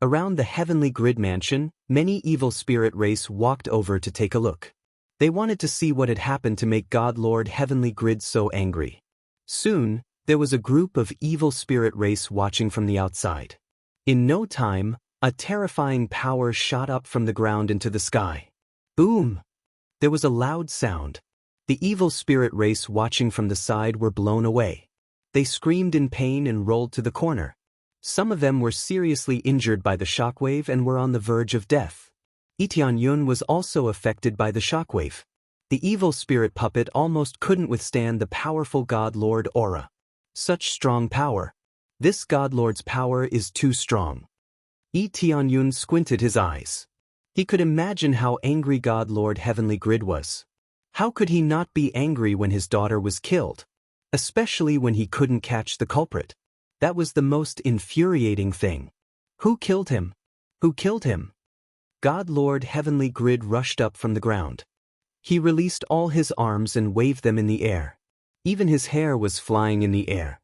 Around the heavenly grid mansion, many evil spirit race walked over to take a look. They wanted to see what had happened to make God Lord Heavenly Grid so angry. Soon, there was a group of evil spirit race watching from the outside. In no time, a terrifying power shot up from the ground into the sky. Boom! There was a loud sound. The evil spirit race watching from the side were blown away. They screamed in pain and rolled to the corner. Some of them were seriously injured by the shockwave and were on the verge of death. Tianyun was also affected by the shockwave. The evil spirit puppet almost couldn't withstand the powerful God Lord aura. Such strong power. This God Lord's power is too strong. Tianyun squinted his eyes. He could imagine how angry God Lord Heavenly Grid was. How could he not be angry when his daughter was killed? Especially when he couldn't catch the culprit. That was the most infuriating thing. Who killed him? Who killed him? God Lord Heavenly Grid rushed up from the ground. He released all his arms and waved them in the air. Even his hair was flying in the air.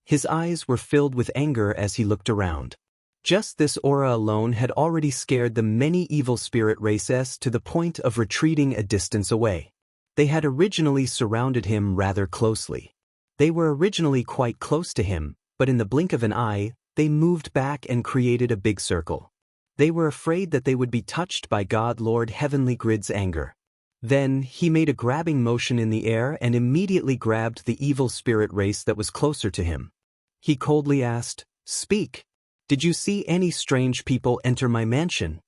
His eyes were filled with anger as he looked around. Just this aura alone had already scared the many evil spirit races to the point of retreating a distance away. They had originally surrounded him rather closely. They were originally quite close to him, but in the blink of an eye, they moved back and created a big circle. They were afraid that they would be touched by God Lord Heavenly Grid's anger. Then, he made a grabbing motion in the air and immediately grabbed the evil spirit race that was closer to him. He coldly asked, "Speak. Did you see any strange people enter my mansion?"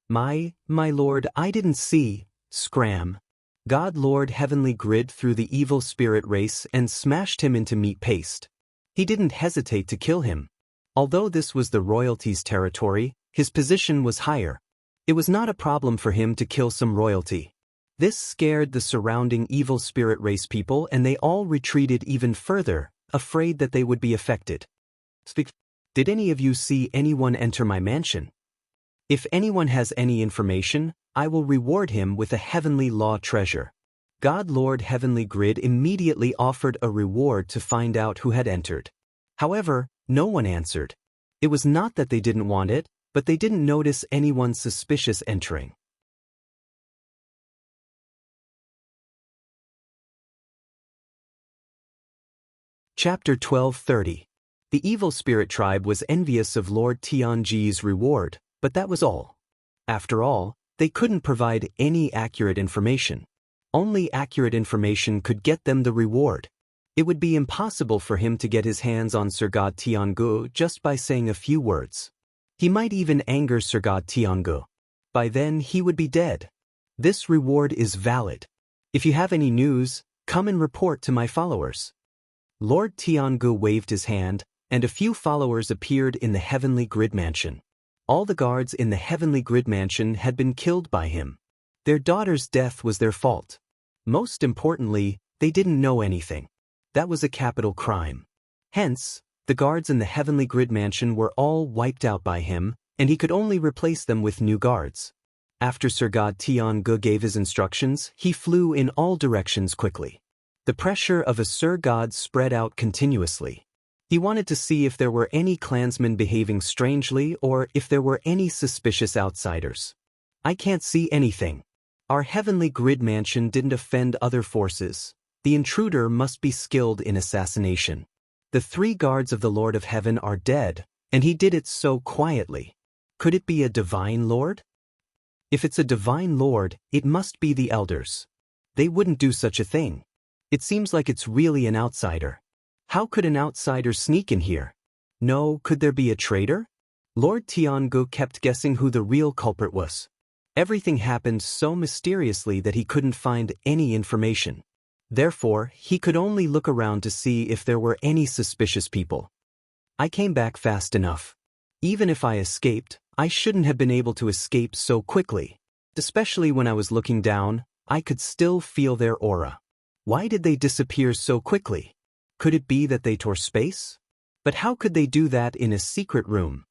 My lord, I didn't see." Scram. God Lord Heavenly Grid threw the evil spirit race and smashed him into meat paste. He didn't hesitate to kill him. Although this was the royalty's territory, his position was higher. It was not a problem for him to kill some royalty. This scared the surrounding evil spirit race people and they all retreated even further, afraid that they would be affected. Speak. Did any of you see anyone enter my mansion? If anyone has any information, I will reward him with a heavenly law treasure. God Lord Heavenly Grid immediately offered a reward to find out who had entered. However, no one answered. It was not that they didn't want it, but they didn't notice anyone suspicious entering. Chapter 12:30. The evil spirit tribe was envious of Lord Tianji's reward, but that was all. After all, they couldn't provide any accurate information. Only accurate information could get them the reward. It would be impossible for him to get his hands on Sir God Tiangu just by saying a few words. He might even anger Sir God Tiangu. By then, he would be dead. This reward is valid. If you have any news, come and report to my followers. Lord Tiangu waved his hand, and a few followers appeared in the Heavenly Grid Mansion. All the guards in the Heavenly Grid Mansion had been killed by him. Their daughter's death was their fault. Most importantly, they didn't know anything. That was a capital crime. Hence, the guards in the Heavenly Grid Mansion were all wiped out by him, and he could only replace them with new guards. After Sir God Tiangu gave his instructions, he flew in all directions quickly. The pressure of a Sir God spread out continuously. He wanted to see if there were any clansmen behaving strangely or if there were any suspicious outsiders. I can't see anything. Our Heavenly Grid Mansion didn't offend other forces. The intruder must be skilled in assassination. The 3 guards of the Lord of Heaven are dead, and he did it so quietly. Could it be a divine lord? If it's a divine lord, it must be the elders. They wouldn't do such a thing. It seems like it's really an outsider. How could an outsider sneak in here? No, could there be a traitor? Lord Tiangu kept guessing who the real culprit was. Everything happened so mysteriously that he couldn't find any information. Therefore, he could only look around to see if there were any suspicious people. I came back fast enough. Even if I escaped, I shouldn't have been able to escape so quickly. Especially when I was looking down, I could still feel their aura. Why did they disappear so quickly? Could it be that they tore space? But how could they do that in a secret room?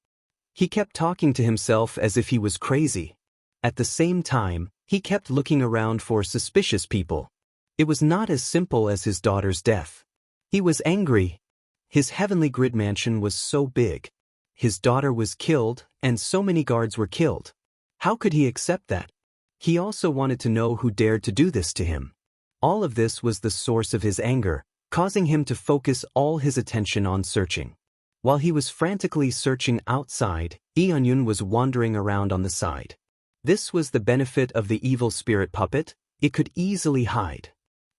He kept talking to himself as if he was crazy. At the same time, he kept looking around for suspicious people. It was not as simple as his daughter's death. He was angry. His Heavenly Grid Mansion was so big. His daughter was killed, and so many guards were killed. How could he accept that? He also wanted to know who dared to do this to him. All of this was the source of his anger, causing him to focus all his attention on searching. While he was frantically searching outside, Eonyun was wandering around on the side. This was the benefit of the evil spirit puppet. It could easily hide.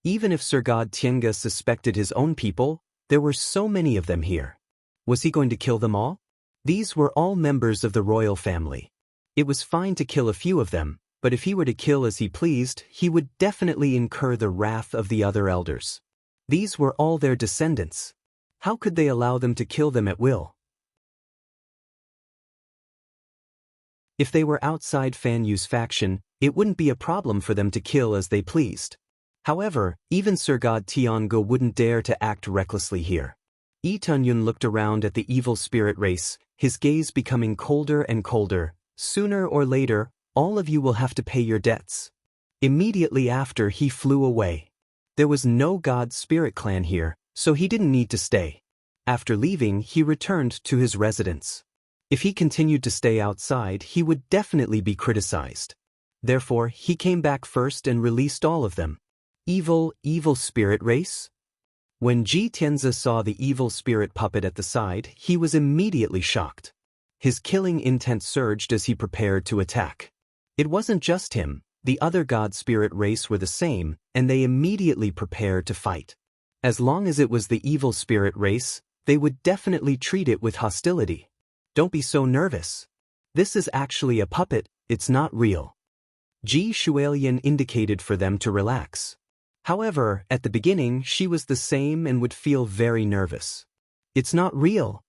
Even if Sir God Tiangu suspected his own people, there were so many of them here. Was he going to kill them all? These were all members of the royal family. It was fine to kill a few of them, but if he were to kill as he pleased, he would definitely incur the wrath of the other elders. These were all their descendants. How could they allow them to kill them at will? If they were outside Fan Yu's faction, it wouldn't be a problem for them to kill as they pleased. However, even Sir God Tiange wouldn't dare to act recklessly here. Yi Tunyun looked around at the evil spirit race, his gaze becoming colder and colder. Sooner or later, all of you will have to pay your debts. Immediately after, he flew away. There was no God Spirit clan here, so he didn't need to stay. After leaving, he returned to his residence. If he continued to stay outside, he would definitely be criticized. Therefore, he came back first and released all of them. Evil spirit race? When Ji Tianzi saw the evil spirit puppet at the side, he was immediately shocked. His killing intent surged as he prepared to attack. It wasn't just him, the other God Spirit race were the same, and they immediately prepared to fight. As long as it was the evil spirit race, they would definitely treat it with hostility. Don't be so nervous. This is actually a puppet, it's not real. Ji Shualian indicated for them to relax. However, at the beginning she was the same and would feel very nervous. It's not real.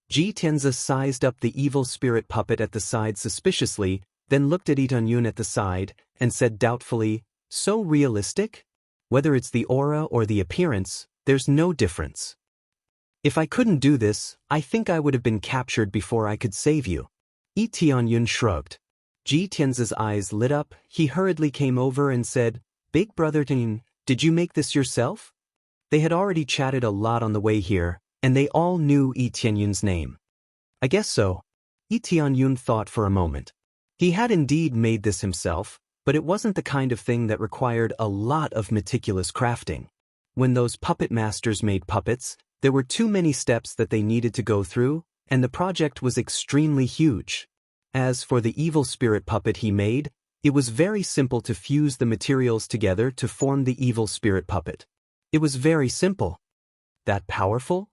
Ji Tianzi sized up the evil spirit puppet at the side suspiciously, then looked at Yi Tunyun at the side, and said doubtfully, "So realistic? Whether it's the aura or the appearance, there's no difference. If I couldn't do this, I think I would have been captured before I could save you." Yi Tunyun shrugged. Ji Tianzi's eyes lit up, he hurriedly came over and said, "Big brother Tian, did you make this yourself?" They had already chatted a lot on the way here, and they all knew Yi Tunyun's name. "I guess so." Yi Tunyun thought for a moment. He had indeed made this himself, but it wasn't the kind of thing that required a lot of meticulous crafting. When those puppet masters made puppets, there were too many steps that they needed to go through, and the project was extremely huge. As for the evil spirit puppet he made, it was very simple to fuse the materials together to form the evil spirit puppet. It was very simple. That powerful?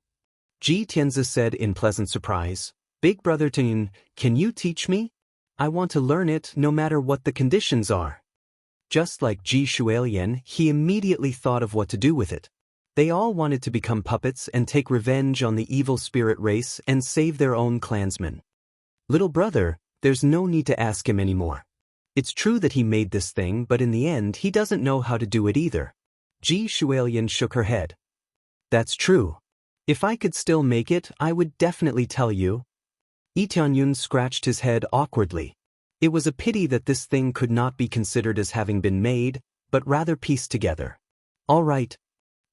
Ji Tianzi said in pleasant surprise, "Big brother Tian, can you teach me? I want to learn it no matter what the conditions are." Just like Ji Shualian, he immediately thought of what to do with it. They all wanted to become puppets and take revenge on the evil spirit race and save their own clansmen. "Little brother, there's no need to ask him anymore. It's true that he made this thing, but in the end he doesn't know how to do it either." Ji Shualian shook her head. "That's true. If I could still make it, I would definitely tell you." Yi Tunyun scratched his head awkwardly. It was a pity that this thing could not be considered as having been made, but rather pieced together. "All right."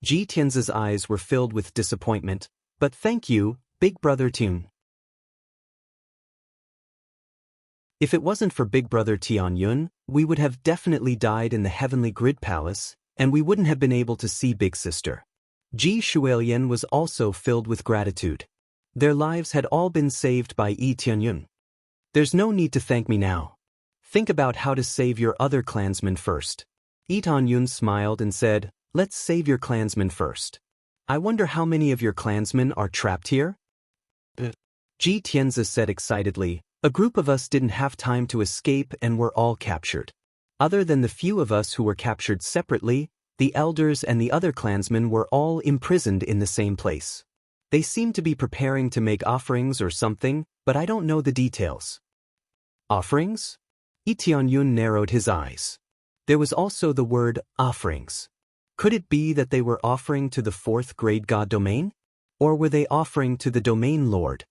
Ji Tianzi's eyes were filled with disappointment, "But thank you, Big Brother Tian." If it wasn't for Big Brother Tianyun, we would have definitely died in the Heavenly Grid Palace, and we wouldn't have been able to see Big Sister. Ji Shualian was also filled with gratitude. Their lives had all been saved by Yi Tunyun. "There's no need to thank me now. Think about how to save your other clansmen first." Yi Tunyun smiled and said, "Let's save your clansmen first. I wonder how many of your clansmen are trapped here?" Ji Tianzi said excitedly, "A group of us didn't have time to escape and were all captured. Other than the few of us who were captured separately, the elders and the other clansmen were all imprisoned in the same place. They seem to be preparing to make offerings or something, but I don't know the details." "Offerings?" Yi Tunyun narrowed his eyes. There was also the word offerings. Could it be that they were offering to the fourth grade god domain? Or were they offering to the domain lord?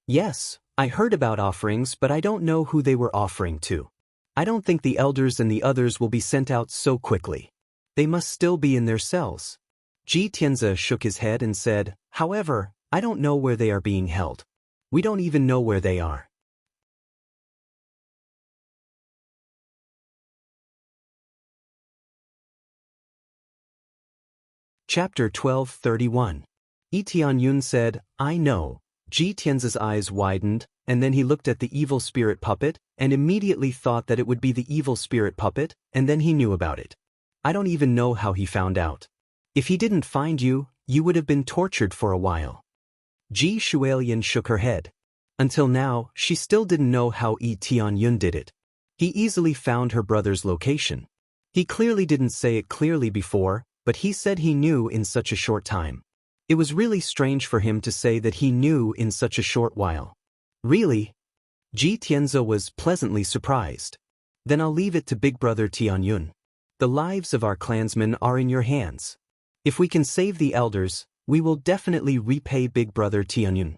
"Yes, I heard about offerings, but I don't know who they were offering to. I don't think the elders and the others will be sent out so quickly. They must still be in their cells." Ji Tianzi shook his head and said, "However, I don't know where they are being held. We don't even know where they are." Chapter 12:31. Yi Tunyun said, "I know." Ji Tianzi's eyes widened, and then he looked at the evil spirit puppet, and immediately thought that it would be the evil spirit puppet, and then he knew about it. "I don't even know how he found out. If he didn't find you, you would have been tortured for a while." Ji Shualian shook her head. Until now, she still didn't know how Yi Tunyun did it. He easily found her brother's location. He clearly didn't say it clearly before, but he said he knew in such a short time. It was really strange for him to say that he knew in such a short while. "Really?" Ji Tianze was pleasantly surprised. Then I'll leave it to Big Brother Tianyun. The lives of our clansmen are in your hands. If we can save the elders, we will definitely repay Big Brother Tianyun.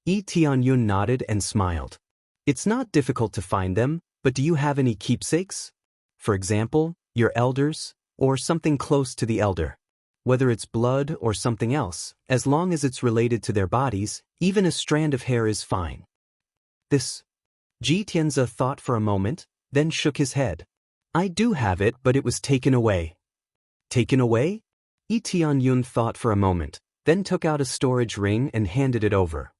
Tianyun nodded and smiled. It's not difficult to find them, but do you have any keepsakes? For example, your elders, or something close to the elder. Whether it's blood or something else, as long as it's related to their bodies, even a strand of hair is fine. Ji Tianze thought for a moment, then shook his head. I do have it, but it was taken away. Taken away? Tianyun thought for a moment, then took out a storage ring and handed it over.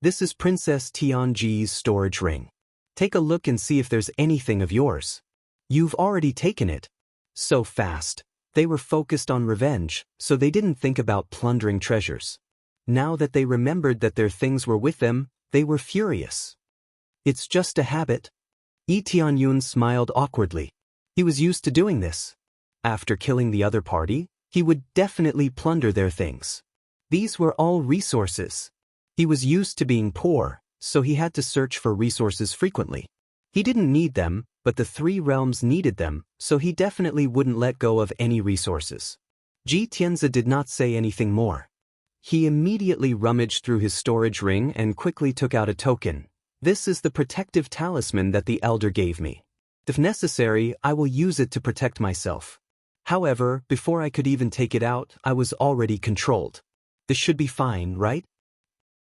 This is Princess Tianji's storage ring. Take a look and see if there's anything of yours. You've already taken it. So fast. They were focused on revenge, so they didn't think about plundering treasures. Now that they remembered that their things were with them, they were furious. It's just a habit. Tianyun smiled awkwardly. He was used to doing this. After killing the other party, he would definitely plunder their things. These were all resources. He was used to being poor, so he had to search for resources frequently. He didn't need them, but the three realms needed them, so he definitely wouldn't let go of any resources. Ji Tianze did not say anything more. He immediately rummaged through his storage ring and quickly took out a token. This is the protective talisman that the elder gave me. If necessary, I will use it to protect myself. However, before I could even take it out, I was already controlled. This should be fine, right?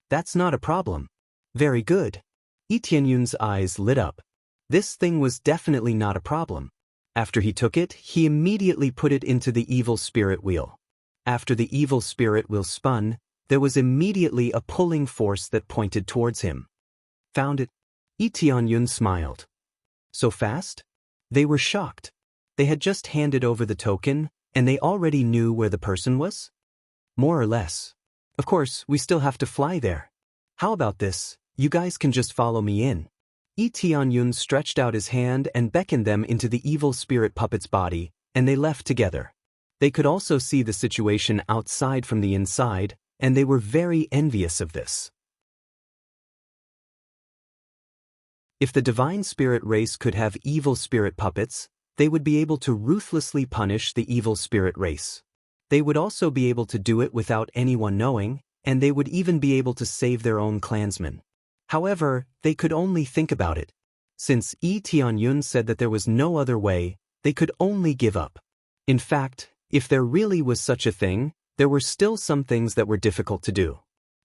That's not a problem. Very good. Tianyun's eyes lit up. This thing was definitely not a problem. After he took it, he immediately put it into the evil spirit wheel. After the evil spirit wheel spun, there was immediately a pulling force that pointed towards him. Found it? Tianyun smiled. So fast? They were shocked. They had just handed over the token, and they already knew where the person was? More or less. Of course, we still have to fly there. How about this? You guys can just follow me in. Tianyun stretched out his hand and beckoned them into the evil spirit puppet's body, and they left together. They could also see the situation outside from the inside, and they were very envious of this. If the divine spirit race could have evil spirit puppets, they would be able to ruthlessly punish the evil spirit race. They would also be able to do it without anyone knowing, and they would even be able to save their own clansmen. However, they could only think about it. Since Tianyun said that there was no other way, they could only give up. In fact, if there really was such a thing, there were still some things that were difficult to do.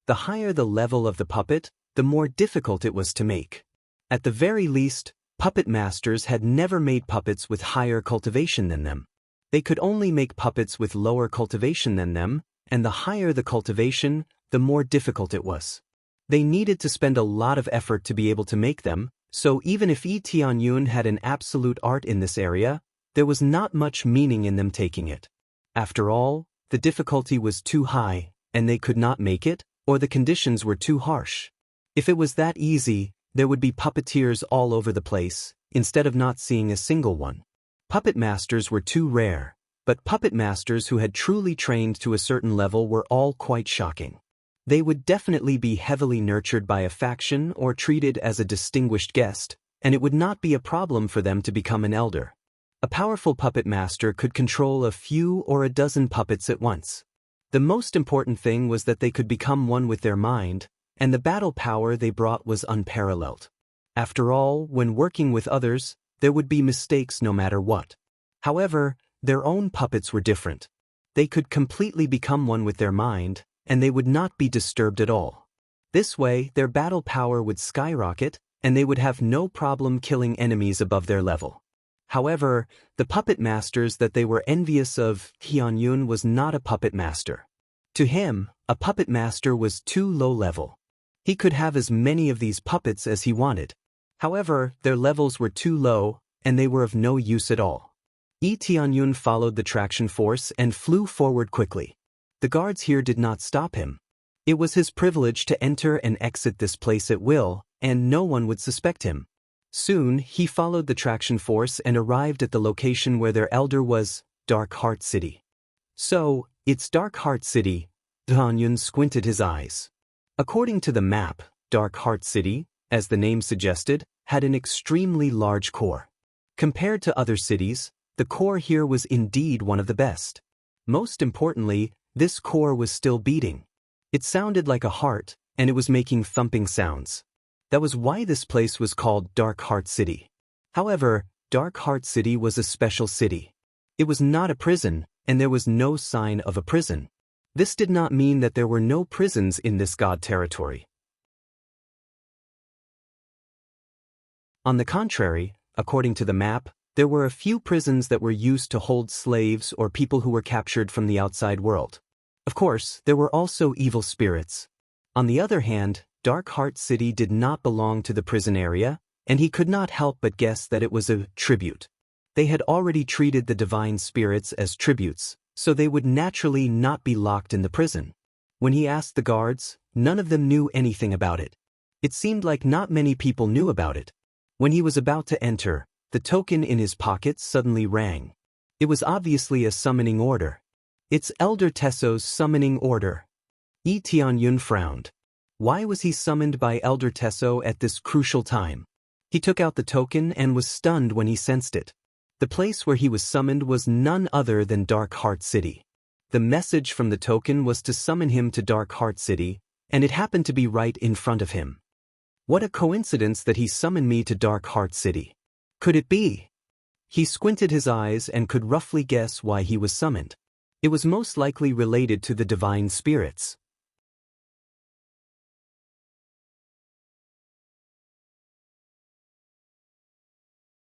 The higher the level of the puppet, the more difficult it was to make. At the very least, puppet masters had never made puppets with higher cultivation than them. They could only make puppets with lower cultivation than them, and the higher the cultivation, the more difficult it was. They needed to spend a lot of effort to be able to make them, so even if Tianyun had an absolute art in this area, there was not much meaning in them taking it. After all, the difficulty was too high, and they could not make it, or the conditions were too harsh. If it was that easy, there would be puppeteers all over the place, instead of not seeing a single one. Puppet masters were too rare, but puppet masters who had truly trained to a certain level were all quite shocking. They would definitely be heavily nurtured by a faction or treated as a distinguished guest, and it would not be a problem for them to become an elder. A powerful puppet master could control a few or a dozen puppets at once. The most important thing was that they could become one with their mind, and the battle power they brought was unparalleled. After all, when working with others, there would be mistakes no matter what. However, their own puppets were different. They could completely become one with their mind, and they would not be disturbed at all. This way, their battle power would skyrocket, and they would have no problem killing enemies above their level. However, the puppet masters that they were envious of, Tianyun was not a puppet master. To him, a puppet master was too low level. He could have as many of these puppets as he wanted. However, their levels were too low, and they were of no use at all. Tianyun followed the traction force and flew forward quickly. The guards here did not stop him. It was his privilege to enter and exit this place at will, and no one would suspect him. Soon, he followed the traction force and arrived at the location where their elder was, Dark Heart City. So, it's Dark Heart City. Tianyun squinted his eyes. According to the map, Dark Heart City, as the name suggested, had an extremely large core. Compared to other cities, the core here was indeed one of the best. Most importantly, this core was still beating. It sounded like a heart, and it was making thumping sounds. That was why this place was called Dark Heart City. However, Dark Heart City was a special city. It was not a prison, and there was no sign of a prison. This did not mean that there were no prisons in this god territory. On the contrary, according to the map, there were a few prisons that were used to hold slaves or people who were captured from the outside world. Of course, there were also evil spirits. On the other hand, Dark Heart City did not belong to the prison area, and he could not help but guess that it was a tribute. They had already treated the divine spirits as tributes, so they would naturally not be locked in the prison. When he asked the guards, none of them knew anything about it. It seemed like not many people knew about it. When he was about to enter, the token in his pocket suddenly rang. It was obviously a summoning order. It's Elder Tesso's summoning order. Yi Tianyun frowned. Why was he summoned by Elder Tesso at this crucial time? He took out the token and was stunned when he sensed it. The place where he was summoned was none other than Dark Heart City. The message from the token was to summon him to Dark Heart City, and it happened to be right in front of him. What a coincidence that he summoned me to Dark Heart City. Could it be? He squinted his eyes and could roughly guess why he was summoned. It was most likely related to the divine spirits.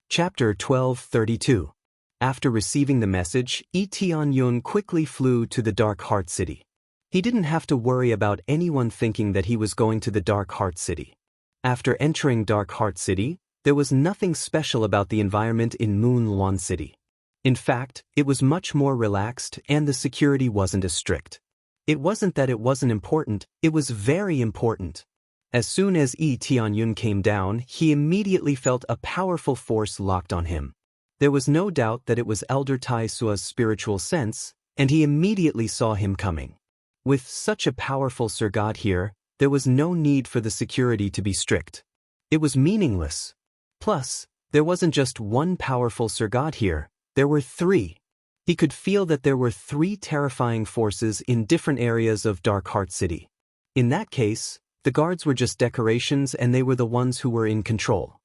Chapter 12:32. After receiving the message, Yi Tianyun quickly flew to the Dark Heart City. He didn't have to worry about anyone thinking that he was going to the Dark Heart City. After entering Dark Heart City, there was nothing special about the environment in Moon Luan City. In fact, it was much more relaxed and the security wasn't as strict. It wasn't that it wasn't important, it was very important. As soon as Yi Tianyun came down, he immediately felt a powerful force locked on him. There was no doubt that it was Elder Tai Sua's spiritual sense, and he immediately saw him coming. With such a powerful Sir God here, there was no need for the security to be strict. It was meaningless. Plus, there wasn't just one powerful Sir God here, there were three. He could feel that there were three terrifying forces in different areas of Dark Heart City. In that case, the guards were just decorations and they were the ones who were in control.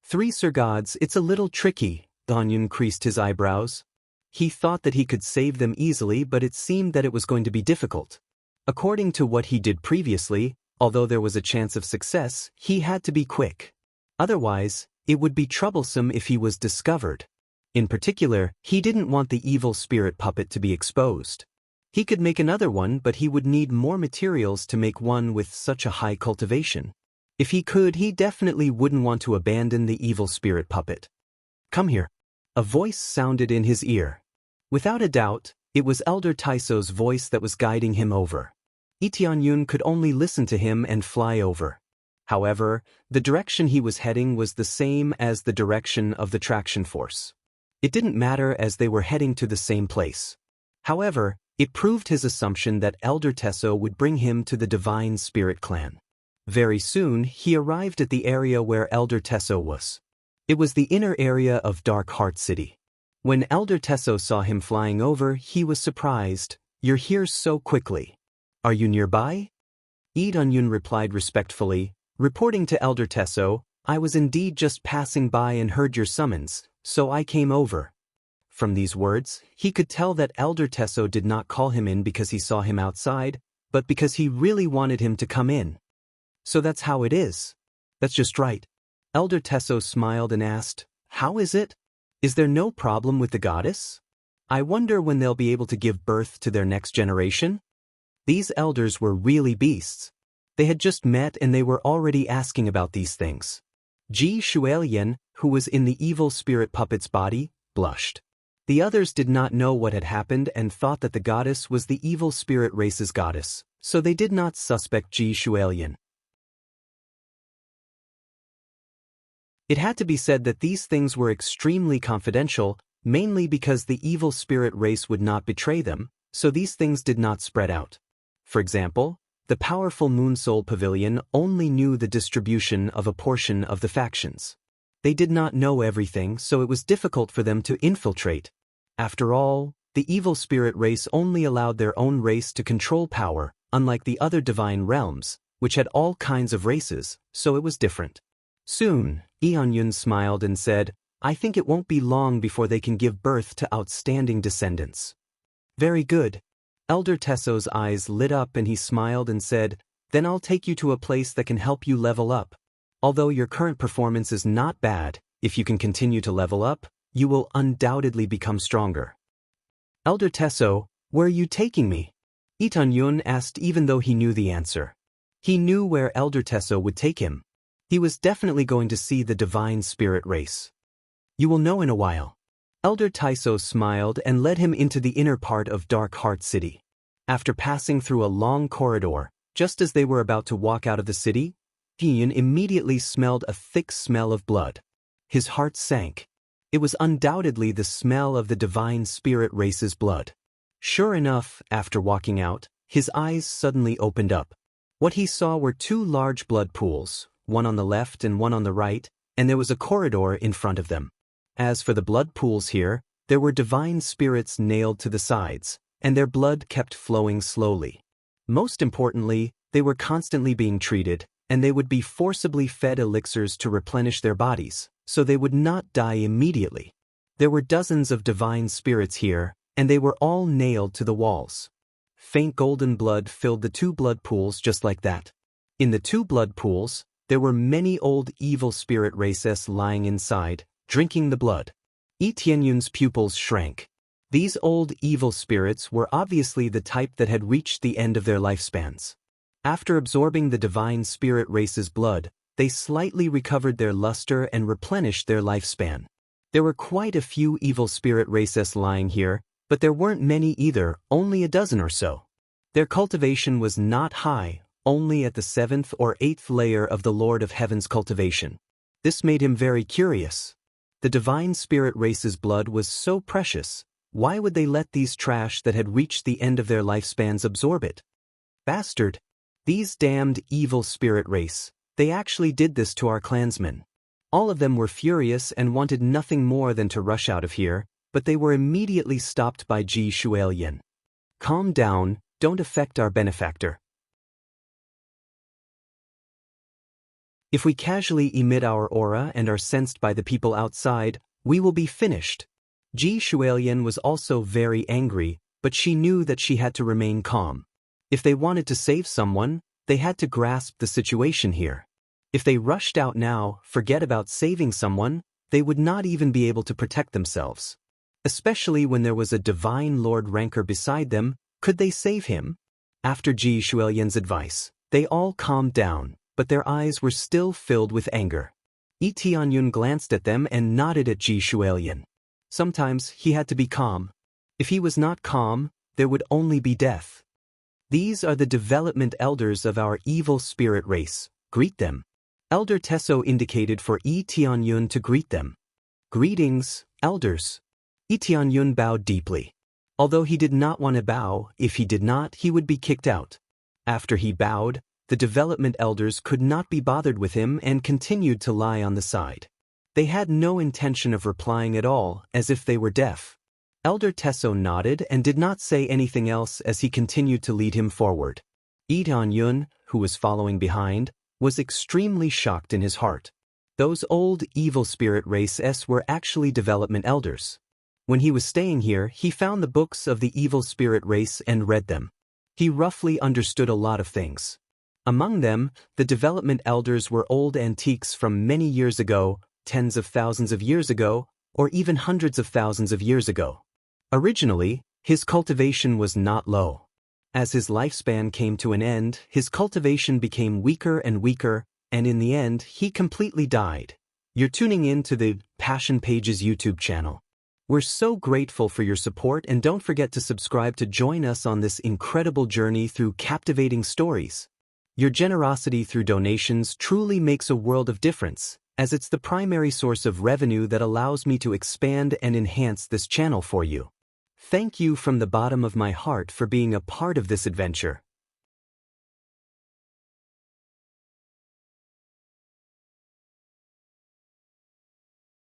Three Sir Gods, it's a little tricky, Danyun creased his eyebrows. He thought that he could save them easily, but it seemed that it was going to be difficult. According to what he did previously, although there was a chance of success, he had to be quick. Otherwise, it would be troublesome if he was discovered. In particular, he didn't want the evil spirit puppet to be exposed. He could make another one, but he would need more materials to make one with such a high cultivation. If he could, he definitely wouldn't want to abandon the evil spirit puppet. Come here. A voice sounded in his ear. Without a doubt, it was Elder Taiso's voice that was guiding him over. Yi Tianyun could only listen to him and fly over. However, the direction he was heading was the same as the direction of the traction force. It didn't matter as they were heading to the same place. However, it proved his assumption that Elder Tesso would bring him to the Divine Spirit Clan. Very soon, he arrived at the area where Elder Tesso was. It was the inner area of Dark Heart City. When Elder Tesso saw him flying over, he was surprised. "You're here so quickly. Are you nearby?" Yi Tianyun replied respectfully, reporting to Elder Tesso, "I was indeed just passing by and heard your summons, so I came over." From these words, he could tell that Elder Tesso did not call him in because he saw him outside, but because he really wanted him to come in. "So that's how it is." "That's just right." Elder Tesso smiled and asked, "How is it? Is there no problem with the goddess? I wonder when they'll be able to give birth to their next generation?" These elders were really beasts. They had just met and they were already asking about these things. Ji Shualian, who was in the evil spirit puppet's body, blushed. The others did not know what had happened and thought that the goddess was the evil spirit race's goddess, so they did not suspect Ji Shualian. It had to be said that these things were extremely confidential, mainly because the evil spirit race would not betray them, so these things did not spread out. For example, the powerful Moon Soul Pavilion only knew the distribution of a portion of the factions. They did not know everything, so it was difficult for them to infiltrate. After all, the evil spirit race only allowed their own race to control power, unlike the other divine realms, which had all kinds of races, so it was different. Soon, Eonyun smiled and said, "I think it won't be long before they can give birth to outstanding descendants." "Very good." Elder Tesso's eyes lit up and he smiled and said, "Then I'll take you to a place that can help you level up. Although your current performance is not bad, if you can continue to level up, you will undoubtedly become stronger." "Elder Tesso, where are you taking me?" Eonyun asked even though he knew the answer. He knew where Elder Tesso would take him. He was definitely going to see the divine spirit race. "You will know in a while." Elder Tesso smiled and led him into the inner part of Dark Heart City. After passing through a long corridor, just as they were about to walk out of the city, Eonyun immediately smelled a thick smell of blood. His heart sank. It was undoubtedly the smell of the divine spirit race's blood. Sure enough, after walking out, his eyes suddenly opened up. What he saw were two large blood pools, one on the left and one on the right, and there was a corridor in front of them. As for the blood pools here, there were divine spirits nailed to the sides, and their blood kept flowing slowly. Most importantly, they were constantly being treated, and they would be forcibly fed elixirs to replenish their bodies, so they would not die immediately. There were dozens of divine spirits here, and they were all nailed to the walls. Faint golden blood filled the two blood pools just like that. In the two blood pools, there were many old evil spirit races lying inside, drinking the blood. Eonyun's pupils shrank. These old evil spirits were obviously the type that had reached the end of their lifespans. After absorbing the divine spirit race's blood, they slightly recovered their luster and replenished their lifespan. There were quite a few evil spirit races lying here, but there weren't many either, only a dozen or so. Their cultivation was not high, only at the 7th or 8th layer of the Lord of Heaven's cultivation. This made him very curious. The divine spirit race's blood was so precious, why would they let these trash that had reached the end of their lifespans absorb it? Bastard! These damned evil spirit race, they actually did this to our clansmen. All of them were furious and wanted nothing more than to rush out of here, but they were immediately stopped by Ji Shuelian. "Calm down, don't affect our benefactor. If we casually emit our aura and are sensed by the people outside, we will be finished." Ji Shuelian was also very angry, but she knew that she had to remain calm. If they wanted to save someone, they had to grasp the situation here. If they rushed out now, forget about saving someone, they would not even be able to protect themselves. Especially when there was a divine Lord Ranker beside them, could they save him? After Ji Shuelian's advice, they all calmed down, but their eyes were still filled with anger. Eonyun glanced at them and nodded at Ji Shuelian. Sometimes he had to be calm. If he was not calm, there would only be death. "These are the development elders of our evil spirit race. Greet them." Elder Tesso indicated for Eonyun to greet them. "Greetings, elders." Eonyun bowed deeply. Although he did not want to bow, if he did not, he would be kicked out. After he bowed, the development elders could not be bothered with him and continued to lie on the side. They had no intention of replying at all, as if they were deaf. Elder Tesso nodded and did not say anything else as he continued to lead him forward. Eonyun, who was following behind, was extremely shocked in his heart. Those old evil spirit races were actually development elders. When he was staying here, he found the books of the evil spirit race and read them. He roughly understood a lot of things. Among them, the development elders were old antiques from many years ago, tens of thousands of years ago, or even hundreds of thousands of years ago. Originally, his cultivation was not low. As his lifespan came to an end, his cultivation became weaker and weaker, and in the end, he completely died. You're tuning in to the Passion Pages YouTube channel. We're so grateful for your support, and don't forget to subscribe to join us on this incredible journey through captivating stories. Your generosity through donations truly makes a world of difference, as it's the primary source of revenue that allows me to expand and enhance this channel for you. Thank you from the bottom of my heart for being a part of this adventure.